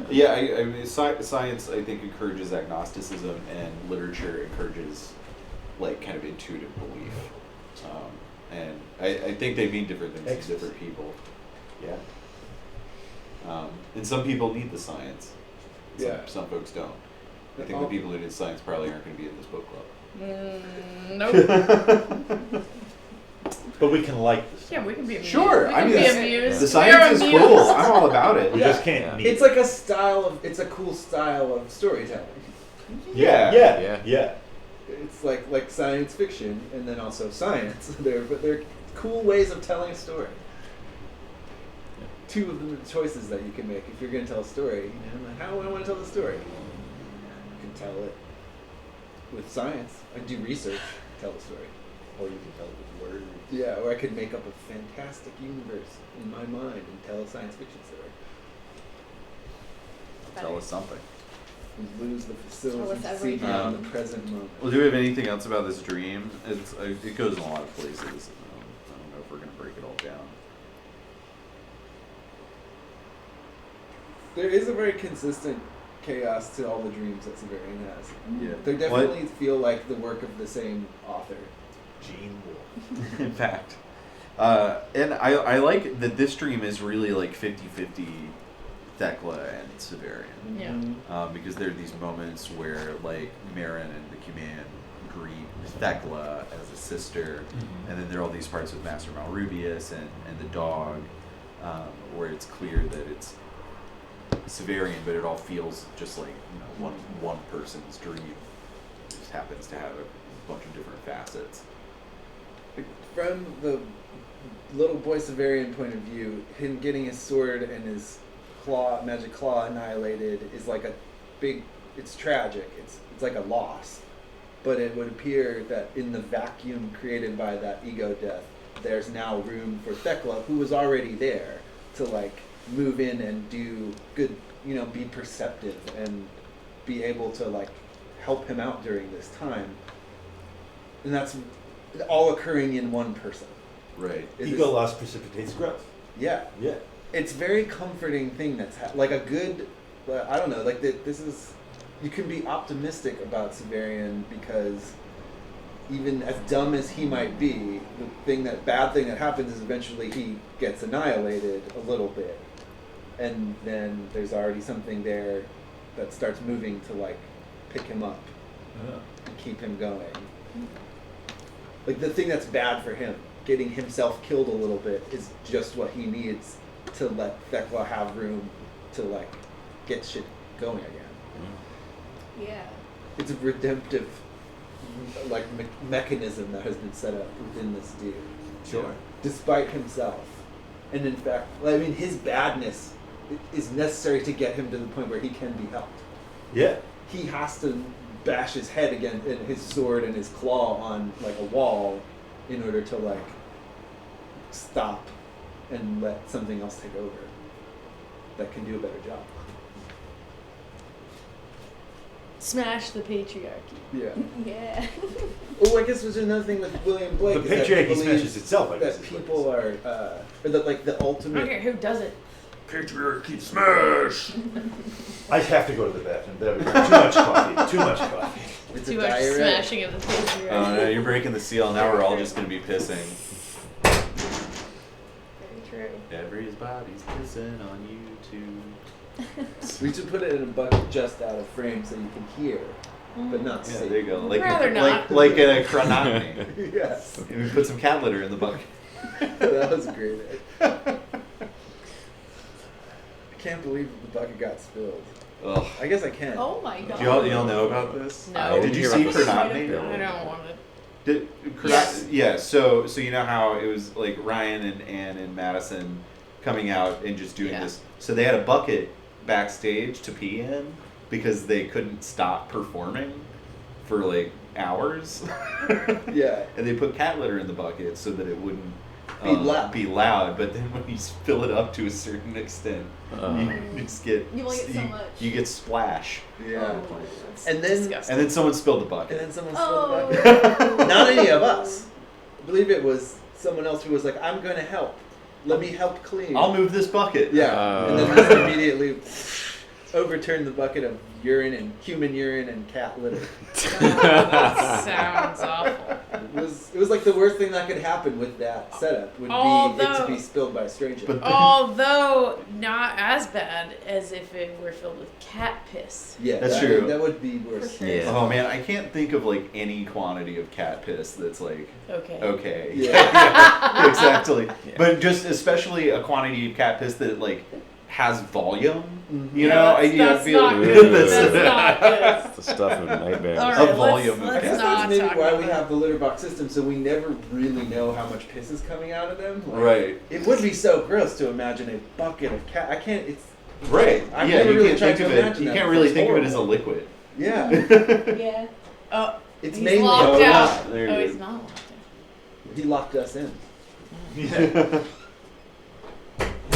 yeah, I mean, science I think encourages agnosticism, and literature encourages like kind of intuitive belief. And I think they mean different things to different people. Yeah. And some people need the science. Some folks don't. I think the people who need science probably aren't going to be in this book club. Nope. But we can like this. Yeah, we can be amused. Sure, We I can mean, be the amused. the We science are is amused. cool. I'm all about it. We just can't. Yeah. Need It's like it's a cool style of storytelling. Yeah. It's like science fiction and then also science. They're cool ways of telling a story. Two of the choices that you can make if you're going to tell a story. Like, how do I want to tell the story? You can tell it with science. I do research, tell the story. Or you can tell it with words. Yeah, or I could make up a fantastic universe in my mind and tell a science fiction story. Tell us something. And lose the facility Tell us to see everything. beyond the present moment. Well, do we have anything else about this dream? It goes in a lot of places. I don't know if we're going to break it all down. There is a very consistent chaos to all the dreams that Severian has. Yeah. They definitely feel like the work of the same author. Gene Wolfe. In fact. And I like that this dream is really like 50-50 Thekla and Severian. Yeah. Because there are these moments where like Marin and the Cuman greet Thekla as a sister, and then there are all these parts with Master Malrubius and the dog, where it's clear that it's Severian, but it all feels just like one person's dream. It just happens to have a bunch of different facets. From the little boy Severian point of view, him getting his sword and his magic claw annihilated is like it's tragic. It's like a loss. But it would appear that in the vacuum created by that ego death, there's now room for Thekla, who was already there, to like move in and do good, be perceptive and be able to like help him out during this time. And that's all occurring in one person. Right. It Ego is- loss precipitates growth. Yeah. Yeah. It's very comforting thing that's like a good, I don't know, like this is, you can be optimistic about Severian because even as dumb as he might be, bad thing that happens is eventually he gets annihilated a little bit. And then there's already something there that starts moving to like pick him up and keep him going. Like the thing that's bad for him, getting himself killed a little bit, is just what he needs to let Thekla have room to like get shit going again. Yeah. It's a redemptive like mechanism that has been set up within this dude. Sure. Despite himself. And in fact, I mean, his badness is necessary to get him to the point where he can be helped. Yeah. He has to bash his head again, and his sword and his claw on like a wall in order to like stop and let something else take over that can do a better job. Smash the patriarchy. Yeah. Yeah. Well, I guess there's another thing with William Blake. The is that he patriarchy believes smashes itself, I guess. that is what people it are, or that like the I don't ultimate. care who does it. Patriarchy smash. is. I have to go to the bathroom. That would be too much coffee. Too much coffee. It's Too a much diuretic. smashing of the patriarchy. Oh no, you're breaking the seal. Now we're all just gonna be pissing. Very true. Everybody's pissing on you too. We should put it in a bucket just out of frame so you can hear, but not Yeah, see. there you go. Like Rather like in a chronotomy. Yes, And we put some cat litter in the bucket. that was great. I can't believe the bucket got spilled. Ugh. I guess I can. Oh my god. Do y'all know about this? No. Did you Hear see about this. chronotomy? I don't want it. Yes. Yeah. So you know how it was like Ryan and Ann and Madison coming out and just doing Yeah. this. So they had a bucket backstage to pee in because they couldn't stop performing for like hours. Yeah. And they put cat litter in the bucket so that it wouldn't Be loud. But then when you fill it up to a certain extent, you just get You only get so much. You get splash. Yeah. Oh. And then Disgusting. And then someone spilled the and bucket. then someone Oh. spilled the bucket. Not any of us. I believe it was someone else who was like, "I'm going to help. Let me help clean." I'll move this bucket. Yeah, and then just immediately overturned the bucket of urine and human urine and cat litter. That sounds awful. It was like the worst thing that could happen with that setup would be it to Although- be spilled by a stranger. But- Although not as bad as if it were filled with cat piss. yeah, That's that, true. That would be worse. For sure. Yeah. Oh man, I can't think of like any quantity of cat piss that's like Okay. okay. Yeah. Yeah, exactly. But just especially a quantity of cat piss that like has volume. Mhm. You Yeah, know, that's I feel not good. That's not good. It's the stuff of nightmares. All A right, volume of I let's guess cat. not that's maybe talk why about we that. have the litter box system, so we never really know how much piss is coming out of them. Like, Right. It would be so gross to imagine a bucket of cat. I can't. It's Right. I've yeah, never you really can't tried think to of it. imagine You that. can't really It's think of it as a horrible. liquid. Yeah, Yeah. Oh, it's he's mainly. locked Oh, out. there it Oh, is. he's not locked out. He locked us in. Yeah.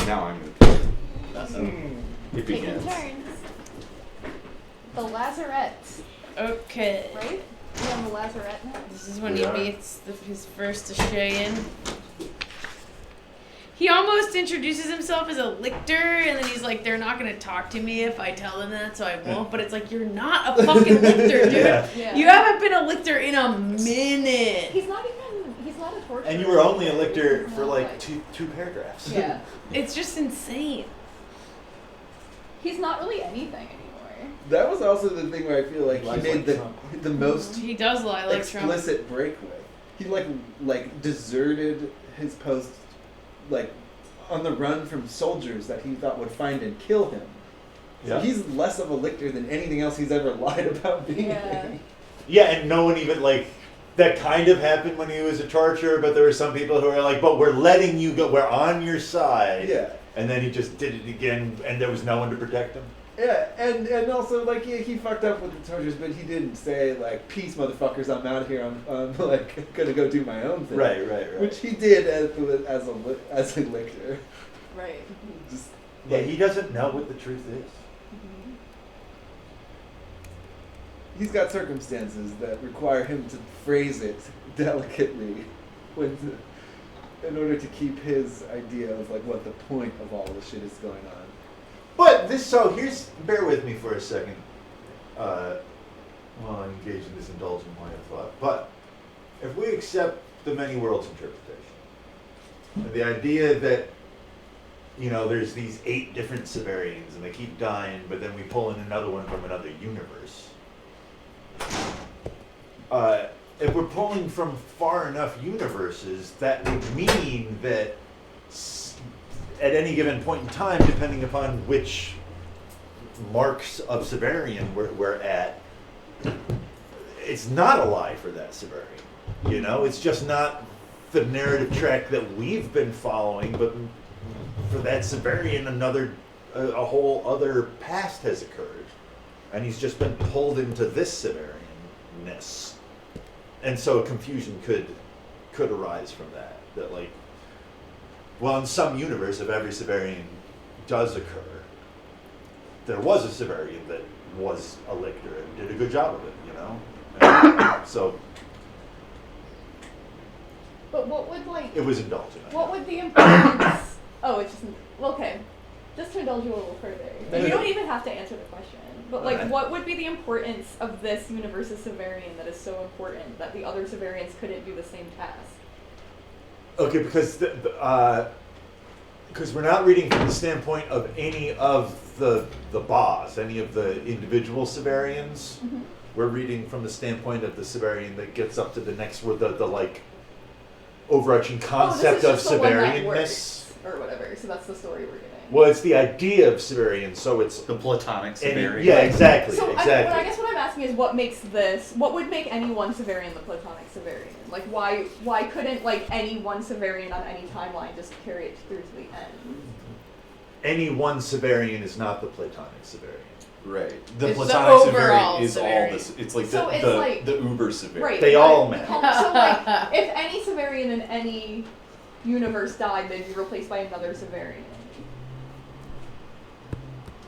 Now I'm gonna piss. It Taking begins. turns. The lazarette, Okay. right? We on the lazarette now? This is when We he are. meets his first Australian. He almost introduces himself as a lictor, and then he's like, "They're not gonna talk to me if I tell them that, so I won't." But it's like, you're not a fucking lictor, dude. Yeah. Yeah. You haven't been a lictor in a minute. He's not a torturer. And you were only a lictor He's for not like two paragraphs. Yeah. It's just insane. He's not really anything anymore. That was also the thing where I feel like he Lies made like the Trump. the most He does lie like Trump. explicit break with. He like deserted his post, like on the run from soldiers that he thought would find and kill him. So Yeah. he's less of a lictor than anything else he's ever lied about being. Yeah. Yeah, and no one even like that kind of happened when he was a torturer, but there were some people who were like, "But we're letting you go. We're on your side." Yeah. And then he just did it again, and there was no one to protect him. Yeah, and also like he fucked up with the tortures, but he didn't say like, "Peace, motherfuckers, I'm out of here. I'm like gonna go do my own thing." Right. Which he did as a lictor. Right. Just Yeah, like, he doesn't know what the truth is. he's got circumstances that require him to phrase it delicately. When in order to keep his idea of like what the point of all this shit is going on. But bear with me for a second, while I engage in this indulgent line of thought. But if we accept the many worlds interpretation, and the idea that, there's these 8 different Severians and they keep dying, but then we pull in another one from another universe. If we're pulling from far enough universes, that would mean that at any given point in time, depending upon which marks of Severian we're at, it's not a lie for that Severian. It's just not the narrative track that we've been following, but for that Severian, a whole other past has occurred, and he's just been pulled into this Severian-ness, and so a confusion could arise from that. That in some universe, if every Severian does occur, there was a Severian that was a lictor and did a good job of it, And so. But what would It was indulgent. What would the importance? It's just okay. Just to indulge you a little further, and you don't even have to answer the question. But Okay. what would be the importance of this universe's Severian that is so important that the other Severians couldn't do the same task? Okay, because we're not reading from the standpoint of any of the boss, any of the individual Severians. Mm-hmm. We're reading from the standpoint of the Severian that gets up to the next word, the overarching concept of Severianness. Or whatever. So that's the story we're getting. Well, it's the idea of Severian, so it's The platonic Severian. Yeah, exactly. So exactly. I guess what I'm asking is what would make any one Severian the platonic Severian? Why couldn't any one Severian on any timeline just carry it through to the end? Any one Severian is not the platonic Severian. Right. The It's the platonic overall Severian is all Severian. this. It's like So it's the uber Severian. Right. They all matter. So if any Severian in any universe died, they'd be replaced by another Severian.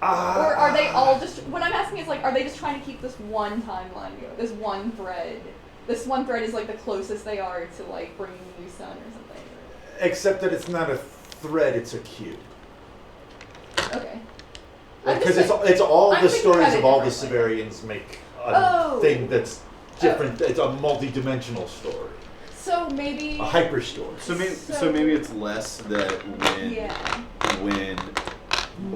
Or are they all just? What I'm asking is are they just trying to keep this one timeline going? This one thread. This one thread is the closest they are to bringing a new sun or something. Except that it's not a thread; it's a cube. Okay. Because it's all I'm the thinking stories about of it all the differently. Severians make a thing that's different. It's a multi-dimensional story, So maybe. a hyper story. So maybe it's less that when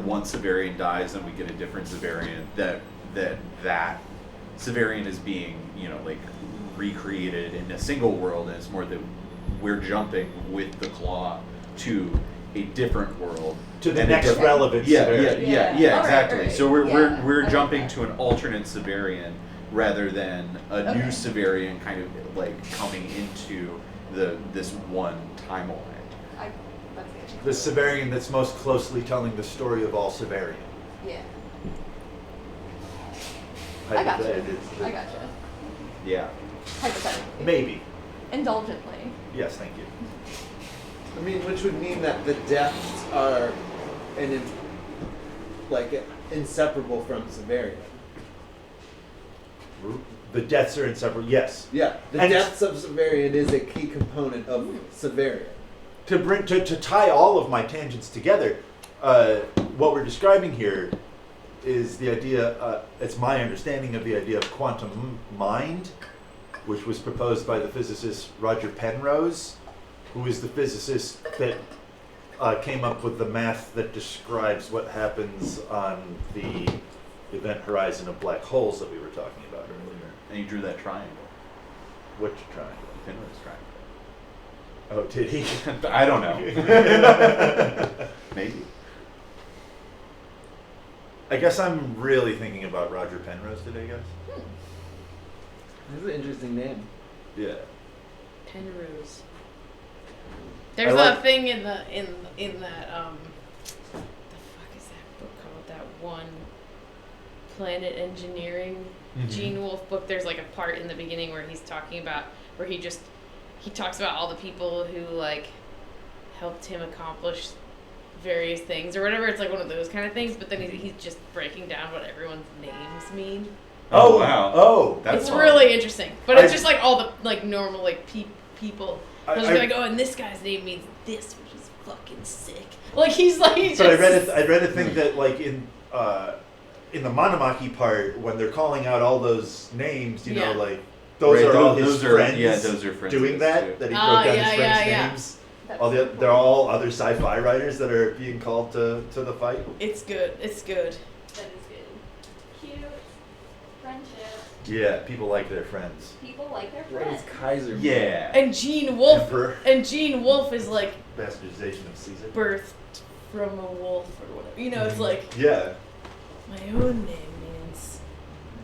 one Severian dies and we get a different Severian, that Severian is being recreated in a single world, and it's more that we're jumping with the claw to a different world, To the and next relevant Severian. Yeah, All right, exactly. all right. So we're Yeah, we're I jumping like to an alternate Severian rather than a new Okay. Severian kind of coming into this one timeline. That's The Severian that's most closely telling the story of all Severian. Yeah. I gotcha. It's- I gotcha. Yeah. Hypothetically. Maybe. Indulgently. Yes, thank you. I mean, which would mean that the depths are inseparable from Severian. The deaths are inseparable. Yes. Yeah, the And- depths of Severian is a key component of Severian. To tie all of my tangents together, what we're describing here is the idea. It's my understanding of the idea of quantum mind, which was proposed by the physicist Roger Penrose, who is the physicist that came up with the math that describes what happens on the event horizon of black holes that we were talking about earlier. And you drew that triangle. Which triangle? Penrose triangle. Oh, did he? I don't know. Maybe. I guess I'm really thinking about Roger Penrose today, guys. This is an interesting name. Yeah. Penrose. There's like- a thing in that what the fuck is that book called? That one Planet Engineering Gene Wolfe book. There's a part in the beginning where he's talking about he talks about all the people who helped him accomplish various things or whatever. It's one of those kind of things, but then he's just breaking down what everyone's names mean. Oh, wow. Oh, That's it's fun. really interesting, but it's just all the normal people. I was like, oh, and this guy's name means this, which is fucking sick. Like he's like. But I read a thing that like in the Monomaki part when they're calling out all those names, you know, like those are all his friends. Yeah, those are friends doing that. too. That he wrote down his friends' yeah. names. That's All so the, cool. they're all other sci-fi writers that are being called to the fight. It's good. It's good. That is good. Cute. Friendship. Yeah, people like their friends. People like their What is friends. Kaiser? mean? Yeah. And Gene Wolfe. Emperor. And Gene Wolfe is like Bastardization of Caesar. birthed from a wolf or whatever. You know, it's like Yeah. my own name means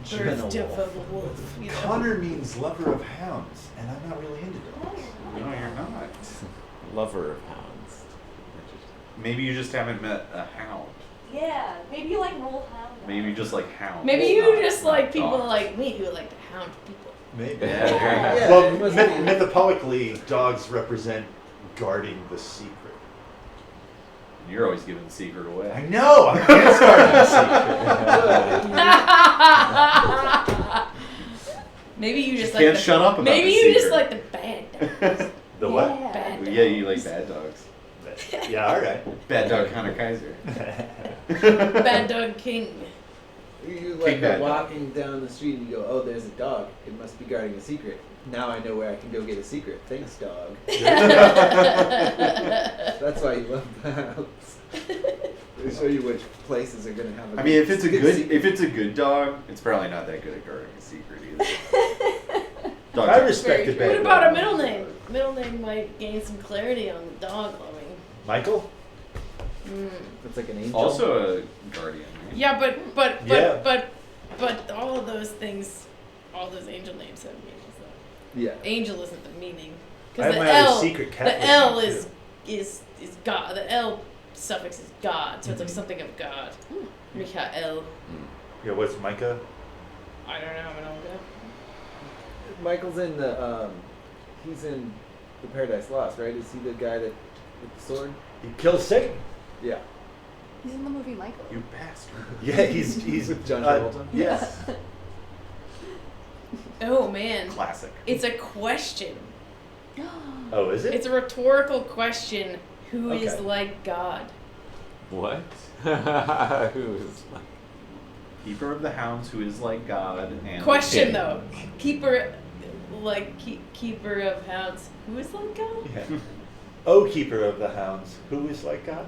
birthed of a wolf. You know? Connor means lover of hounds, and I'm not really into dogs. No, you're not. Lover of hounds. Maybe you just haven't met a hound. Yeah, maybe you like roll hound. Maybe you just like hounds. Maybe you not- just not like people dogs. like me who like to hound people. Maybe. Yeah. Yeah, Well, it must be. mythologically, dogs represent guarding the secret. You're always giving the secret I away. know. I'm against guarding the secret. Maybe you just Just like can't the, shut up about maybe the you just secret. like the bad dogs. The what? Bad dogs. Yeah, you like bad dogs. Yeah. All right. Bad dog Connor Kaiser. Bad dog king. You King like bad are dog. walking down the street and you go, oh, there's a dog. It must be guarding a secret. Now I know where I can go get a secret. Thanks, dog. That's why you love the house. They show you which places are gonna have. I mean, if it's a good secret. dog, it's probably not that good at guarding a secret either. Dogs I are- respect a bad What about a dog. middle name? Middle name might gain some clarity on the dog loving. Michael? It's like an angel. Also a guardian. Right? Yeah, but Yeah. all of those things, all those angel names have meanings though. Yeah. Angel isn't the meaning. I Because have the my other L, secret Catholic the L name, is God. The L suffix is God, so it's like Mhm. something of God. Michael. Yeah, what's Micah? I don't know. I'm gonna look it up. Michael's in the he's in the Paradise Lost, right? Is he the guy that with the sword? He kills Satan. Yeah. He's in the movie Michael. You bastard. Yeah, he's With John Travolta? Yes. Oh man, Classic. it's a question. Oh, is it? It's a rhetorical question. Who is Okay. like God? What? Who is like? Keeper of the hounds, who is like God. And Question Yeah. though, keeper of hounds. Who is like God? Yeah. O keeper of the hounds, who is like God?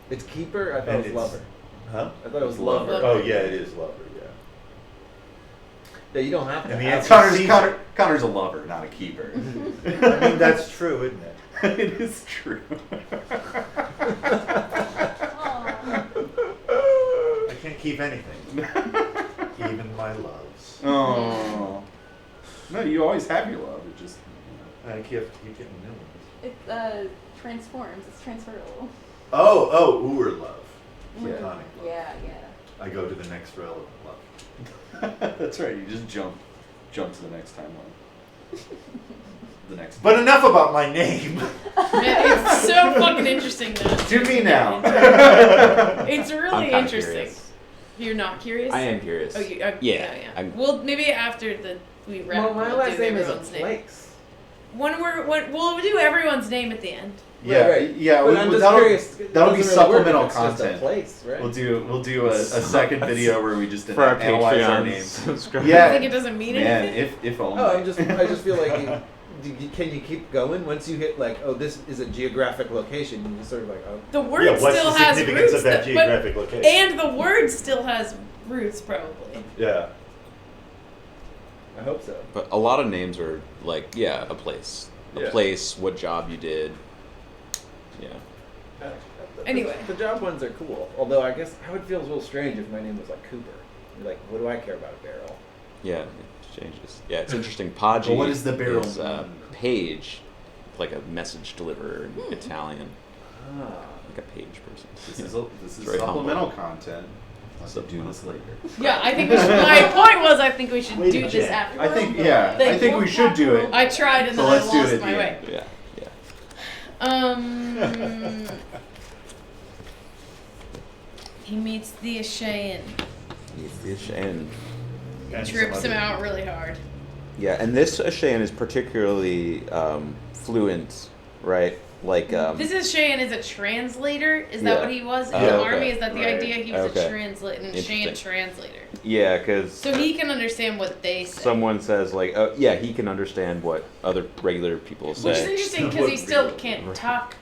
It's keeper. I thought And it was it's- lover. Huh? I thought it was It's lover. lover. Oh yeah, it is lover. Yeah. Yeah, you don't have to. And the have answer- Connor's a lover, not a keeper. I mean that's true, isn't it? It is true. I can't keep anything, even my loves. Oh. No, you always have your love. It just. I keep getting new ones. It transforms. It's transferable. Oh, Uber love, Yeah. platonic love. Yeah. I go to the next relevant love. That's right. You just jump to the next timeline. The next. But enough about my name. Man, it's so fucking interesting though. To me now. It's I'm really kinda interesting. curious. You're not curious? I am curious. Oh, you? Yeah, Yeah. I'm- Well, maybe after we wrap. Well, my we'll last do name is a everyone's name. place. We'll do everyone's name at the end. Yeah, Right. yeah. But I'm just that'll, curious. it that'll be doesn't really work if supplemental it's just a content. place, right? We'll do a second video where we just For our analyze our Patreon names. subscribers. Yeah. I think it doesn't mean Man, anything. if only. Oh, I just feel like can you keep going once you hit like, oh, this is a geographic location? You just sort of like, oh, The word Yeah, what's still the has significance roots, of that but- geographic location? and the word still has roots, probably. Yeah. I hope so. But a lot of names are like, yeah, a place. A Yeah. place, what job you did. Yeah. Anyway. The job ones are cool. Although I guess I would feel a little strange if my name was like Cooper. Like, what do I care about a barrel? Yeah, it changes. Yeah, it's interesting. Podgy But what is the barrel is mean? page, like a message deliverer in Italian. Ah. Like a page person. This is It's very supplemental humble. content. Let's do this later. Yeah, I think we should. My point was, I think we should Wait do a this minute. after. I think we should do it. I tried and So then let's I do it lost at my the way. end. Yeah, yeah. He meets the Ashayan. He's the and And Trips some him other- out really hard. Yeah, and this Ashayan is particularly fluent, right? Like This is Cheyenne is a translator. Is Yeah. that what he was in Oh, the okay. army? Is that the Right. idea? He was Okay. a Cheyenne Interesting. translator. yeah, because So he can understand what they say. someone says like, oh yeah, he can understand what other regular people Which is say. interesting because he still can't talk.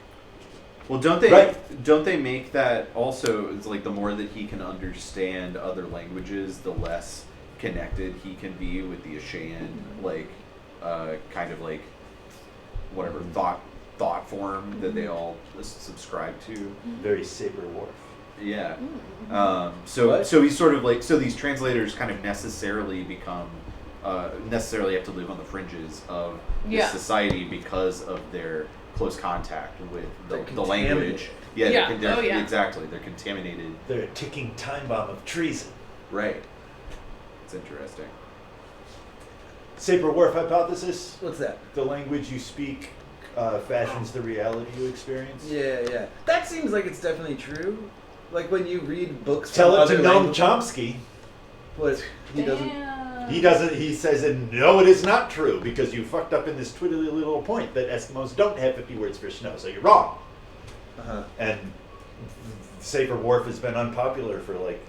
Well, don't they Right. don't they make that also? It's like the more that he can understand other languages, the less connected he can be with the Ashayan, like kind of like whatever thought form that they all subscribe to. Very Saber Wharf. Yeah. Mm. So he's sort of like, so these translators kind of necessarily become necessarily have to live on the fringes of this Yeah. society because of their close contact with They're the language. Yeah, Yeah. they're Oh, yeah. exactly. They're contaminated. They're a ticking time bomb of treason. Right. It's interesting. Saber Wharf hypothesis: What's that? the language you speak fashions the reality you experience. Yeah. That seems like it's definitely true. Like when you read books. Tell from it to other Noam languages- Chomsky. What he doesn't. Damn. He doesn't. He says, "No, it is not true because you fucked up in this twiddly little point that Eskimos don't have 50 words for snow, so you're wrong." Uh-huh. And Saber Wharf has been unpopular for like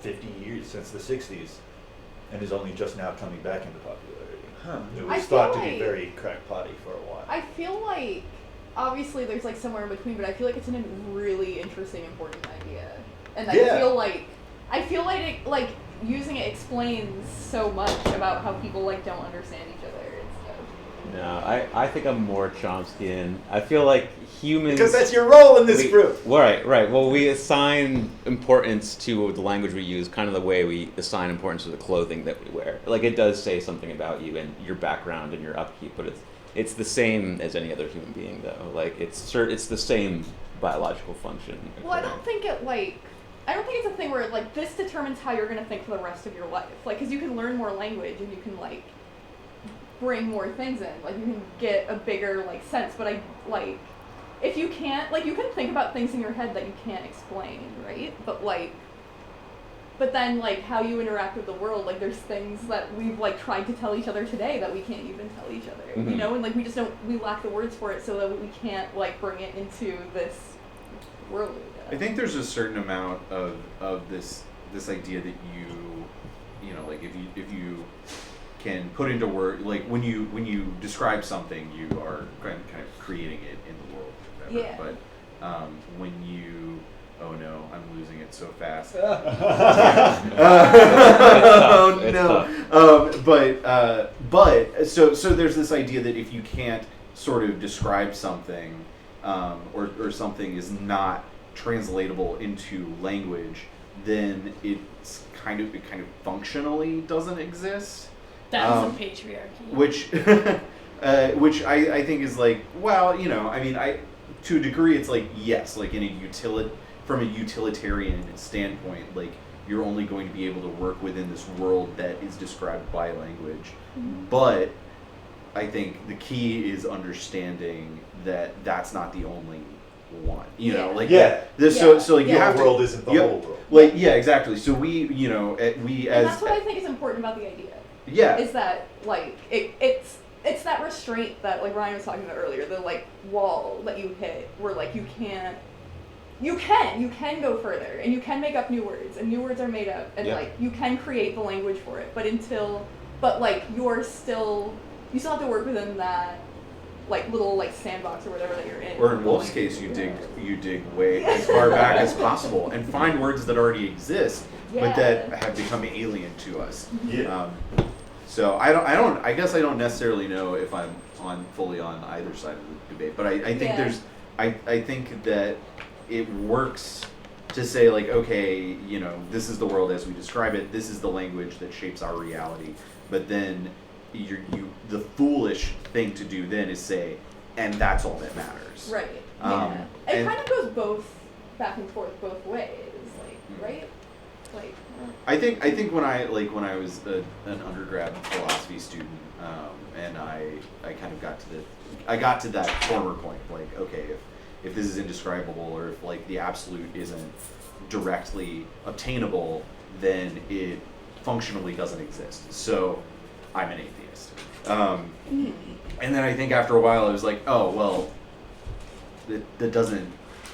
50 years, since the 60s, and is only just now coming back into popularity. Huh. It I was feel thought to be like- very crackpotty for a while. I feel like obviously there's like somewhere in between, but I feel like it's a really interesting, important idea, and Yeah. I feel like it, like using it explains so much about how people like don't understand each other and stuff. No, I think I'm more Chomskyan. I feel like humans. Because that's your role in this we- group. Right. Well, we assign importance to the language we use, kind of the way we assign importance to the clothing that we wear. Like it does say something about you and your background and your upkeep, but it's the same as any other human being, though. Like it's the same biological function. Well, I don't think it's a thing where like this determines how you're gonna think for the rest of your life. Like, because you can learn more language and you can like bring more things in. Like, you can get a bigger like sense. But if you can't, like, you can think about things in your head that you can't explain, right? But then like how you interact with the world, like there's things that we've like tried to tell each other today that we can't even tell each other, Mhm. you know, and like we lack the words for it, so that we can't like bring it into this world. I think there's a certain amount of this idea that you know, like if you can put into word, like when you describe something, you are kind of creating it in the world. Or whatever. Yeah. But when you, oh no, I'm losing it so fast. Oh It's no. But so there's this idea that if you can't sort of describe something, or something is not translatable into language, then it kind of functionally doesn't exist. That's some patriarchy. Which I think is like, well, you know, I mean, to a degree it's like, yes, like from a utilitarian standpoint, like you're only going to be able to work within this world that is described by language. Mm-hmm. But I think the key is understanding that that's not the only one. You know, like Yeah. So like you The have world to, isn't the you- whole world. Like yeah, exactly. So we, you know, we And as that's what I think is important about the idea. yeah. Is that like it's that restraint that like Ryan was talking about earlier, the like wall that you hit where like you can go further and you can make up new words and new words are made up and Yeah. like you can create the language for it, but like you still have to work within that like little like sandbox or whatever that you're in. Or in Wolfe's case, you dig way as far back as possible and find words that already exist, but that have become alien to us. Yeah. So I guess I don't necessarily know if I'm fully on either side of the debate, but I think I think that it works to say like, okay, you know, this is the world as we describe it. This is the language that shapes our reality. But then the foolish thing to do then is say, and that's all that matters. Right. Um, It and- kind of goes both back and forth both ways, like right? Like I think when I was an undergrad philosophy student, and I kind of got to that former point, like, okay, if this is indescribable, or if like the absolute isn't directly obtainable, then it functionally doesn't exist. So I'm an atheist. And then I think after a while I was like, oh, well, that doesn't,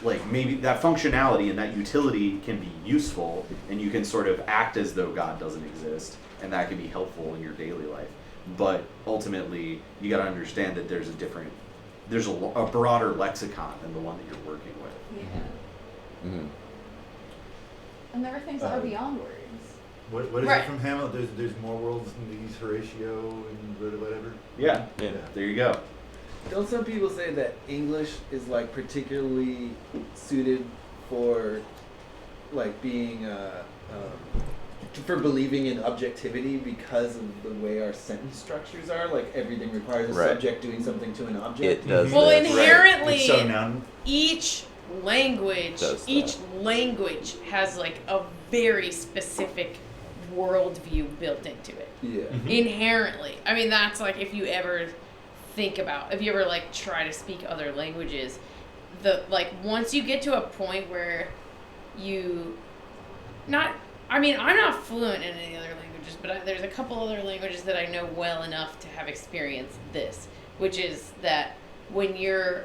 like, maybe that functionality and that utility can be useful, and you can sort of act as though God doesn't exist, and that can be helpful in your daily life. But ultimately, you got to understand that there's a broader lexicon than the one that you're working with. Yeah. Mhm. And there are things that are beyond words. What is Right. it from Hamlet? There's more worlds than these Horatio and whatever. Yeah, Yeah. there you go. Don't some people say that English is like particularly suited for like being for believing in objectivity because of the way our sentence structures are? Like everything requires a Right. subject doing something to an object. It does Well, this. inherently, It's so noun. each language Does that. each language has like a very specific worldview built into it. Yeah. Inherently. I mean, that's like if you ever like try to speak other languages, once you get to a point where I'm not fluent in any other languages, but there's a couple other languages that I know well enough to have experienced this, which is that when you're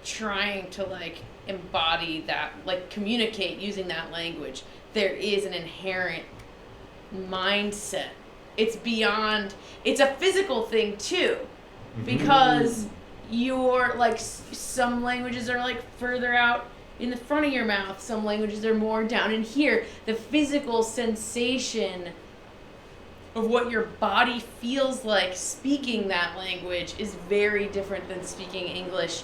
trying to like embody that, like communicate using that language, there is an inherent mindset. It's a physical thing too, because you're like, some languages are like further out in the front of your mouth, some languages are more down in here. The physical sensation of what your body feels like speaking that language is very different than speaking English.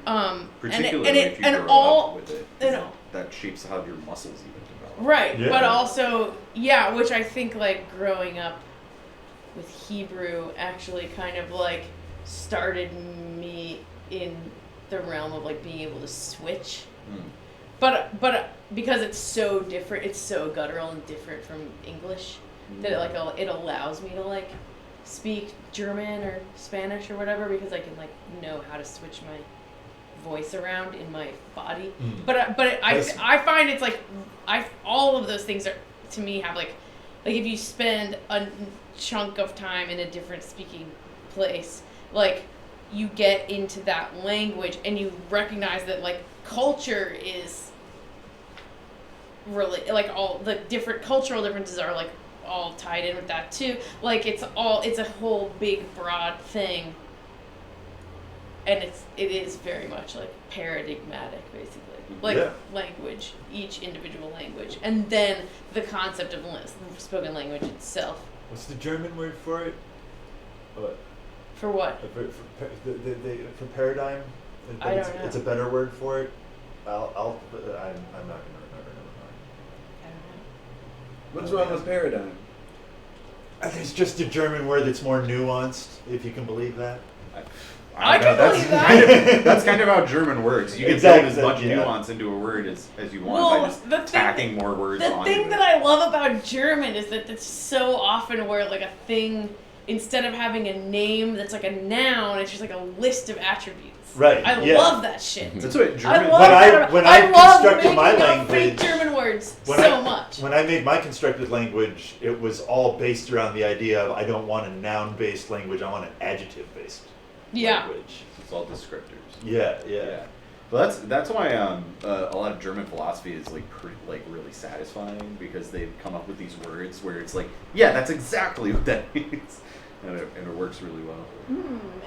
Particularly if you and grow all, up with it. and- That shapes how your muscles even develop. Right, Yeah. but also, yeah, which I think like growing up with Hebrew actually kind of like started me in the realm of like being able to switch. But because it's so different, it's so guttural and different from English that it allows me to like speak German or Spanish or whatever, because I can like know how to switch my voice around in my body. I find it's like all of those things are, to me, have like if you spend a chunk of time in a different speaking place, like you get into that language and you recognize that like culture is really like all the different cultural differences are like all tied in with that too. Like it's a whole big broad thing. And it is very much like paradigmatic, basically. Like language, each individual language, and then the concept of spoken language itself. What's the German word for it? For what? For paradigm. I don't know. It's a better word for it. I'm not gonna remember. I don't know. What's wrong with paradigm? It's just a German word that's more nuanced, if you can believe that. I can believe that. That's kind of how German works. You can Exactly, build as much yeah. nuance into a word as you want Well, by just the thing- tacking more words The on thing it. that I love about German is that it's so often where like a thing, instead of having a name that's like a noun, it's just like a list of attributes. Right, I yeah. love that shit. That's what I German. love When I- that. when I I love constructed making my up fake language- German words When so much. When I made my constructed language, it was all based around the idea of I don't want a noun-based language, I want an adjective-based Yeah. language. It's all descriptors. Yeah. Well, that's why a lot of German philosophy is like really satisfying, because they've come up with these words where it's like, yeah, that's exactly what that means, and it works really well.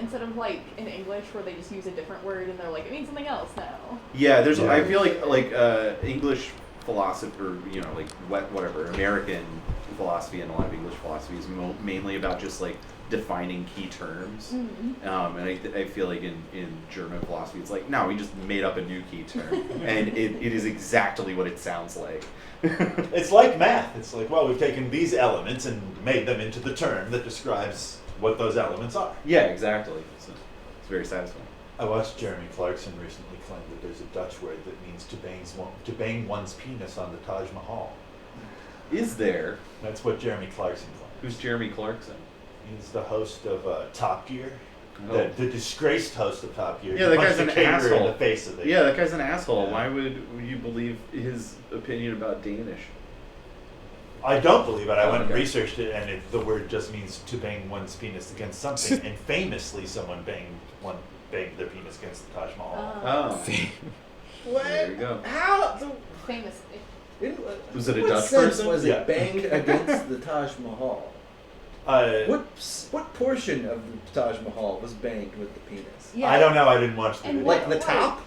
Instead of like in English where they just use a different word and they're like, it means something else now. Yeah, Yeah. I feel like English philosophy, or whatever American philosophy and a lot of English philosophy is mainly about just like defining key terms. And I feel like in German philosophy it's like, no, we just made up a new key term and it is exactly what it sounds like. It's like math. It's like, well, we've taken these elements and made them into the term that describes what those elements are. Yeah, exactly. So it's very satisfying. I watched Jeremy Clarkson recently claim that there's a Dutch word that means to bang one's penis on the Taj Mahal. Is there? That's what Jeremy Clarkson claims. Who's Jeremy Clarkson? He's the host of Top Gear. Oh. The disgraced host of Top Gear. Yeah, He that punched guy's the an caterer asshole. in the face of it. Yeah, that guy's an asshole. Yeah. Why would you believe his opinion about Danish? I don't believe it. I went and Okay. researched it, and the word just means to bang one's penis against something. And famously, someone banged their penis against the Taj Mahal. Oh. What? There you go. How? So, Famously. Was it a what Dutch sense person? was Yeah. it banged against the Taj Mahal? What portion of the Taj Mahal was banged with the penis? Yeah. I don't know. I didn't watch the And video. Like the top?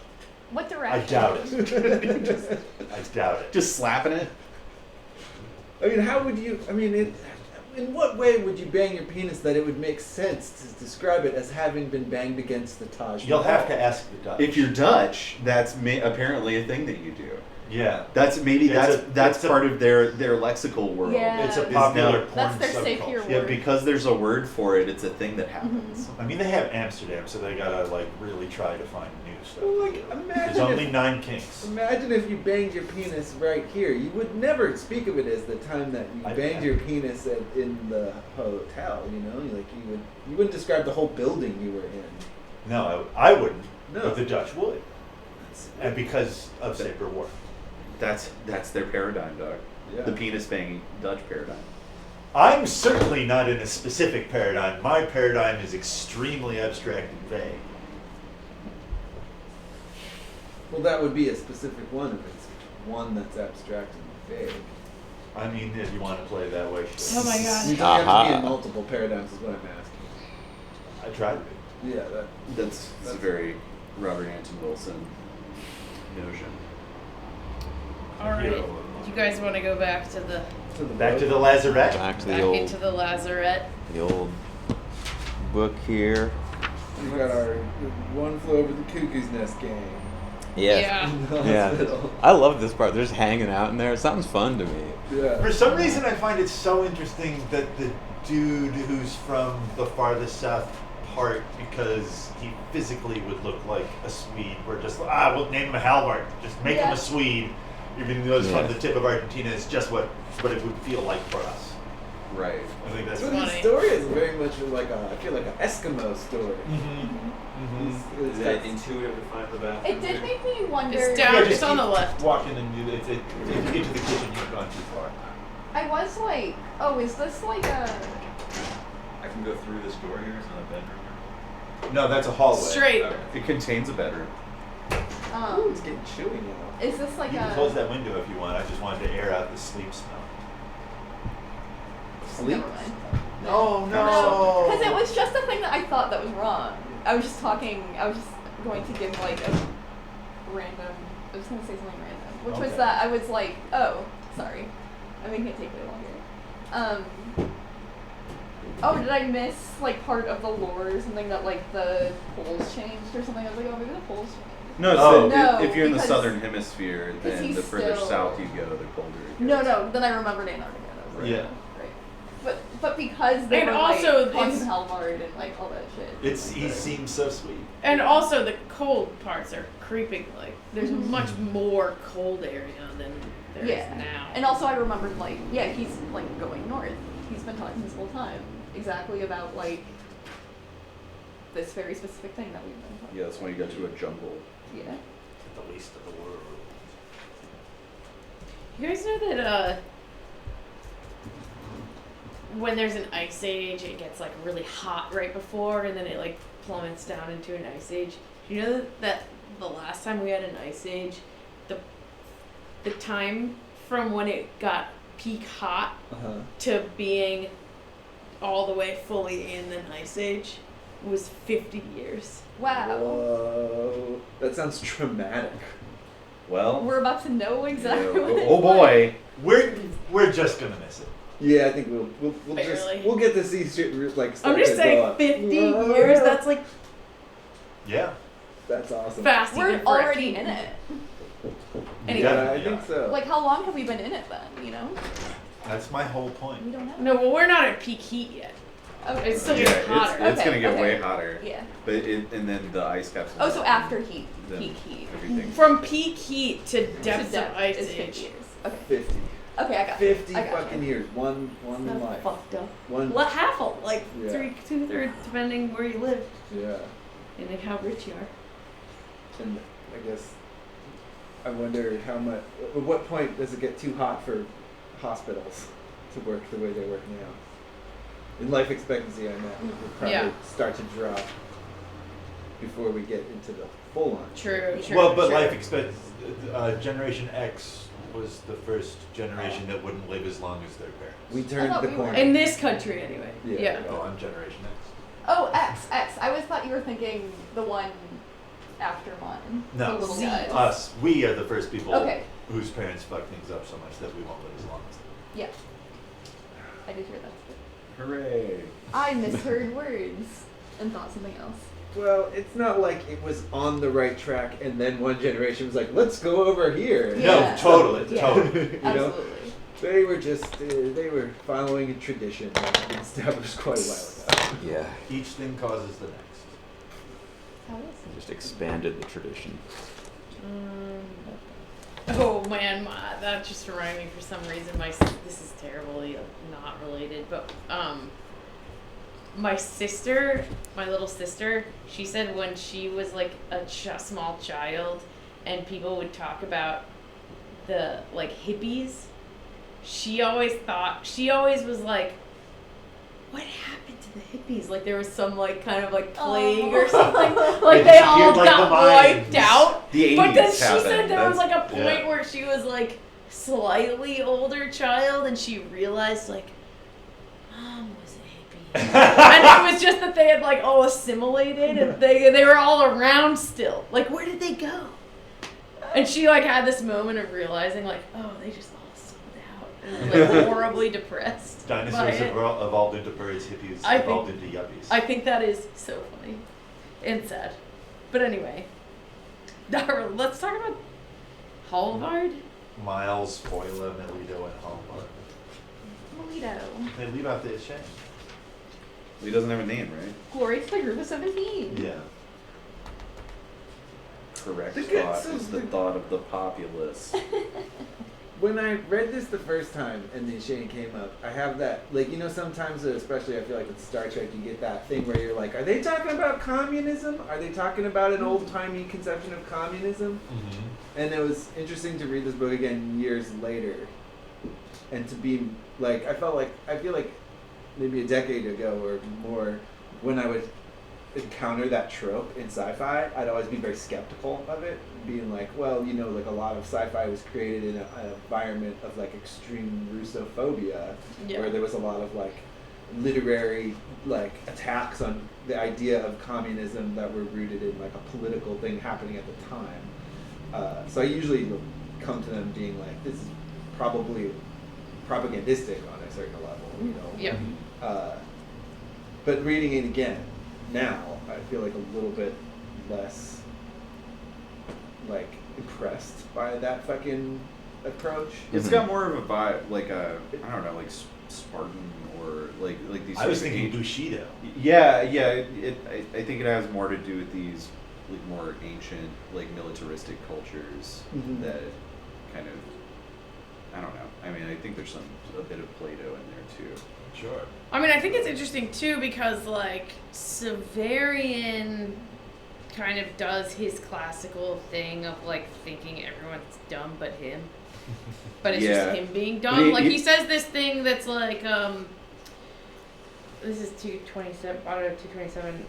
What I direction? doubt it. I doubt it. Just slapping it? I mean, how would you? I mean, in what way would you bang your penis that it would make sense to describe it as having been banged against the Taj Mahal? You'll have to ask the Dutch. If you're Dutch, that's apparently a thing that you do. Yeah. That's It's a- part of their lexical world. Yeah. It's a Is popular now- porn That's their subculture. savior Yeah, word. because there's a word for it, it's a thing that happens. I mean, they have Amsterdam, so they gotta like really try to find new stuff. Well, to like, do. imagine There's only if- 9 kinks. Imagine if you banged your penis right here. You would never speak of it as the time that you I- banged your penis in the hotel. You know, like you wouldn't describe the whole building you were in. No, I wouldn't. No. But the Dutch would, and because of saber war. That's their paradigm, dog. Yeah. The penis banging Dutch paradigm. I'm certainly not in a specific paradigm. My paradigm is extremely abstract and vague. Well, that would be a specific one if it's one that's abstract and vague. I mean, if you want to play that way, sure. Oh my god. You don't have to be in Aha. multiple paradigms, is what I'm asking. I tried to. Yeah, That's a very Robert Anton Wilson notion. Alright. You guys want to go back to the Back to the lazarette. Back to back the into the lazarette? old book here. We got our One Flew Over the Cuckoo's Nest game. Yeah. Yeah. I love this part. They're just hanging out in there. It sounds fun to me. Yeah. For some reason, I find it so interesting that the dude who's from the farthest south part, because he physically would look like a Swede, we're just we'll name him a Halvard, just make him Yeah. a Swede, even though he's Yeah. from the tip of Argentina. It's just what it would feel like for us. Right. I think that's So Funny. his story is very much like I feel like an Eskimo story. Mm-hmm. Is it intuitive to find the bathroom? It did make me wonder. It's down, Yeah, just just on the keep left. Walking and if you get to the kitchen, you've gone too far. I was like, oh, is this like a? I can go through this door here. It's not a bedroom. No, that's a hallway. Straight. It contains a bedroom. Ooh, it's getting chilly now. Is this like You a? can close that window if you want. I just wanted to air out the sleep smell. Sleep? Never mind. No, No, because it was just a thing that I thought that was wrong. I was just talking. I was just going to give like a random. I was going to say something random, which was Okay. that I was like, oh, sorry, I'm making it take way longer. Oh, did I miss like part of the lore or something that like the poles changed or something? I was like, oh, maybe the poles changed. No, Oh. so No, if you're in the because- southern hemisphere, because then he's the further still- south you go, the colder it No, gets. no. Then I remembered Antarctica. Right. Yeah. Right. But because they And were also like calling it's- him Halvard and like all that shit. He seems so sweet. And also the cold parts are creeping. Like there's Mhm. much more cold area than there is Yeah. now. And also I remembered like, yeah, he's like going north. He's been talking this whole time exactly about like this very specific thing that we've been talking Yeah, that's when you go to a jungle. about. Yeah. The least of the world. You guys know that when there's an ice age, it gets like really hot right before, and then it like plummets down into an ice age. You know that the last time we had an ice age, the time from when it got peak hot Uh-huh. to being all the way fully in an ice age was 50 years. Wow. Whoa. That sounds traumatic. Well, We're about to know exactly yeah, what it's oh boy. We're just gonna miss it. Yeah, I think we'll Barely. we'll get to see shit like. I'm start just to saying, go up. 50 years, that's like Yeah. That's awesome. fast. We're even for a already human. in it. Anyway. Yeah, I think so. Like how long have we been in it then, you know? That's my whole point. We don't know. No, well, we're not at peak heat yet. Okay. It's still Yeah, getting hotter. it's Okay, gonna get okay. way hotter. Yeah. But and then the ice caps. Oh, so after heat. then Peak heat. Everything. From peak heat to depths To of ice is 50 age. years. Okay. 50. Okay, I got 50 you. I got fucking you. years. One That's life. fucked up. One. Half of, like Yeah. 2/3, depending where you live Yeah. and like how rich you are. And I guess I wonder how much. At what point does it get too hot for hospitals? to work the way they work now. In life expectancy, I meant, will probably Yeah. start to drop before we get into the full on. True. Well, but true. life expectancy, Generation X was the first generation that wouldn't live as long as their parents. We turned thought the we were. corner. In this country, anyway. Yeah. Yeah. Oh, I'm Generation X. Oh, X. I always thought you were thinking the one after mine. No, The little Z. guys. Us. We are the first people Okay. whose parents fuck things up so much that we won't live as long as them. Yeah. I did hear that. Hooray. I misheard words and thought something else. Well, it's not like it was on the right track and then one generation was like, let's go over here. Yeah. No, totally, Yeah. totally. You know? Absolutely. They were just, they were following a tradition that had been established quite a while ago. Yeah. Each thing causes the next. How is it? Just expanded the tradition. Oh man, that just reminded me for some reason. This is terribly not related, but my sister, my little sister, she said when she was like a small child, and people would talk about the like hippies, she always was like, what happened to the hippies? Like there was some like kind of like plague or something. Like they all disappeared like got the mines. wiped out. The 80s But then she happened. said there was like That's- a point yeah. where she was like slightly older child and she realized like mom was a hippie. And it was just that they had like all assimilated and they were all around still. Like where did they go? And she like had this moment of realizing like, oh, they just all sold out. And was like horribly depressed. by Dinosaurs it. evolved into birds, hippies I evolved into yuppies. I think that is so funny and sad. But anyway, let's talk about Halvard. Miles, Foila, Melito, and Halvard. Melito. They leave out the Shane. He doesn't have a name, right? Glorious by group of 17. Yeah. Correct The good- thought so is the the- thought of the populace. When I read this the first time and the Shane came up, I have that, like, you know, sometimes, especially I feel like with Star Trek, you get that thing where you're like, are they talking about communism? Are they talking about an old-timey conception of communism? Mm-hmm. And it was interesting to read this book again years later. And to be, like, I feel like maybe a decade ago or more, when I would encounter that trope in sci-fi, I'd always be very skeptical of it, being like, well, you know, like a lot of sci-fi was created in an environment of like extreme Russophobia, Yeah. where there was a lot of like literary like attacks on the idea of communism that were rooted in like a political thing happening at the time. So I usually will come to them being like, this is probably propagandistic on a certain level, you know. Yeah. But reading it again now, I feel like a little bit less like impressed by that fucking approach. It's got more of a vibe, like a, I don't know, like Spartan or like these. I was sort of thinking ancient- Bushido. Yeah. I think it has more to do with these like more ancient, like militaristic cultures Mhm. that kind of. I don't know. I mean, I think there's a bit of Plato in there too. Sure. I mean, I think it's interesting too because like Severian kind of does his classical thing of like thinking everyone's dumb but him. But it's Yeah. just him being But dumb. Like he- he says this thing that's like this is 227 auto 227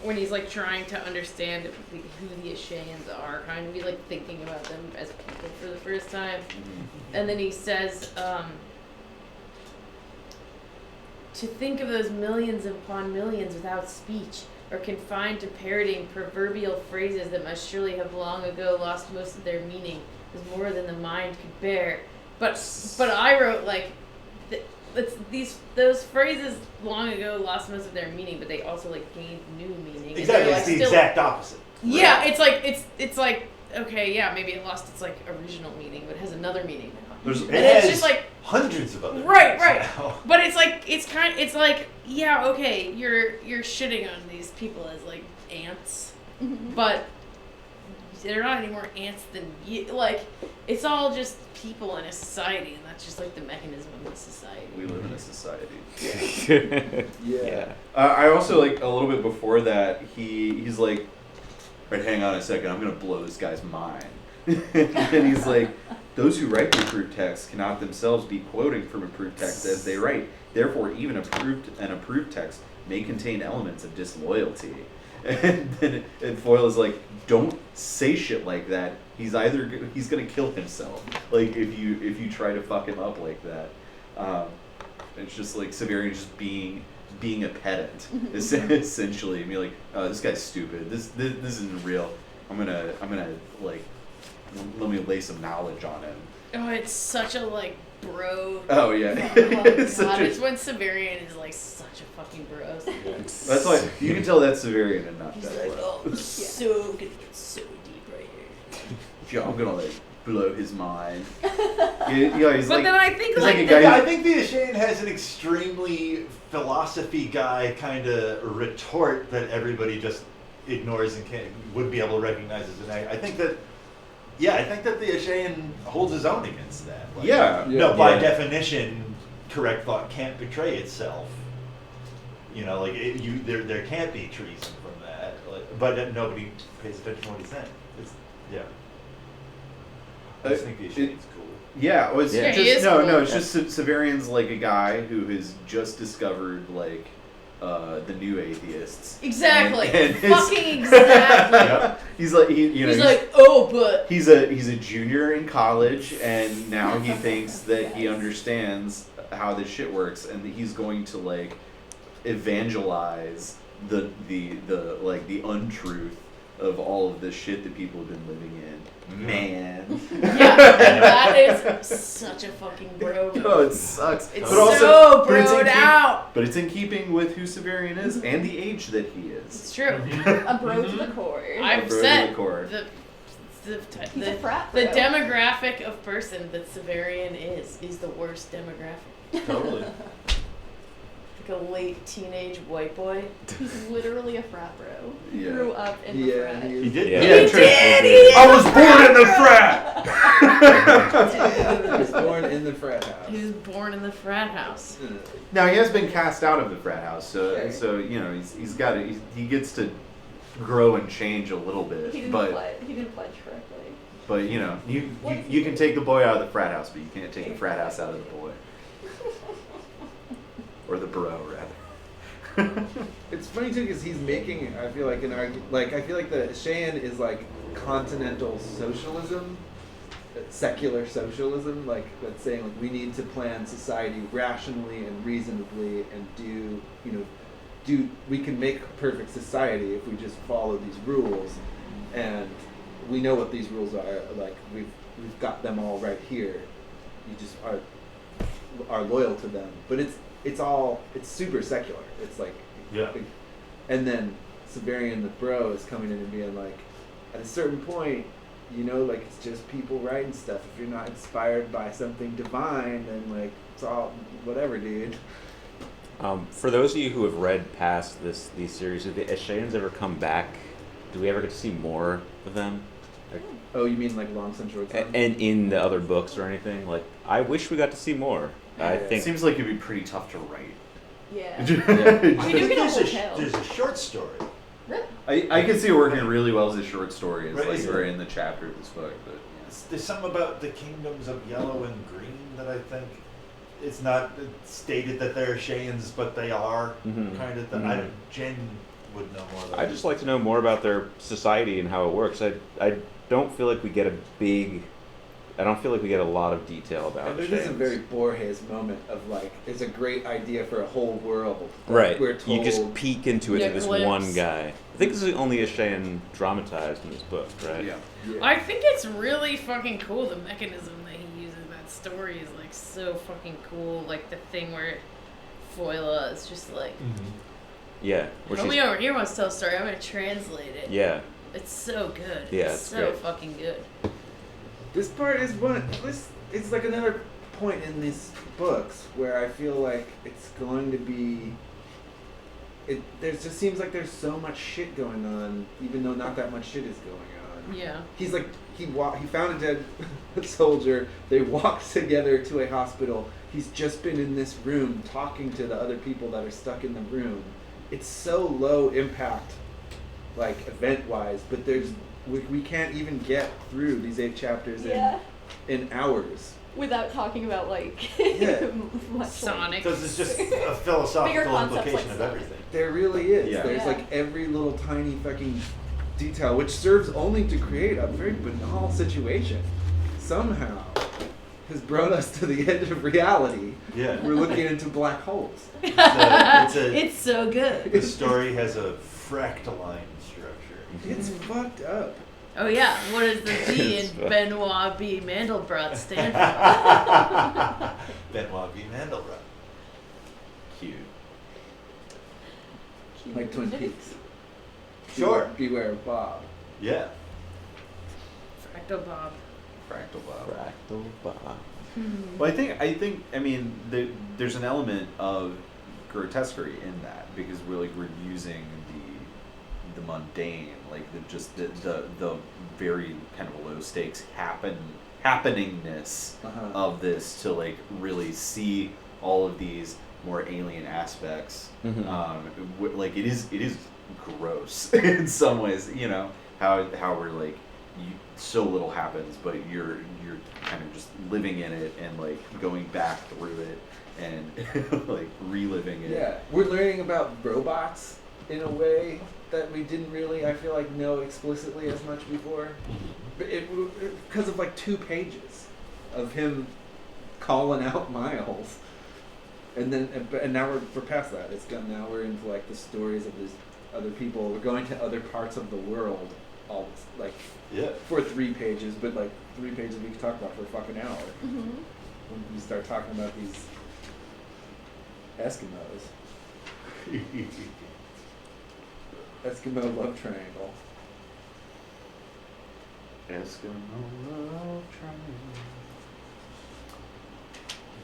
when he's like trying to understand who the Ashayans are, kind of he's like thinking about them as people for the first time. And then he says, to think of those millions upon millions without speech, or confined to parroting proverbial phrases that must surely have long ago lost most of their meaning, is more than the mind could bear. But I wrote like, those phrases long ago lost most of their meaning, but they also like gained new meaning. And Exactly. they're, like, It's the still- exact opposite. Yeah, it's like okay, yeah, maybe it lost its like original meaning, but it has another meaning now. There's It And it's has just like hundreds of other Right, names right. now. But it's like it's like yeah, okay, you're shitting on these people as like ants, Mhm. but they're not any more ants than you. Like it's all just people in a society, and that's just like the mechanism of the society. We live in a society. Yeah. I also like a little bit before that. He's like, right, hang on a second, I'm gonna blow this guy's mind. And he's like, Those who write the approved text cannot themselves be quoting from approved text as they write. Therefore, even an approved text may contain elements of disloyalty. And then Foyle is like, don't say shit like that. He's gonna kill himself. Like if you try to fuck him up like that. It's just like Severian just being a pedant, essentially. And be like, oh, this guy's stupid. This isn't real. I'm gonna like, let me lay some knowledge on him. Oh, it's such a like bro. Oh yeah. It's when Severian is like such a fucking bro. That's why you can tell that's Severian and not He's that. like, oh, so gonna get so deep right here. Yeah, I'm gonna like blow his mind. He's But then I think he's like a the guy. I think the Ashayan has an extremely philosophy guy kind of retort that everybody just ignores and would be able to recognize as an act. I think that the Ashayan holds his own against that. Like, Yeah. By definition, correct thought can't betray itself. Like there can't be treason from that. But nobody pays attention to what he's saying. I just think the Ashayan's cool. Yeah, well, it's Yeah, just he is no, cool. it's just Severian's like a guy who has just discovered like the new atheists. Exactly. And his- Fucking exactly. He's like He's like, oh, but he's a junior in college, and now he thinks that he understands how this shit works, and that he's going to like evangelize the untruth of all of this shit that people have been living in. Man. yeah, that is such a fucking bro. Oh, it sucks. It's But also- so but it's in broed out. But it's in keeping with who Severian is and the age that he is. It's true. A bro to the core. I've bro to said the core. He's a frat the bro. demographic of person that Severian is the worst demographic. Totally. Like a late teenage white boy. He's literally a frat bro. He Yeah. grew up in the frat. He did. Yeah. Yeah, He true. did. I was born in the frat. He was born in the frat house. He was born in the frat house. Now he has been cast out of the frat house, Okay. so he gets to grow and change a little bit, He didn't but pledge correctly. you can take the boy out of the frat house, but you can't take the frat house out of the boy. Or the bro, rather. It's funny too because he's making, I feel like, an argument. Like I feel like the Ashayan is like continental socialism, secular socialism. Like that's saying like we need to plan society rationally and reasonably and we can make a perfect society if we just follow these rules, and we know what these rules are. Like we've got them all right here. You just are loyal to them, but it's super secular. It's like and then Severian the bro is coming in and being like, at a certain point, like it's just people writing stuff. If you're not inspired by something divine, then like it's all whatever, dude. For those of you who have read past these series, have the Ashayans ever come back? Do we ever get to see more of them? Oh, you mean like long and short time? And in the other books or anything? Like, I wish we got to see more. I Yeah. think. It seems like it'd be pretty tough to write. Yeah. I We do think get a whole tale. there's a short story. Really? I can see it working really well as a short story, as Right, like is it? we're in the chapter of this book, but There's something about the kingdoms of yellow and green that I think it's not stated that they're Shayans, but they are Mhm. kind of. Mhm. Jen would know more about. I'd just like to know more about their society and how it works. I don't feel like we get I don't feel like we get a lot of detail about And there's a Shayans. very Borges moment of like, it's a great idea for a whole world. that Right. We're told. You just peek into it Yeah, to this glimpse. one guy. I think this is the only Ashayan dramatized in this book, right? yeah. Yeah. I think it's really fucking cool. The mechanism that he uses in that story is like so fucking cool. Like the thing where Foila is just like, Yeah. Where homie she's- over here wants to tell a story. I'm gonna translate it. Yeah. It's so good. Yeah, it's it's so great. fucking good. This part is it's like another point in these books where I feel like it's going to be. There just seems like there's so much shit going on, even though not that much shit is going on. Yeah. He's like he found a dead soldier. They walked together to a hospital. He's just been in this room talking to the other people that are stuck in the room. It's so low impact, like event wise, but we can't even get through these 8 chapters Yeah. in hours. Without talking about like Yeah. much, Sonic. Because it's just a philosophical Bigger concepts implication like of Sonic. everything. There really is. Yeah. There's Yeah. like every little tiny fucking detail, which serves only to create a very banal situation. Somehow has brought us to the edge of reality. Yeah. We're looking into black holes. It's so good. The story has a fractaline structure. It's fucked up. Oh yeah, what does the B in Benoit B. Mandelbrot stand for? Benoit v. Mandelbrot. Cute. Like Twin Peaks. Sure. Beware of Bob. Yeah. Fractal Bob. Fractal Bob. Fractal Bob. Well, I mean, there's an element of grotesquerie in that because we're using the mundane, like the very kind of low stakes happeningness Uh-huh. of this to like really see all of these more alien aspects. Mhm. Like it is gross in some ways, how we're like so little happens, but you're kind of just living in it and like going back through it and like reliving it. Yeah, we're learning about robots in a way that we didn't really, I feel like, know explicitly as much before. But because of like 2 pages of him calling out Miles, and now we're past that. Now we're into like the stories of these other people. We're going to other parts of the world, all like Yeah. for 3 pages, but like 3 pages we could talk about for a fucking hour. Mm-hmm. When you start talking about these Eskimos. Eskimo love triangle. Eskimo love triangle.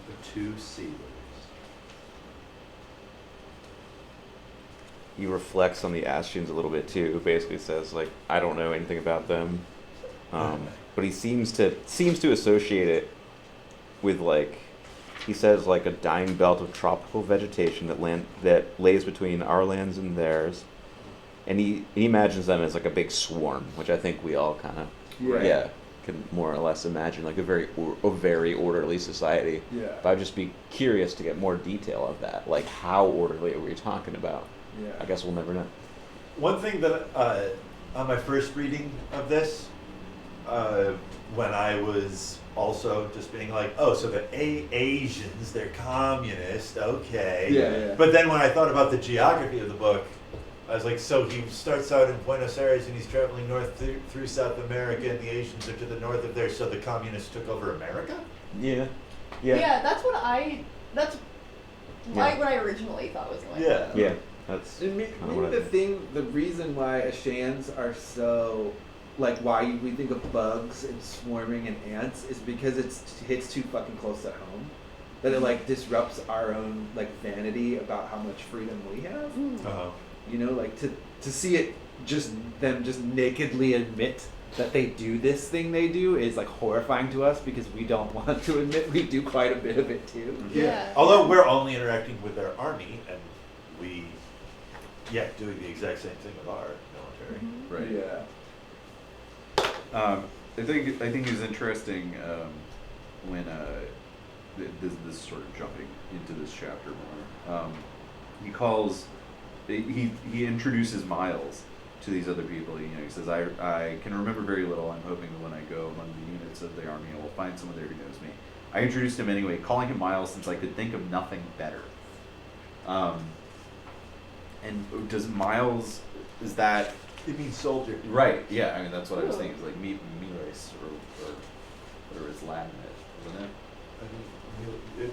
The 2 sailors. He reflects on the Ashians a little bit too. Basically says like, I don't know anything about them, but he seems to associate it with like, he says like a dying belt of tropical vegetation that lays between our lands and theirs, and he imagines them as like a big swarm, which I think we all kind of can more or less imagine, like a very orderly society. Yeah. But I'd just be curious to get more detail of that, like how orderly are we talking about? Yeah. I guess we'll never know. One thing that on my first reading of this, when I was also just being like, oh, so the Asians, they're communist, okay. Yeah. But then when I thought about the geography of the book, I was like, so he starts out in Buenos Aires and he's traveling north through South America, and the Asians are to the north of there, so the communists took over America? Yeah. Yeah, that's what I originally thought was going on. Yeah. That's And kinda what maybe I the think. the reason why Ashans are so, like why we think of bugs and swarming and ants is because it hits too fucking close to home. That it like disrupts our own like vanity about how much freedom we have. Uh-huh. Like to see it them just nakedly admit that they do this thing they do is like horrifying to us because we don't want to admit we do quite a bit of it too. Yeah. Although we're only interacting with their army, and we, doing the exact same thing with our military. Right. Yeah. I think it's interesting when this is sort of jumping into this chapter more. He introduces Miles to these other people. He says, I can remember very little. I'm hoping that when I go among the units of the army, I will find someone there who knows me. I introduced him anyway, calling him Miles since I could think of nothing better. And does Miles, is that... It means soldier. Right, yeah, I mean, that's what I was Ooh. thinking, it's like Miles, or whatever it's Latin, isn't it?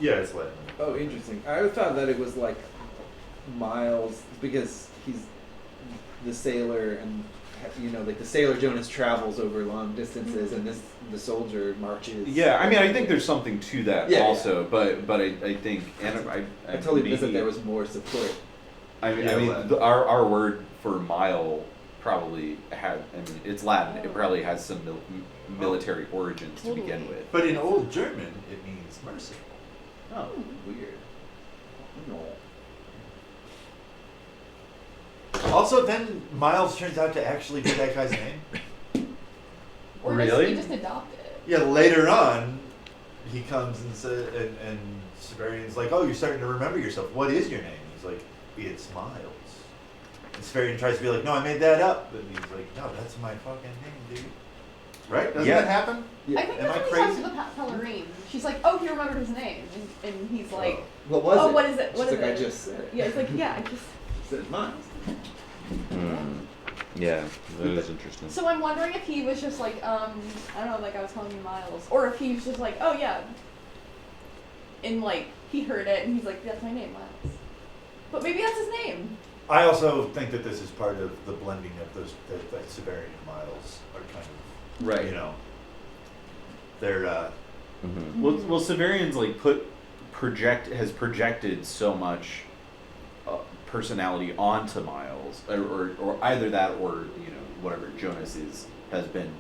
Yeah, it's Latin. Oh, interesting. I always thought that it was like Miles because he's the sailor, and like the sailor Jonas travels over long distances, and the soldier marches. Yeah, I mean, I think there's something to that Yeah, also, but I think, and I totally missed that maybe- there was more support. I mean, Yeah. our word for mile probably it's Latin. It probably has some military origins to begin Totally. with. But in Old German, it means merciful. Oh, weird. No. Also, then Miles turns out to actually be that guy's name. Or Really? does he just adopt it? Yeah, later on, he comes and says, and Severian's like, "Oh, you're starting to remember yourself. What is your name?" He's like, "It's Miles." And Severian tries to be like, "No, I made that up." And he's like, "No, that's my fucking name, dude." Right? Doesn't Yeah. that happen? Yeah. I think Am that's I when he talks crazy? to the Pellerine. She's like, "Oh, he remembered his name," and he's like, What was "Oh, it? what is it? What She's is like, it?" I just said it. Yeah, it's like, yeah, I just. Said Miles. Yeah, that is interesting. So I'm wondering if he was just like, I don't know, like I was calling you Miles, or if he was just like, oh yeah, and like he heard it and he's like, that's my name, Miles. But maybe that's his name. I also think that this is part of the blending of those that Severian and Miles are kind of Right. You know, they're Well, Severian's like has projected so much personality onto Miles, or either that or whatever Jonas has been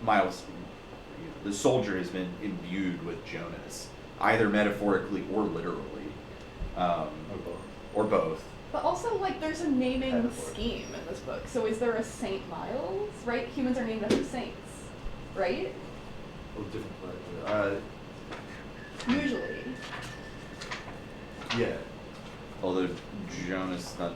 Miles. The soldier has been imbued with Jonas, either metaphorically or literally, or both. But also, like, there's a naming Metaphor. scheme in this book. So is there a Saint Miles, right? Humans are named after saints, right? different. Usually. Yeah. Although Jonas not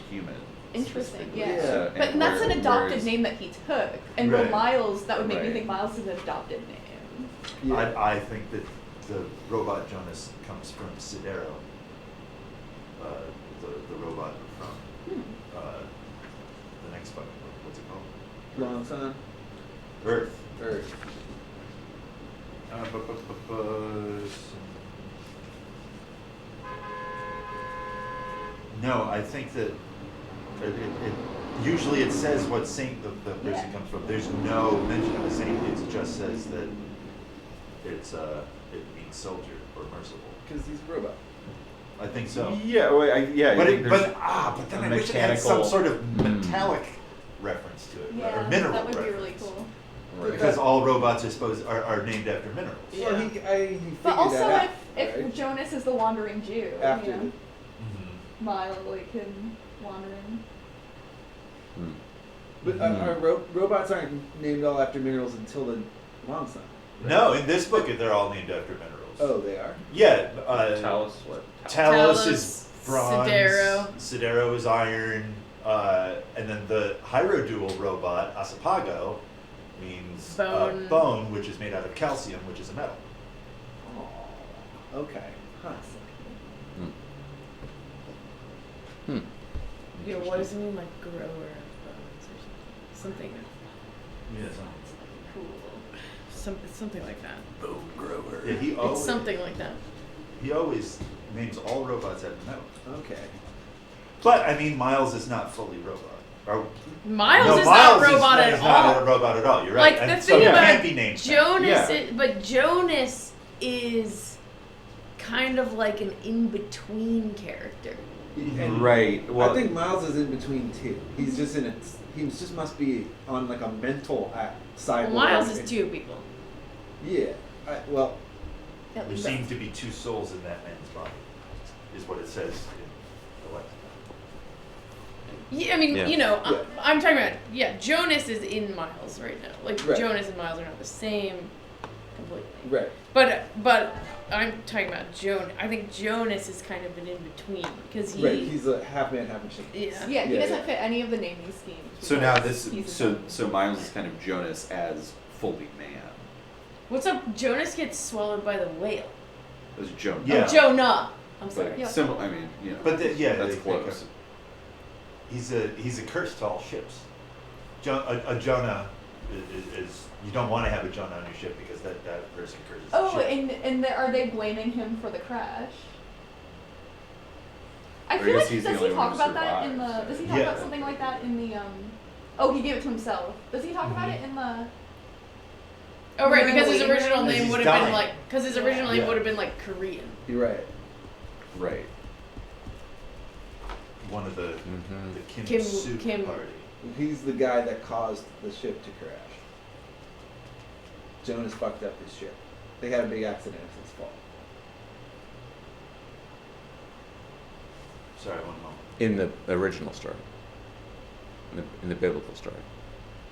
human. Interesting, specifically. yeah. So, But that's an adopted whereas- name that he took. And Right. Miles, that would make me Right. think Miles is an adopted name. Yeah. I think that the robot Jonas comes from CITADEL, the robot from the next book. What's it called? Long Sun. Earth. Earth. No, I think that usually it says what saint the person Yeah. comes from. There's no mention of a saint. It just says that it means soldier or merciful. Because he's a robot. I think so. Yeah, well, yeah. But I think there's but then I wish it had some mechanical- sort of metallic reference to it, or mineral that would reference. be really cool. Right. Because all robots are named after minerals. Yeah. Well, he figured But also, that out, if right? Jonas is the wandering Jew, After you know, Mm-hmm. Miles like him wandering. But robots aren't named all after minerals until the Long Sun. right? No, in this book they're all named after minerals. Oh, they are. Yeah. Talos, what? Talos Talos, is bronze. Sidero. Sidero is iron. And then the Hierodual robot, Asapago, means Bone. which is made out of calcium, which is a metal. Oh. Okay. Huh. Yeah, what does it mean, like grower of bones or something? Yes. Something, something like that. Bone grower. Yeah, It's something like that. he always names all robots after metal. Okay. But I mean, Miles is not fully robot. Or, Miles no, is Miles not robot is at not all. a robot at all. You're right. Like And the so thing he about can't be named. Jonas, Yeah. but Jonas is kind of like an in-between character. And Right. Well, I think Miles is in between two. He's just in a. He just must be on like a mental side. Well, Miles is two people. Yeah. Well. At There least seems to be two souls in that man's body, is what it says in the lexicon. Yeah, I mean, Yeah. you know, Yeah. I'm talking about, Jonas is in Miles right now. Like, Right. Jonas and Miles are not the same completely. Right. But I'm talking about I think Jonas is kind of an in-between, because Right. He's a half man, half machine. yeah. Yeah, he Yeah, doesn't yeah. fit any of the naming schemes. so now because this, he's a so zombie. Miles is kind of Jonas as fully man. What's up? Jonas gets swallowed by the whale. As Jonah. Yeah. Oh, Jonah. I'm sorry. But Yeah. similar. I mean, But that's they close. He's a curse to all ships. A Jonah is you don't want to have a Jonah on your ship because that person curses the Oh, ship. are they blaming him for the crash? I Or I feel guess like he's the does he only one talk who about that in the? survives, Does he so- talk Yeah. about something like that in the? Oh, he gave it to himself. Does he talk about Mhm. it in the? Oh, right, We're because his waiting for original him. name He's would have been dying. like, because his original name Yeah. would have been like Korean. You're right. Right. One of the Mm-hmm. Kim Soup Kim- party. He's the guy that caused the ship to crash. Jonas fucked up his ship. They had a big accident. It's his fault. Sorry, one moment. In the original story. In the biblical story.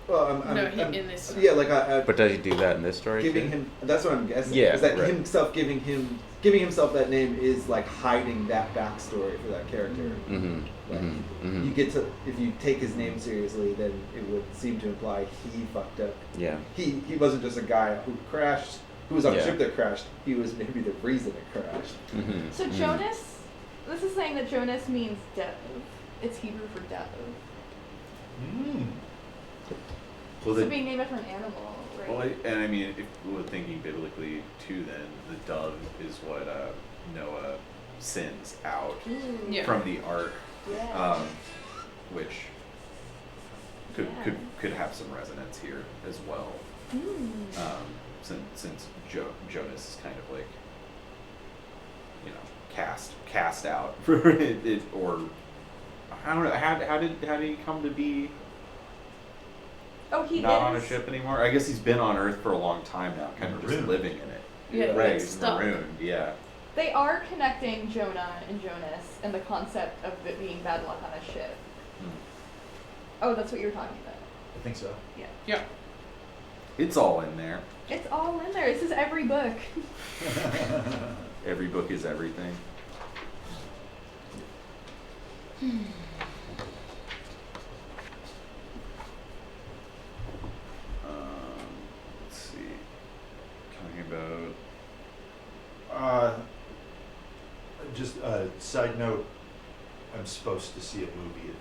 Well, No, in this. yeah, like I But does he do that in this story? giving too? him. That's what I'm guessing. Yeah, is that right. himself giving himself that name is like hiding that backstory for that character. Mm-hmm. Like, Mm-hmm. you get to, if you take his name seriously, then it would seem to imply he fucked up. Yeah. He wasn't just a guy who crashed, who was on a Yeah. ship that crashed. He was maybe the reason it crashed. Mm-hmm. So Jonas, this is saying that Jonas means dove. It's Hebrew for dove. Mm. Well, So the, being named after an animal, right? Well, and I mean, if we're thinking biblically too, then the dove is what Noah sends out Yeah. from the ark, Yeah. which Yeah. could have some resonance here as well. Since Jonas is kind of like, you know, cast out for it, or I don't know, how did he come to be Oh, he not is. on a ship anymore? I guess he's been on Earth for a long time now, kind of just Marooned. living in it. Yeah, right. like He's stuck. marooned. Yeah. They are connecting Jonah and Jonas and the concept of it being bad luck on a ship. Oh, that's what you were talking about. I think so. Yeah. Yeah. It's all in there. It's all in there. This is every book. Every book is everything. Let's see. Talking about. Just a side note, I'm supposed to see a movie at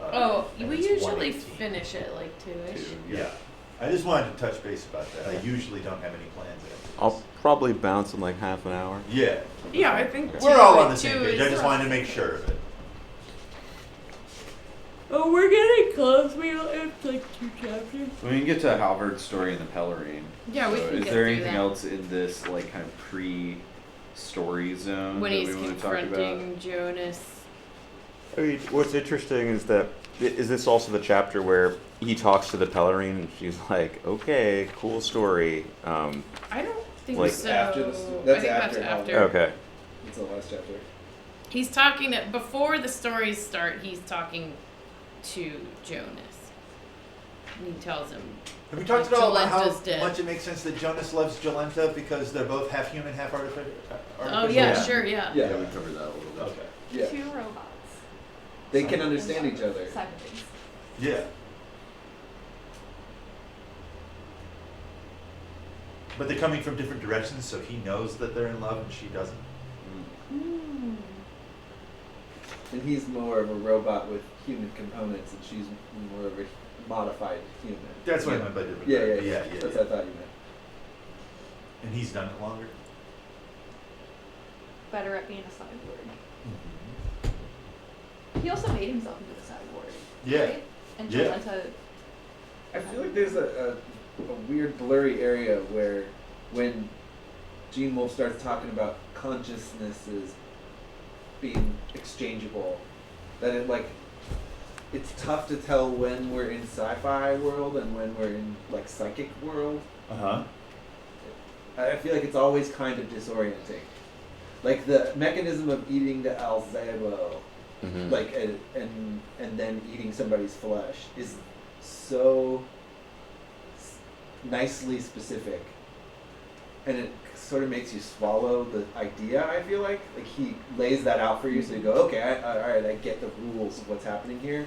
3. Oh, and we it's usually 1:18. finish at like 2-ish. Two, Yeah. I just wanted to touch base about that. I usually don't have any plans after I'll this. probably bounce in like half an hour. Yeah. Yeah, I think We're all on the two same page. I is- just wanted to make sure of it. Oh, we're getting close. It's like 2 chapters. We can get to Halvard's story in the Pellerine. Yeah, we So can is get there through anything that. else in this like kind of pre-story zone When that he's we want to talk about? confronting Jonas. I mean, what's interesting is that is this also the chapter where he talks to the Pellerine and she's like, "Okay, cool story." I don't think Like, so. after this- I that's think after that's after. Halvard. Okay. It's the last chapter. He's talking to, before the stories start. He's talking to Jonas. And he tells him. Have we talked at all about how Jolenta's dead. much it makes sense that Jonas loves Jolenta because they're both half human, half artificial? Oh yeah, Yeah. sure, yeah. Yeah. we covered that a little bit. Okay. Yeah. 2 robots. They can understand each other. Sideways. Yeah. But they're coming from different directions, so he knows that they're in love and she doesn't. Mm. And he's more of a robot with human components, and she's more of a modified human. That's what I Yeah. meant by different. Yeah. yeah. That's what I thought you meant. And he's done it longer. Better at being a cyborg. Mm-hmm. He also made himself into a cyborg. Yeah. Right? And Yeah. Jolenta. I feel like there's a weird blurry area where when Gene Wolfe starts talking about consciousnesses being exchangeable, that it like it's tough to tell when we're in sci-fi world and when we're in like psychic world. Uh-huh. I feel like it's always kind of disorienting. Like the mechanism of eating the alzebo, Mhm. like and then eating somebody's flesh is so nicely specific, and it sort of makes you swallow the idea. I feel like he lays that out for you, so you go, okay, all right, I get the rules of what's happening here,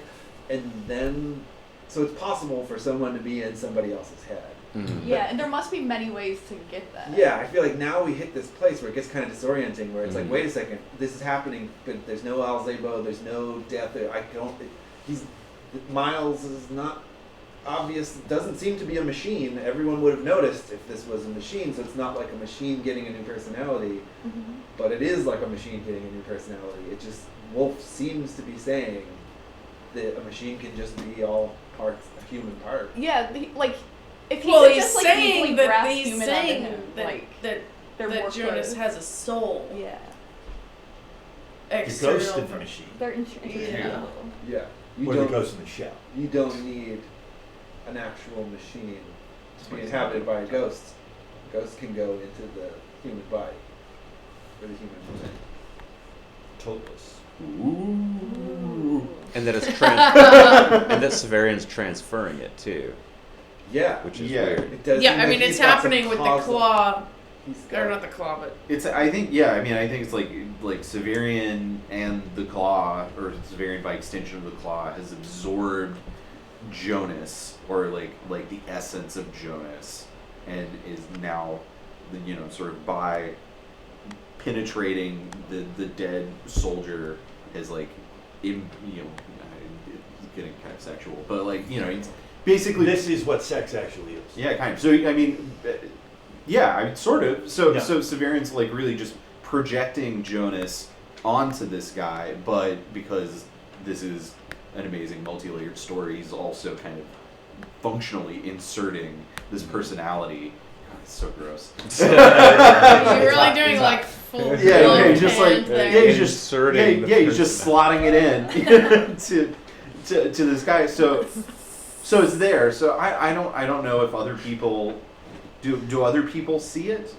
and then so it's possible for someone to be in somebody else's head. Mhm. Yeah, and there must be many ways to get that. Yeah, I feel like now we hit this place where it gets kind of disorienting, where it's Mhm. like, wait a second, this is happening, but there's no Alzebo, there's no death. Miles is not obvious, doesn't seem to be a machine. Everyone would have noticed if this was a machine, so it's not like a machine getting a new personality, Mhm. but it is like a machine getting a new personality. It just, Wolfe seems to be saying that a machine can just be all parts, a human part. Yeah, like if he Well, could he's just like saying easily that grasp he's human saying onto him, that like that, they're more that Jonas close. has a soul. Yeah, The External. ghost in the machine. they're Yeah. interchangeable. Yeah, you Or the don't. ghost in the shell. You don't need an actual machine to be Like inhabited by a ghost. A ghost can go into the human body or the human mind. Toteless. Ooh. and that it's and that Severian's transferring it too, Yeah. which is Yeah. weird. It does Yeah, seem I like mean, it's he's got some happening with the causal- claw, he's or got- not the claw, but It's I think yeah I mean I think it's like Severian and the claw, or Severian by extension of the claw, has absorbed Jonas, or like the essence of Jonas, and is now sort of by penetrating the dead soldier is like it's getting kind of sexual, but it's basically This is what sex actually is. yeah, kind of. So I mean, yeah, I mean, sort of. So Yeah. so Severian's like really just projecting Jonas onto this guy, but because this is an amazing multi-layered story, he's also kind of functionally inserting this personality. God, it's so gross. you're really doing like full Yeah, he's just like there. yeah, he's just Inserting the he's just slotting it in to this guy. So it's there. So I don't know if other people do other people see it.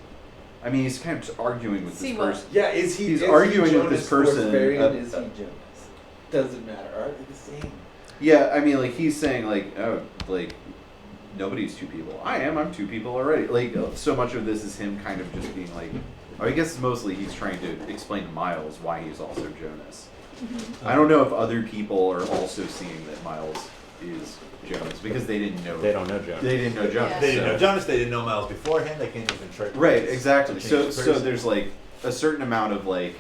I mean, he's kind of arguing with See this what? person. Yeah, is he? He's is arguing he with this Jonas or person, Severian? Is he Jonas? Doesn't matter. Are they the same? Yeah, I mean, like he's saying nobody's two people. I'm two people already. Like so much of this is him kind of just being like, I guess mostly he's trying to explain to Miles why he's also Jonas. I don't know if other people are also seeing that Miles is Jonas because they didn't know. They don't know Jonas. They didn't know Jonas. Yeah. They didn't so- know Jonas. They didn't know Miles beforehand. They can't even try. Right, exactly. to change So the so person. there's like a certain amount of like.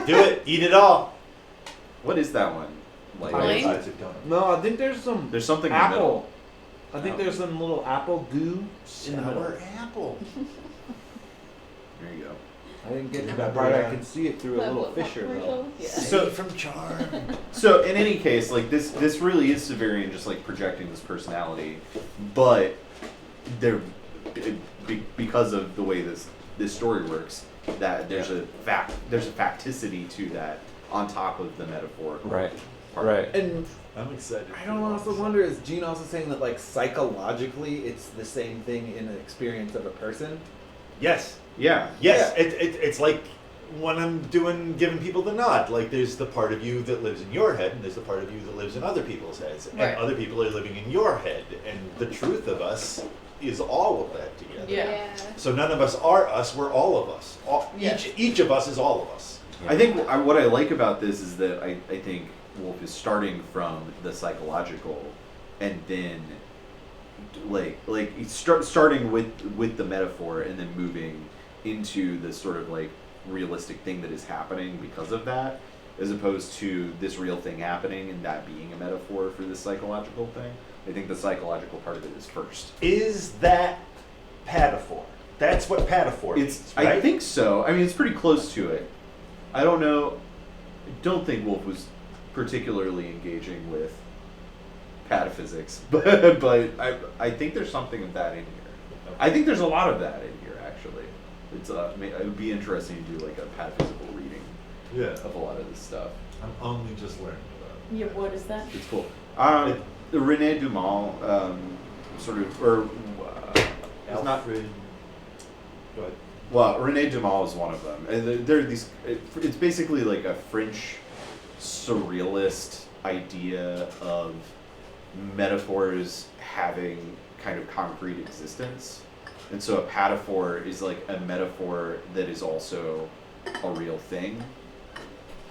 Do it. Eat it all. What is that one? Like Plain? Sides of donut. No, I think there's some there's something in the apple. middle. I think Oh. there's some little apple goo in the middle. Sour apple. There you go. I didn't get to Remember that part. that? I can see it through a That little Blip fissure commercial? though. Yeah. So- from Charm. So in any case, like this really is Severian just like projecting this personality, but there, because of the way this story works, that there's a facticity to that on top of the metaphorical. Right. part. Right. And I'm excited. I don't also wonder, is Gene also saying that like psychologically it's the same thing in an experience of a person? Yes. Yeah. Yes. It's like when I'm giving people the nod. Like there's the part of you that lives in your head, and there's the part of you that lives in other people's heads, and Right. other people are living in your head, and the truth of us is all of that together. Yeah. So none of us are us. We're all of us. Yes. Each of us is all of us. I think what I like about this is that I think Wolfe is starting from the psychological, and then he's starting with the metaphor, and then moving into this sort of like realistic thing that is happening because of that, as opposed to this real thing happening and that being a metaphor for this psychological thing. I think the psychological part of it is first. Is that pataphor? That's what pataphor It's means, right? I think so. I mean, it's pretty close to it. I don't know. I don't think Wolfe was particularly engaging with pataphysics, but I think there's something of that in here. I think there's a lot of that in here actually. It's it would be interesting to do like a pataphysical reading Yeah. of a lot of this stuff. I'm only just learning about it. Yeah, what is that? It's cool. René Dumas, sort of, or it's not. Alfred. Go ahead. Well, René Dumas is one of them. And there are these. It's basically like a French surrealist idea of metaphors having kind of concrete existence, and so a pataphor is like a metaphor that is also a real thing.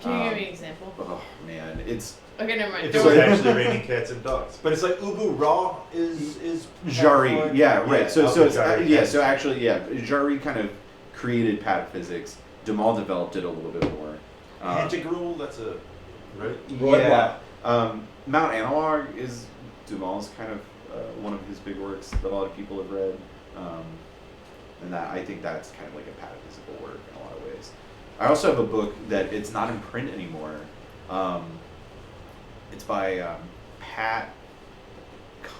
Can you give me an example? Oh man, it's Okay, never mind. If Don't it was worry. actually raining cats and dogs, but it's like Ubu Raw is Jari. pataphor. Yeah, right. So it's Jari. yeah. So actually, yeah, Jari kind of created pataphysics. Dumas developed it a little bit more. Pantagruel, that's a right. Yeah. Mount Analog is Dumas' kind of one of his big works that a lot of people have read, and that I think that's kind of like a pataphysical work in a lot of ways. I also have a book that it's not in print anymore. It's by Pat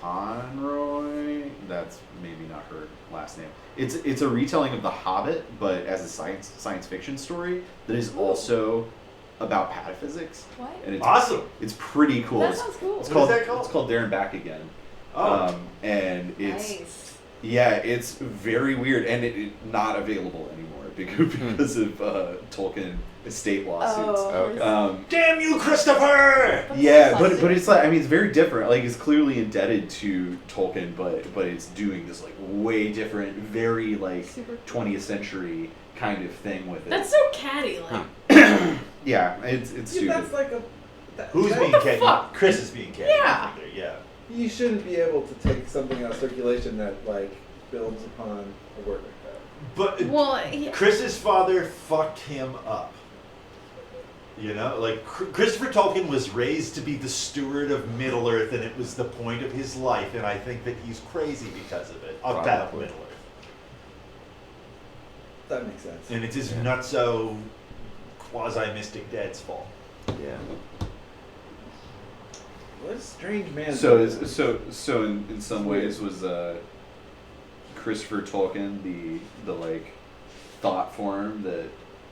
Conroy. That's maybe not her last name. It's a retelling of The Hobbit, but as a science fiction story that is also about pataphysics. What? And it's Awesome. It's pretty cool. That It's- sounds cool. It's What called, is that called? It's called There and Back Again. Oh. And it's Nice. yeah, it's very weird, and it not available anymore because of Tolkien estate lawsuits. Oh, Damn you, Christopher! Yeah, That's but it's like, I mean, it's very different. Like, it's clearly indebted to Tolkien, but it's doing this like way different, very like Super 20th century kind of thing with it. That's so catty, like. Yeah, it's Yeah, stupid. that's like a. Who's being the catty? fuck? Chris is being catty. Yeah. Yeah. You shouldn't be able to take something out of circulation that like builds upon a work like that. But Well, Chris's father fucked him up. You know, like Christopher Tolkien was raised to be the steward of Middle Earth, and it was the point of his life. And I think that he's crazy because of it, about Probably. Middle Earth. That makes sense. And it is not so quasi-mystic dad's fault. Yeah. What a strange man. So that is so in some ways was Christopher Tolkien the like thought form that,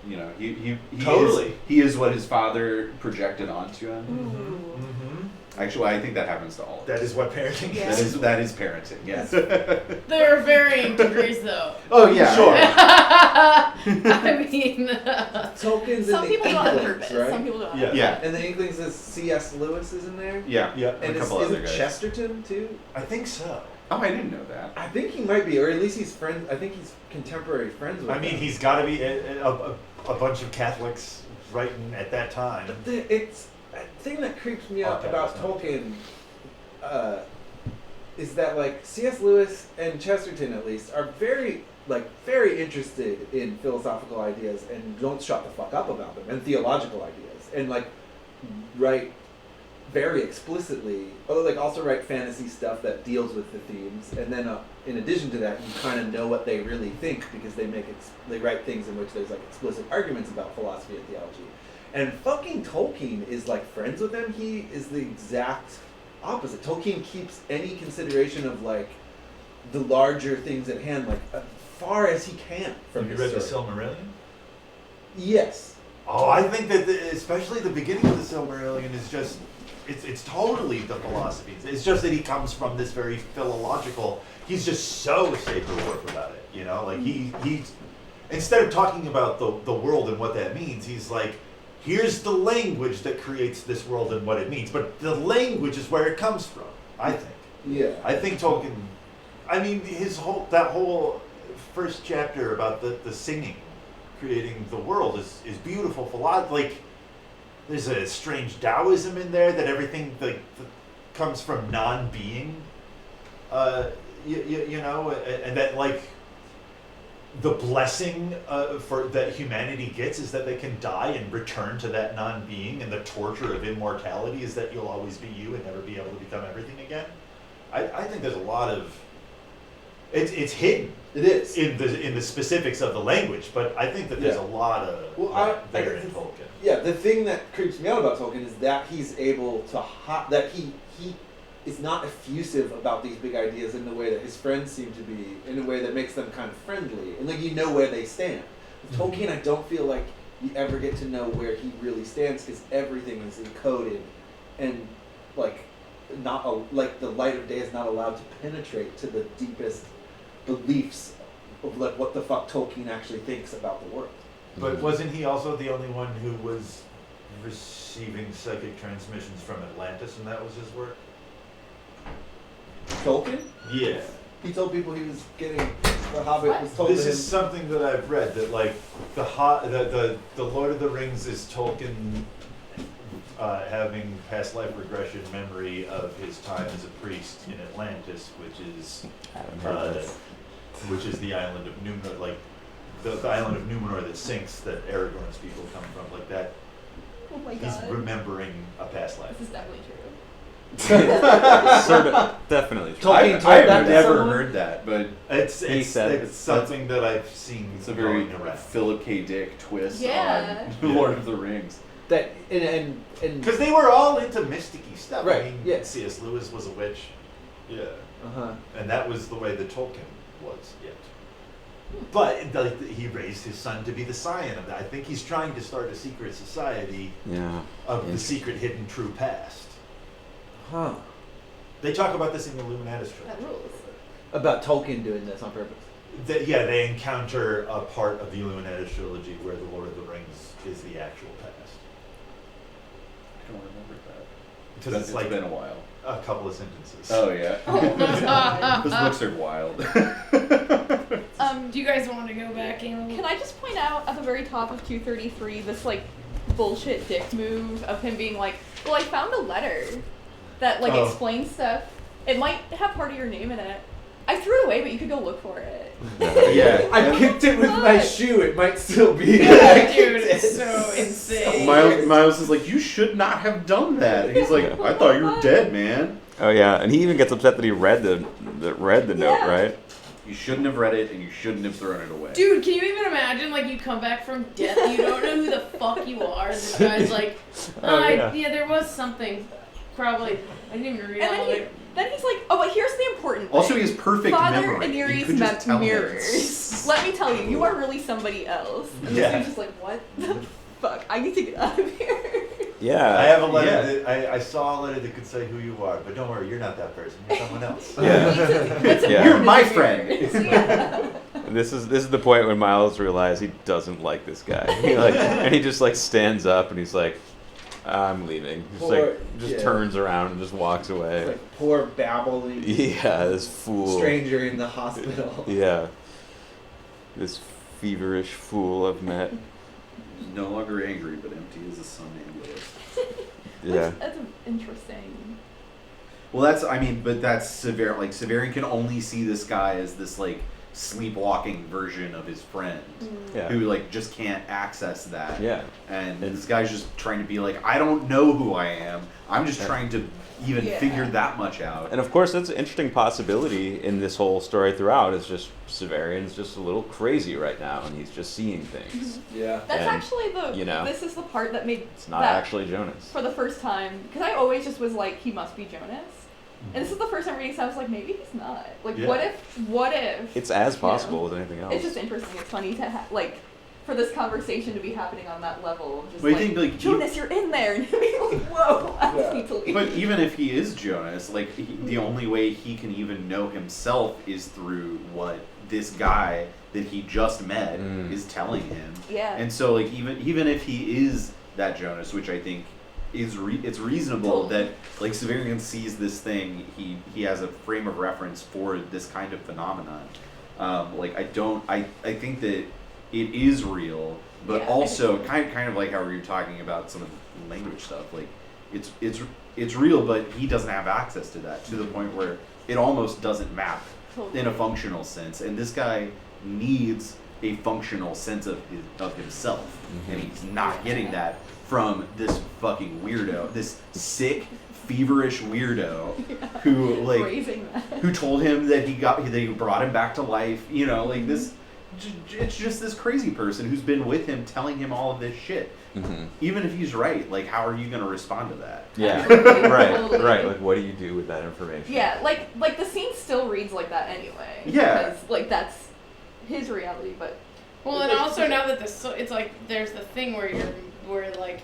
you know, he Totally. he is what his father projected onto him. Ooh. Mm-hmm. Actually, I think that happens to all of That us. is what parenting Yeah. is. That is parenting. Yes. there are varying degrees, though. Oh yeah. Sure. I mean, Tolkien's Some in people the do it on Inklings, purpose. right? Some people do it on Yeah. purpose. Yeah. And the Inklings is C.S. Lewis is in there. Yeah. Yeah. And a couple isn't other guys. Chesterton too? I think so. Oh, I didn't know that. I think he might be, or at least he's friends. I think he's contemporary friends with. I mean, them. he's got to be a bunch of Catholics writing at that time. But it's a thing that creeps me out Okay, about that's not- Tolkien is that like C.S. Lewis and Chesterton at least are very interested in philosophical ideas and don't shut the fuck up about them, and theological ideas, and like write very explicitly, also write fantasy stuff that deals with the themes, and then in addition to that, you kind of know what they really think because they write things in which there's like explicit arguments about philosophy and theology. And fucking Tolkien is like friends with them. He is the exact opposite. Tolkien keeps any consideration of like the larger things at hand like as far as he can from Have you his read the story. Silmarillion? Yes. Oh, I think that especially the beginning of the Silmarillion is just, it's totally the philosophies. It's just that he comes from this very philological, he's just so saber-warp about it, you know? Like he instead of talking about the world and what that means, he's like, here's the language that creates this world and what it means. But the language is where it comes from, I think. Yeah. I think Tolkien, I mean, that whole first chapter about the singing, creating the world is beautiful for a lot. Like, there's a strange Taoism in there that everything that comes from non-being, you know, and that like the blessing for that humanity gets is that they can die and return to that non-being, and the torture of immortality is that you'll always be you and never be able to become everything again. I think there's a lot of it's hidden. It is. In the specifics of the language, but I think that there's Yeah. a lot of there in Tolkien. Yeah, the thing that creeps me out about Tolkien is that he's able to that he is not effusive about these big ideas in the way that his friends seem to be, in a way that makes them kind of friendly, and like you know where they stand. With Tolkien, I don't feel like you ever get to know where he really stands because everything is encoded, and like like the light of day is not allowed to penetrate to the deepest beliefs of like what the fuck Tolkien actually thinks about the world. But wasn't he also the only one who was receiving psychic transmissions from Atlantis, and that was his work? Tolkien? Yeah. He told people he was getting the Hobbit was told This to him. is something that I've read, that like the Lord of the Rings is Tolkien having past life regression memory of his time as a priest in Atlantis, which is the island of Numenor, like the island of Numenor that sinks, that Aragorn's people come from, like that. Oh my He's god. remembering a past life. This is definitely true. Sort of, definitely. Tolkien told I've that to never someone? heard that, but He said It's something that I've seen. it's a very going around. Philip K. Dick twist Yeah. on Lord of the Rings. That and Because they were all into mysticky stuff. Right, I mean, yeah. C.S. Lewis was a witch. Yeah. uh-huh. And that was the way that Tolkien was yet. But he raised his son to be the scion of that. I think he's trying to start a secret society Yeah. of the secret, hidden, true past. Huh. They talk about this in the Illuminatus trilogy. That rules. About Tolkien doing this on purpose. They encounter a part of the Illuminatus trilogy where the Lord of the Rings is the actual past. I don't remember that. Because it's It's like been a while. a couple of sentences. Oh yeah. Oh my God. Those books are wild. Do you guys want to go back in? Can I just point out at the very top of 233 this like bullshit dick move of him being like, well, I found a letter that like Oh. explains stuff. It might have part of your name in it. I threw it away, but you could go look for it. Yeah. I kicked it with my shoe. It might still be. Yeah, dude, it's so insane. Miles is like, you should not have done that. And he's like, I thought you were dead, man. Oh yeah, and he even gets upset that he read the note, Yeah. right? You shouldn't have read it, and you shouldn't have thrown it away. Dude, can you even imagine, like, you come back from death, you don't know who the fuck you are, and this guy's like, yeah, there was something, probably, I didn't even read And all of it. then he's like, oh, but here's the important thing. Also, he has perfect Father memory. You Aniri's could just tell him. mirrors. Let me tell you, you are really somebody else. And Yeah. this dude's just like, what the fuck? I need to get out of here. Yeah. I have a letter Yeah. that I saw a letter that could say who you are, but don't worry, you're not that person. You're someone else. Yeah. What's important Yeah. You're my is friend. mirrors. Yeah. This is the point when Miles realizes he doesn't like this guy. And he just like stands up and he's like, I'm leaving. Just turns around and just walks away. Like poor babbling Yeah, this fool. stranger in the hospital. Yeah. This feverish fool I've met. He's no longer angry, but empty as a somnambulist. Yeah. That's interesting. Well, that's Severian. Like, Severian can only see this guy as this, like, sleepwalking version of his friend. Yeah. Who, like, just can't access that. Yeah. And this guy's just trying to be like, I don't know who I am. I'm just trying to even Yeah. figure that much out. And of course, that's an interesting possibility in this whole story throughout. Is just Severian's just a little crazy right now, and he's just seeing things. Yeah. That's And, actually this is the part that made It's not that actually Jonas. for the first time, because I always just was like, he must be Jonas. And this is the first time reading, so I was like, maybe he's not. Like, Yeah. what if? It's as you know, possible as anything else. It's just interesting. It's funny to for this conversation to be happening on that level. Just But you like, think, like, Jonas, you're in there, and be like, whoa, I just need to leave. But even if he is Jonas, like, the only way he can even know himself is through what this guy that he just met is telling him. Yeah. And so, like, even if he is that Jonas, which I think is it's reasonable Totally. that, like, Severian sees this thing, he has a frame of reference for this kind of phenomenon. I think that it is real, but Yeah, I also think so. kind of like how we were talking about some of the language stuff. Like, it's real, but he doesn't have access to that to the point where it almost doesn't map Totally. in a functional sense. And this guy needs a functional sense of himself, and he's not getting that from this fucking weirdo, this sick, feverish weirdo who, like, Raising that. who told him that they brought him back to life. You know, like, this. It's just this crazy person who's been with him, telling him all of this shit. Even if he's right, like, how are you going to respond to that? Yeah. Totally. right. Like, what do you do with that information? Yeah, like the scene still reads like that anyway. Yeah. Because like that's his reality, but Well, and also now that it's like there's the thing where like,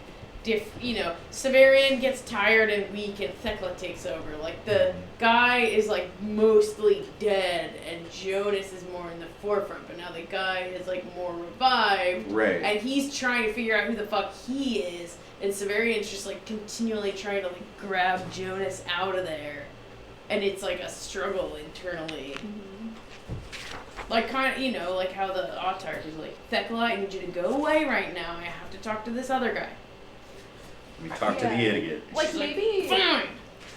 Severian gets tired and weak and Thekla takes over. Like, the guy is like mostly dead and Jonas is more in the forefront, but now the guy is like more revived. Right. And he's trying to figure out who the fuck he is, and Severian's just like continually trying to like grab Jonas out of there. And it's like a struggle internally. Like, kind of, like how the Autarch is like, Thekla, I need you to go away right now. I have to talk to this other guy. We talk to the idiot. Like She's like, maybe fine.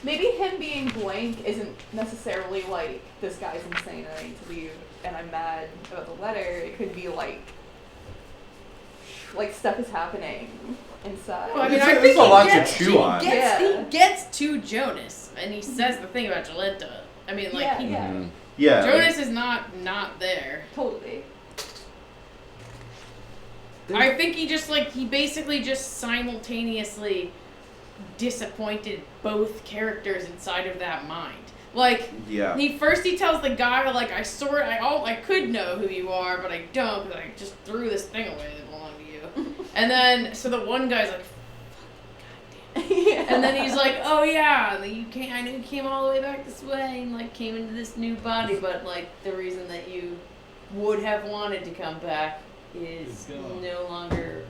maybe him being blank isn't necessarily like this guy's insane and I need to leave and I'm mad about the letter. It could be like stuff is happening inside. Well, I mean, It's I a- think it's a lot to he chew on. gets to Jonas, and he says the thing about Jolenta. I mean, like, yeah. Yeah. Jonas is not there. Totally. I think he basically just simultaneously disappointed both characters inside of that mind. Like, Yeah. he tells the guy, like, I could know who you are, but I don't, because I just threw this thing away that belonged to you. And then, so the one guy's like, Yeah. and then he's like, oh yeah, I knew you came all the way back this way, and, like, came into this new body, but, like, the reason that you would have wanted to come back is Is gone. no longer.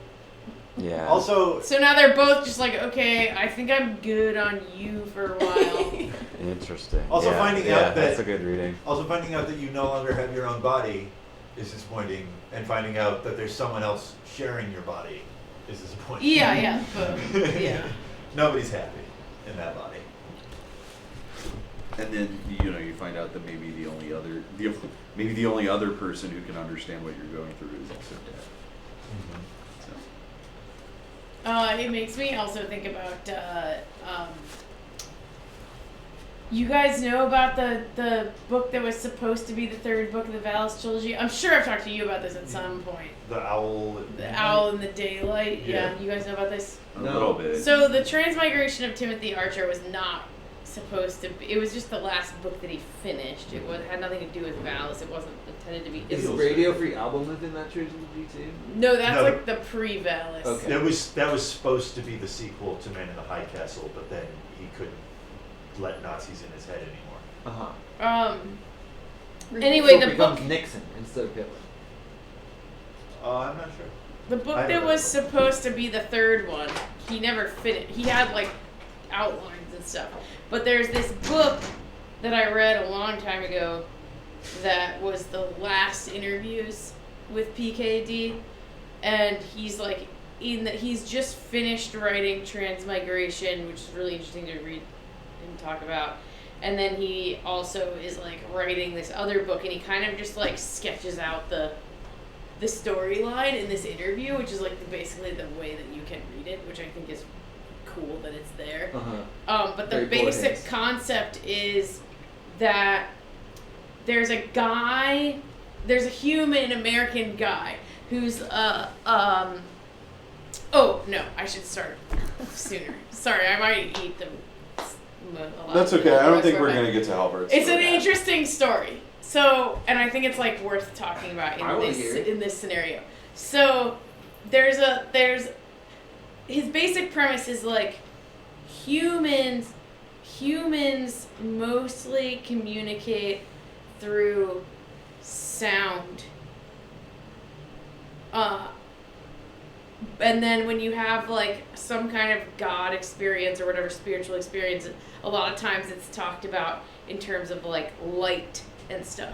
Yeah. Also, So now they're both just like, okay, I think I'm good on you for a while. Interesting. Also yeah, finding yeah, out that- that's a good reading. finding out that you no longer have your own body is disappointing, and finding out that there's someone else sharing your body is disappointing. Yeah, but yeah. Nobody's happy in that body. And then you find out that maybe the only other person who can understand what you're going through is also dead. So. It makes me also think about you guys know about the book that was supposed to be the third book of the Valis trilogy? I'm sure I've talked to you about this at some point. The owl. The Owl in the Daylight. Yeah. Yeah, you guys know about this? A No. little bit. So the Transmigration of Timothy Archer was not supposed to be. It was just the last book that he finished. It had nothing to do with Valis. It wasn't intended to be. Is the Radio Free album within that trilogy too? No, that's No. like the pre-Valis. Okay. That was supposed to be the sequel to Man in the High Castle, but then he couldn't let Nazis in his head anymore. Anyway, So the it becomes book Nixon instead of Hitler. I'm not sure. The book I that never was read the book. supposed to be the third one, he never finished. He had like outlines and stuff. But there's this book that I read a long time ago that was the last interviews with PKD, and he's like he's just finished writing Transmigration, which is really interesting to read and talk about. And then he also is like writing this other book, and he kind of just like sketches out the storyline in this interview, which is like basically the way that you can read it, which I think is cool that it's there. But the Very poor basic taste. concept is that there's a human American guy who's oh no, I should start sooner. Sorry, I might eat them. That's okay. I don't think we're gonna get to Halbert's. It's an interesting story. So, and I think it's like worth talking about I wanna in hear this it. in this scenario. So, there's his basic premise is like humans mostly communicate through sound. And then when you have like some kind of God experience or whatever spiritual experience, a lot of times it's talked about in terms of like light and stuff.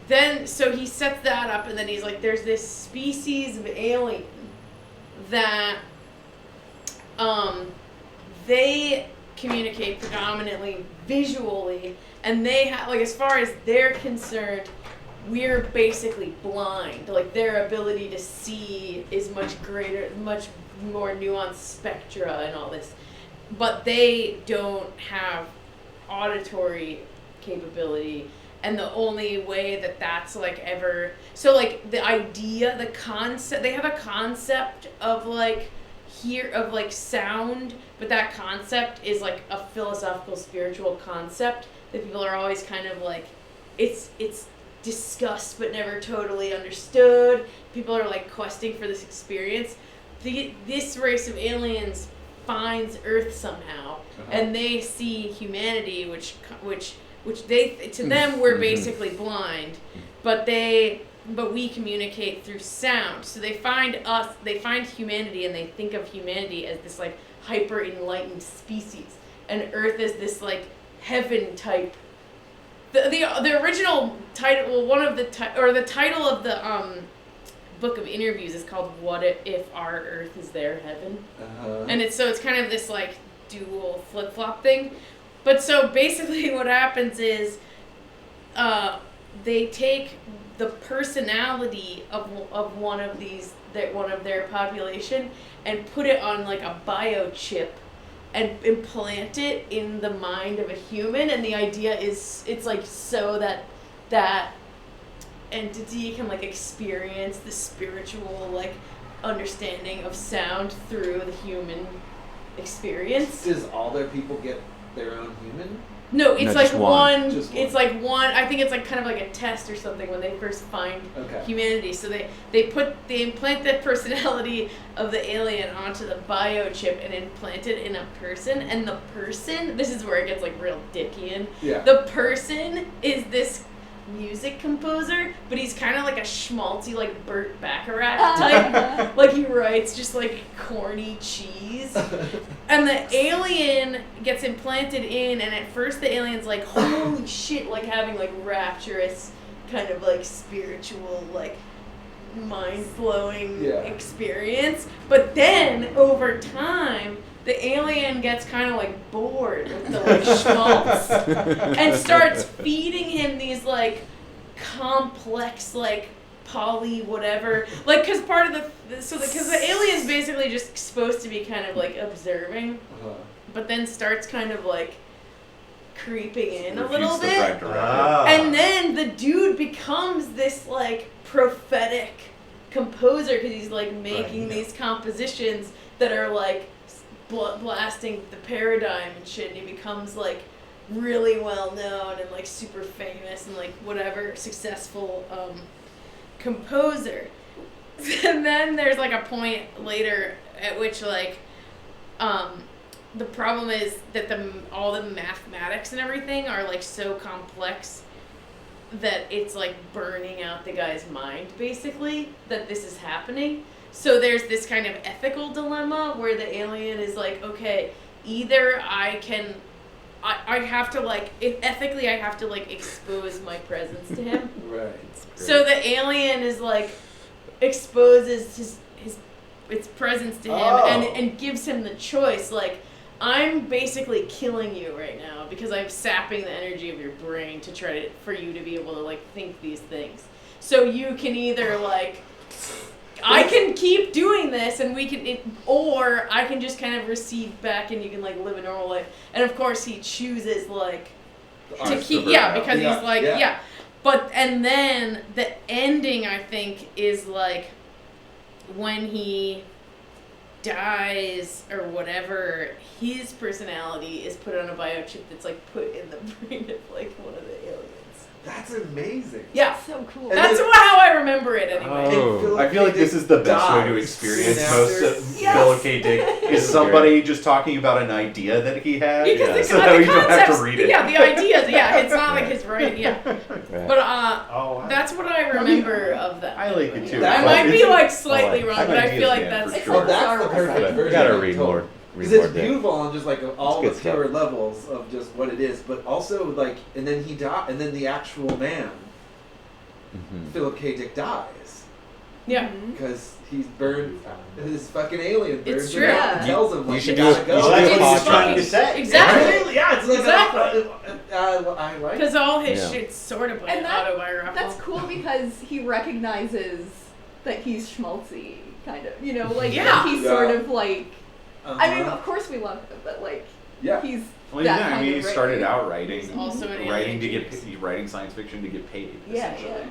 Then, so he sets that up, and then he's like, there's this species of alien that they communicate predominantly visually, and they have, like, as far as they're concerned, we're basically blind. Like, their ability to see is much greater, much more nuanced spectra and all this. But they don't have auditory capability. And the only way that that's like ever, so like the idea, the concept, they have a concept of like sound, but that concept is like a philosophical, spiritual concept that people are always kind of like, it's discussed but never totally understood. People are like questing for this experience. This race of aliens finds Earth somehow, and they see humanity, which they, to them, we're basically blind, but we communicate through sound. So they find humanity, and they think of humanity as this like hyper enlightened species, and Earth is this like heaven type. The original title, well, the title of the book of interviews is called "What If Our Earth Is Their Heaven," and it's kind of this like dual flip flop thing. But so basically what happens is they take the personality of one of their population and put it on like a biochip and implant it in the mind of a human, and the idea is it's like so that entity can like experience the spiritual like understanding of sound through the human experience. Does all their people get their own human? No, it's No, like just one. Just one. It's like one. I think it's like kind of like a test or something when they first find Okay. humanity. So they implant the personality of the alien onto the biochip and implant it in a person. And the person, this is where it gets like real Dickian. Yeah. The person is this music composer, but he's kind of like a schmaltzy, like Burt Bacharach type. Like he writes just like corny cheese. And the alien gets implanted in, and at first the alien's like, holy shit, like having like rapturous kind of like spiritual, like mind-blowing experience. But then over time, the alien gets kind of like bored with the like schmaltz and starts feeding him these like complex like poly whatever, like because part of because the alien's basically just supposed to be kind of like observing, but then starts kind of like creeping in a little bit, and then the dude becomes this like prophetic composer because he's like making these compositions that are like blasting the paradigm and shit, and he becomes like really well known and like super famous and like whatever successful composer. And then there's like a point later at which like the problem is that all the mathematics and everything are like so complex that it's like burning out the guy's mind basically that this is happening. So there's this kind of ethical dilemma where the alien is like, okay, either I have to like, if ethically I have to like expose my presence to him. Right. So the alien is like, exposes its presence to him and gives him the choice, like, I'm basically killing you right now because I'm sapping the energy of your brain to try for you to be able to like think these things. So you can either like, I can keep doing this and or I can just kind of recede back and you can like live a normal life. And of course he chooses like to keep, because he's like, But, and then the ending I think is like when he dies or whatever, his personality is put on a biochip that's like put in the brain of like one of the aliens. That's amazing. Yeah. So cool. That's how I remember it anyway. Oh. I feel like this is the best way to experience most of Philip K. Dick is somebody just talking about an idea that he had, Because so that you don't have to read it. Yeah, the ideas. Yeah, it's not like his writing. Yeah, but that's what I remember of that. I like it too. I might be like slightly wrong, I'm but I ideas feel like man, that's. for sure. Oh, that's the perfect version. Gotta of read Total. more. Because it's beautiful on just like all the good stuff. pure levels of just what it is, but also like, and then he died, and then the actual man, Philip K. Dick, dies Yeah. because he's burned. This fucking alien burns It's him true. out and Yeah. tells him like, You should you do gotta it- go. you should Well, do that's a what he's podcast. trying to say. Exactly. Yeah, it's like Exactly. I like. Because all his Yeah. shit's sort of like And autobiographical. That's cool because he recognizes that he's schmaltzy, kind of. You know, like Yeah. he's sort of like. I mean, of course we love him, but like he's. Well, that yeah, I kind mean, he of started writer. out writing, He's also an writing to alien get, genius. writing science fiction to get paid. Yeah, essentially. yeah.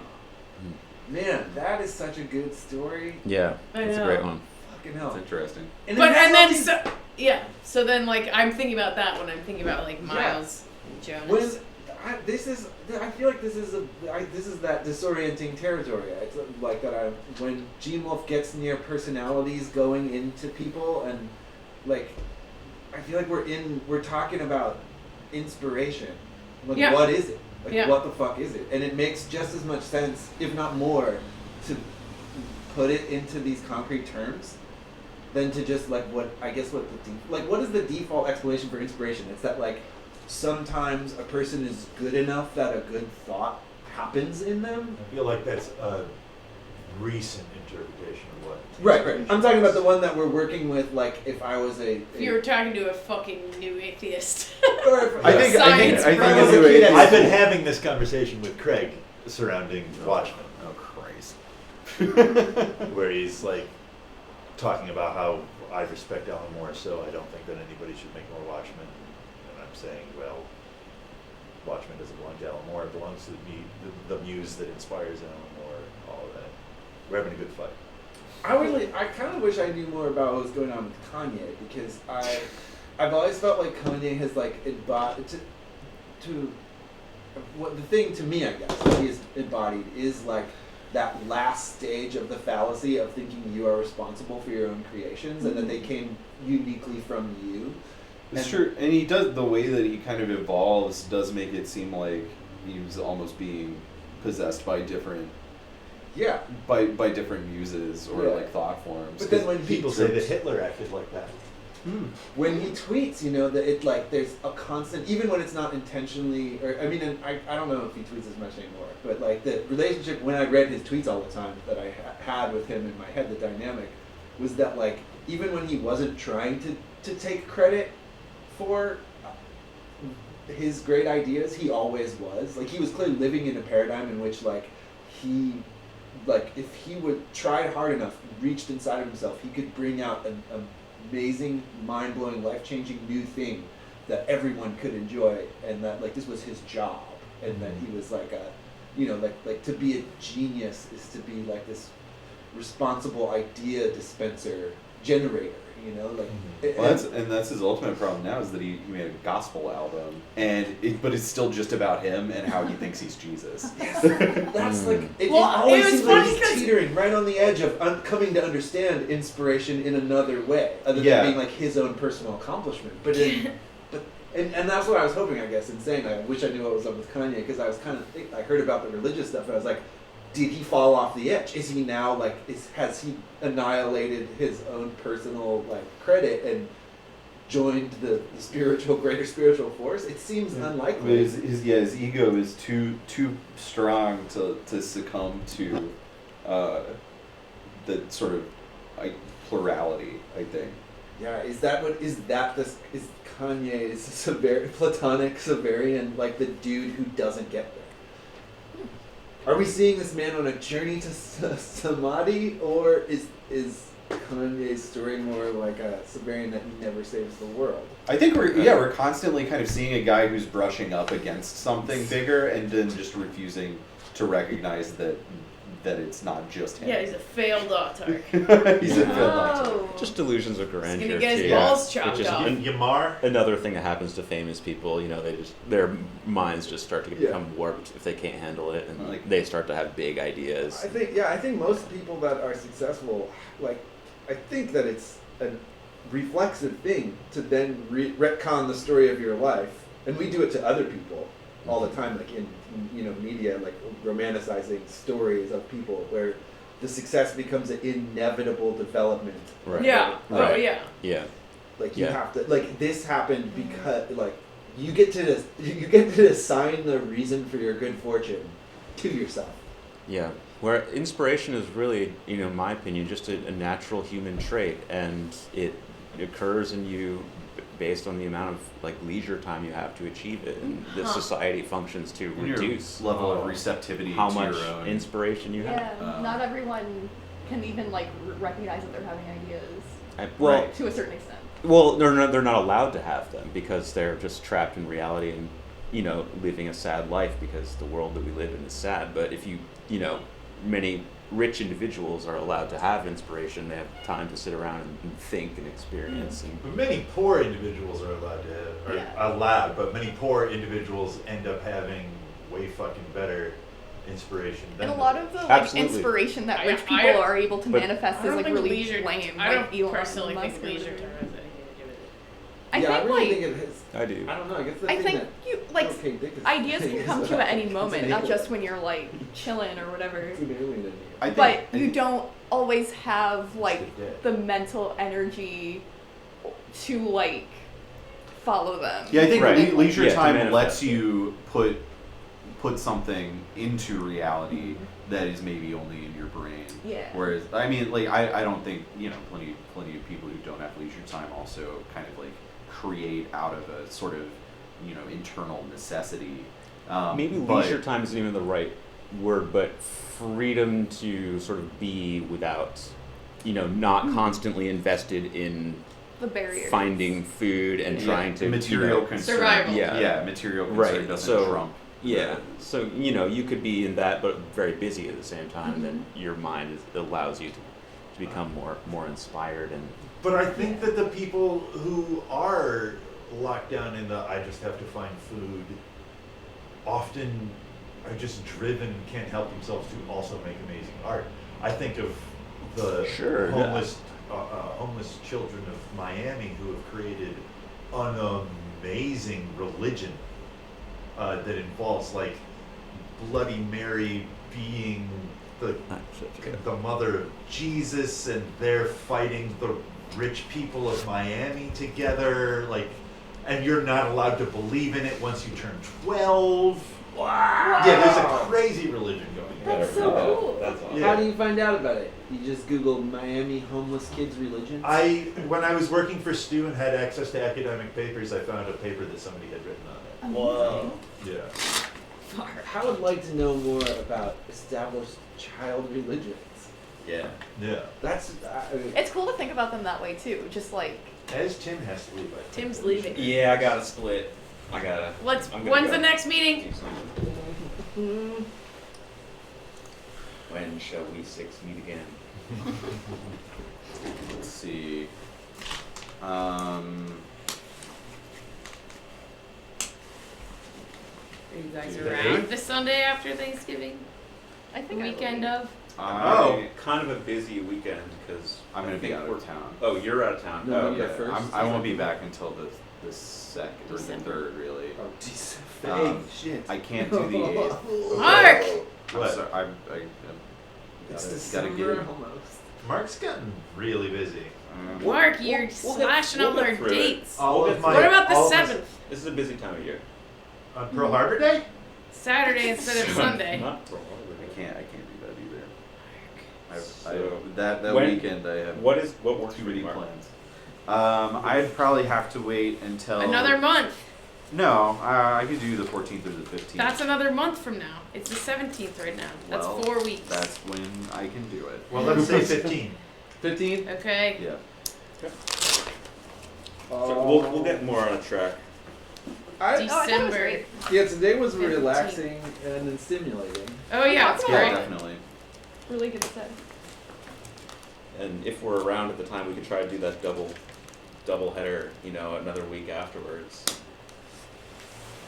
Man, that is such a good story. Yeah, I it's a know. great one. Fucking It's hell. interesting. And But has and all then these- so then like I'm thinking about that when I'm thinking about like Miles Jonas. When I feel like this is that disorienting territory. It's like that. When Gene Wolfe gets near personalities going into people, and like, I feel like we're talking about inspiration. Like, Yeah. what is it? Like, Yeah. what the fuck is it? And it makes just as much sense, if not more, to put it into these concrete terms than to just like what is the default explanation for inspiration? It's that like sometimes a person is good enough that a good thought happens in them. I feel like that's a recent interpretation of what. Right. I'm talking about the one that we're working with. Like, if I was if you were talking to a fucking new atheist. or if, I think bro. a new atheist- I've been having this conversation with Craig surrounding Watchmen, Oh Christ. where he's like talking about how I respect Alan Moore, so I don't think that anybody should make more Watchmen. And I'm saying, well, Watchmen doesn't belong to Alan Moore; it belongs to the muse that inspires Alan Moore. All of that. We're having a good fight. I kind of wish I knew more about what was going on with Kanye, because I've always felt like Kanye has like embodied to what the thing to me, I guess, that he has embodied is like that last stage of the fallacy of thinking you are responsible for your own creations and that they came uniquely from you. It's And- true, and he does, the way that he kind of evolves does make it seem like he was almost being possessed by different Yeah. by different muses or Yeah. like thought forms. But then when People say that Hitler acted like that. when he tweets, that it like there's a constant, even when it's not intentionally, or I mean, and I don't know if he tweets as much anymore, but like the relationship when I read his tweets all the time that I had with him in my head, the dynamic was that like even when he wasn't trying to take credit for his great ideas, he always was. Like he was clearly living in a paradigm in which like he, like if he would try hard enough, reached inside of himself, he could bring out an amazing, mind-blowing, life-changing new thing that everyone could enjoy, and that like this was his job, and that he was like a, like to be a genius is to be like this responsible idea dispenser generator, Well, that's his ultimate problem now is that he made a gospel album, but it's still just about him and how he thinks he's Jesus. That's like it Well, always it was seems like funny 'cause- he's teetering right on the edge of coming to understand inspiration in another way, other Yeah. than being like his own personal accomplishment. And that's what I was hoping, I guess, in saying I wish I knew what was up with Kanye, because I was kind of I heard about the religious stuff and I was like, did he fall off the edge? Is he now like has he annihilated his own personal like credit and joined the greater spiritual force? It seems unlikely. His ego is too strong to succumb to the sort of plurality, I think. Yeah, is Kanye's platonic Severian, like the dude who doesn't get there? Are we seeing this man on a journey to samadhi, or is Kanye's story more like a Severian that never saves the world? I think we're constantly kind of seeing a guy who's brushing up against something bigger and then just refusing to recognize that it's not just him. Yeah, he's a failed autarch. He's a failed Just delusions of grandeur. gonna get his too. balls Which chopped is off. Yamar? another thing that happens to famous people. They just their minds just start to Yeah. become warped if they can't handle it, and Like- they start to have big ideas. I think most people that are successful, I think that it's a reflexive thing to then retcon the story of your life, and we do it to other people all the time, like in media, like romanticizing stories of people where the success becomes an inevitable development. Right. Yeah. Oh, Right. yeah. Yeah. Like you Yeah. have to, like this happened because like you get to assign the reason for your good fortune to yourself. Yeah, where inspiration is really, in my opinion, just a natural human trait, and it occurs in you based on the amount of leisure time you have to achieve it, and the society functions to And your reduce level of receptivity how to much your own inspiration you have. Yeah, not everyone can even recognize that they're having ideas Well, to a certain extent. well, they're not allowed to have them because they're just trapped in reality and living a sad life because the world that we live in is sad. But if many rich individuals are allowed to have inspiration, they have time to sit around and think and experience. And But many poor individuals are allowed, but many poor individuals end up having way fucking better inspiration than And a lot of the Absolutely. inspiration that I- rich I- people are able to but- manifest I is don't like think really leisure. lame. I don't Elon personally Musk think or leisure whatever. time has anything to do with it. I yeah, think I really think it has. I do. I don't know. I guess the I thing think that you like okay, Dick is ideas saying can is come to you that at any it's moment, an not alien. just when you're chilling or whatever. It's an alien in you. I think- But you don't always have the mental energy to follow them. Yeah, I think Right. leisure Yeah, to time manifest lets it. you put something into reality that is maybe only in your brain. Yeah. Whereas, I mean, I don't think plenty of people who don't have leisure time also kind of create out of a sort of internal necessity. Maybe but- leisure time isn't even the right word, but freedom to sort of be without, not constantly invested in The barriers. finding food and Yeah, trying to material concern. Survival. Yeah. Material concern Right, doesn't so- trump. Yeah, so you could be in that, but very busy at the same time. Then your mind allows you to become more inspired and. But I think that the people who are locked down in the I just have to find food often are just driven, can't help themselves to also make amazing art. I think of the Sure, yeah. homeless children of Miami who have created an amazing religion that involves Bloody Mary being the mother of Jesus, and they're fighting the rich people of Miami together, like, and you're not allowed to believe in it once you turn 12. Wow. Yeah, there's a crazy religion going on. That's so cool. That's awesome. Yeah. How do you find out about it? You just Google Miami homeless kids religion? When I was working for Stu and had access to academic papers, I found a paper that somebody had written on it. Whoa. Yeah. I would like to know more about established child religions. Yeah. Yeah. That's It's cool to think about them that way too. Just like As Tim has to leave, I think. Tim's leaving. Yeah, I gotta split. I gotta. Let's. I'm gonna When's go. the next meeting? Do something. When shall we six meet again? Let's see. Are you guys Do they? around the Sunday after Thanksgiving? I think Weekend of? Oh, kind of a busy weekend because I'm gonna be out of town. Oh, you're out of town. No, oh, you're okay. first. I won't be back until the second or the December. third, really. Oh, Jesus. Shit. I can't do the 8th. Mark! I'm What? sorry. I It's gotta December get. almost. Mark's gotten really busy. Mark, you're We'll slashing get all our through it. dates. All of my. What about the all of my- 7th? This is a busy time of year. On Pearl Harbor Day? Saturday instead of Sunday. Not for all I of it. can't do that either. So, That when- weekend I have What works too for you, many Mark? plans. I'd probably have to wait until Another month. No, I could do the 14th or the 15th. That's another month from now. It's the 17th right now. That's Well, 4 weeks. That's when I can do it. Well, let's say 15. 15? Okay. Yeah. So we'll get more on a track. I, December. yeah, today was 15th. relaxing and then stimulating. Oh yeah, it's That's Yeah, great. definitely. really good set. And if we're around at the time, we could try to do that double header. Another week afterwards.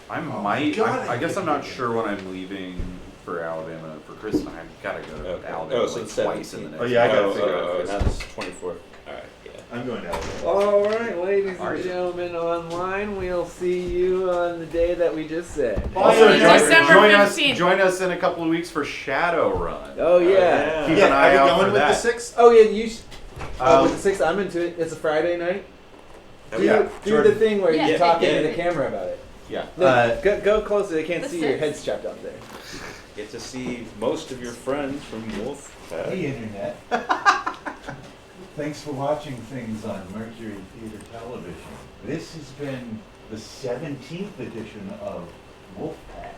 I Oh, might. God, I guess I I'm not hate sure when I'm leaving for Alabama for Christmas. I've got to go to Okay. Alabama Oh, so like the twice in the 17th. next. Oh, yeah, I gotta month. figure out and Christmas. that's 24th. All right, yeah. I'm going out. All right, ladies Are and you? gentlemen online, we'll see you on the day that we just said. Also, It's December join us in a couple of weeks for Oh Shadowrun. yeah. yeah. Keep Yeah, an are eye you out going for with that. the 6th? Oh yeah, you. Um, With the 6th, I'm into it. It's a Friday night. Oh, Do, yeah, do Jordan. the thing where Yeah. you talk Yeah. into the camera about it. Yeah. No, go closer. They can't The see your 6th. head's chopped off there. Get to see most of your friends from Wolf. Hey, Internet. Thanks for watching things on Mercury Theater Television. This has been the 17th edition of Wolfpack.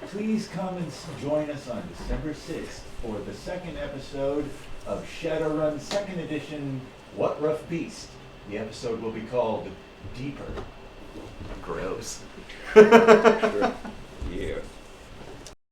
Please come and join us on December 6th for the second episode of Shadowrun 2nd Edition, What Rough Beast. The episode will be called Deeper. Gross. Yeah.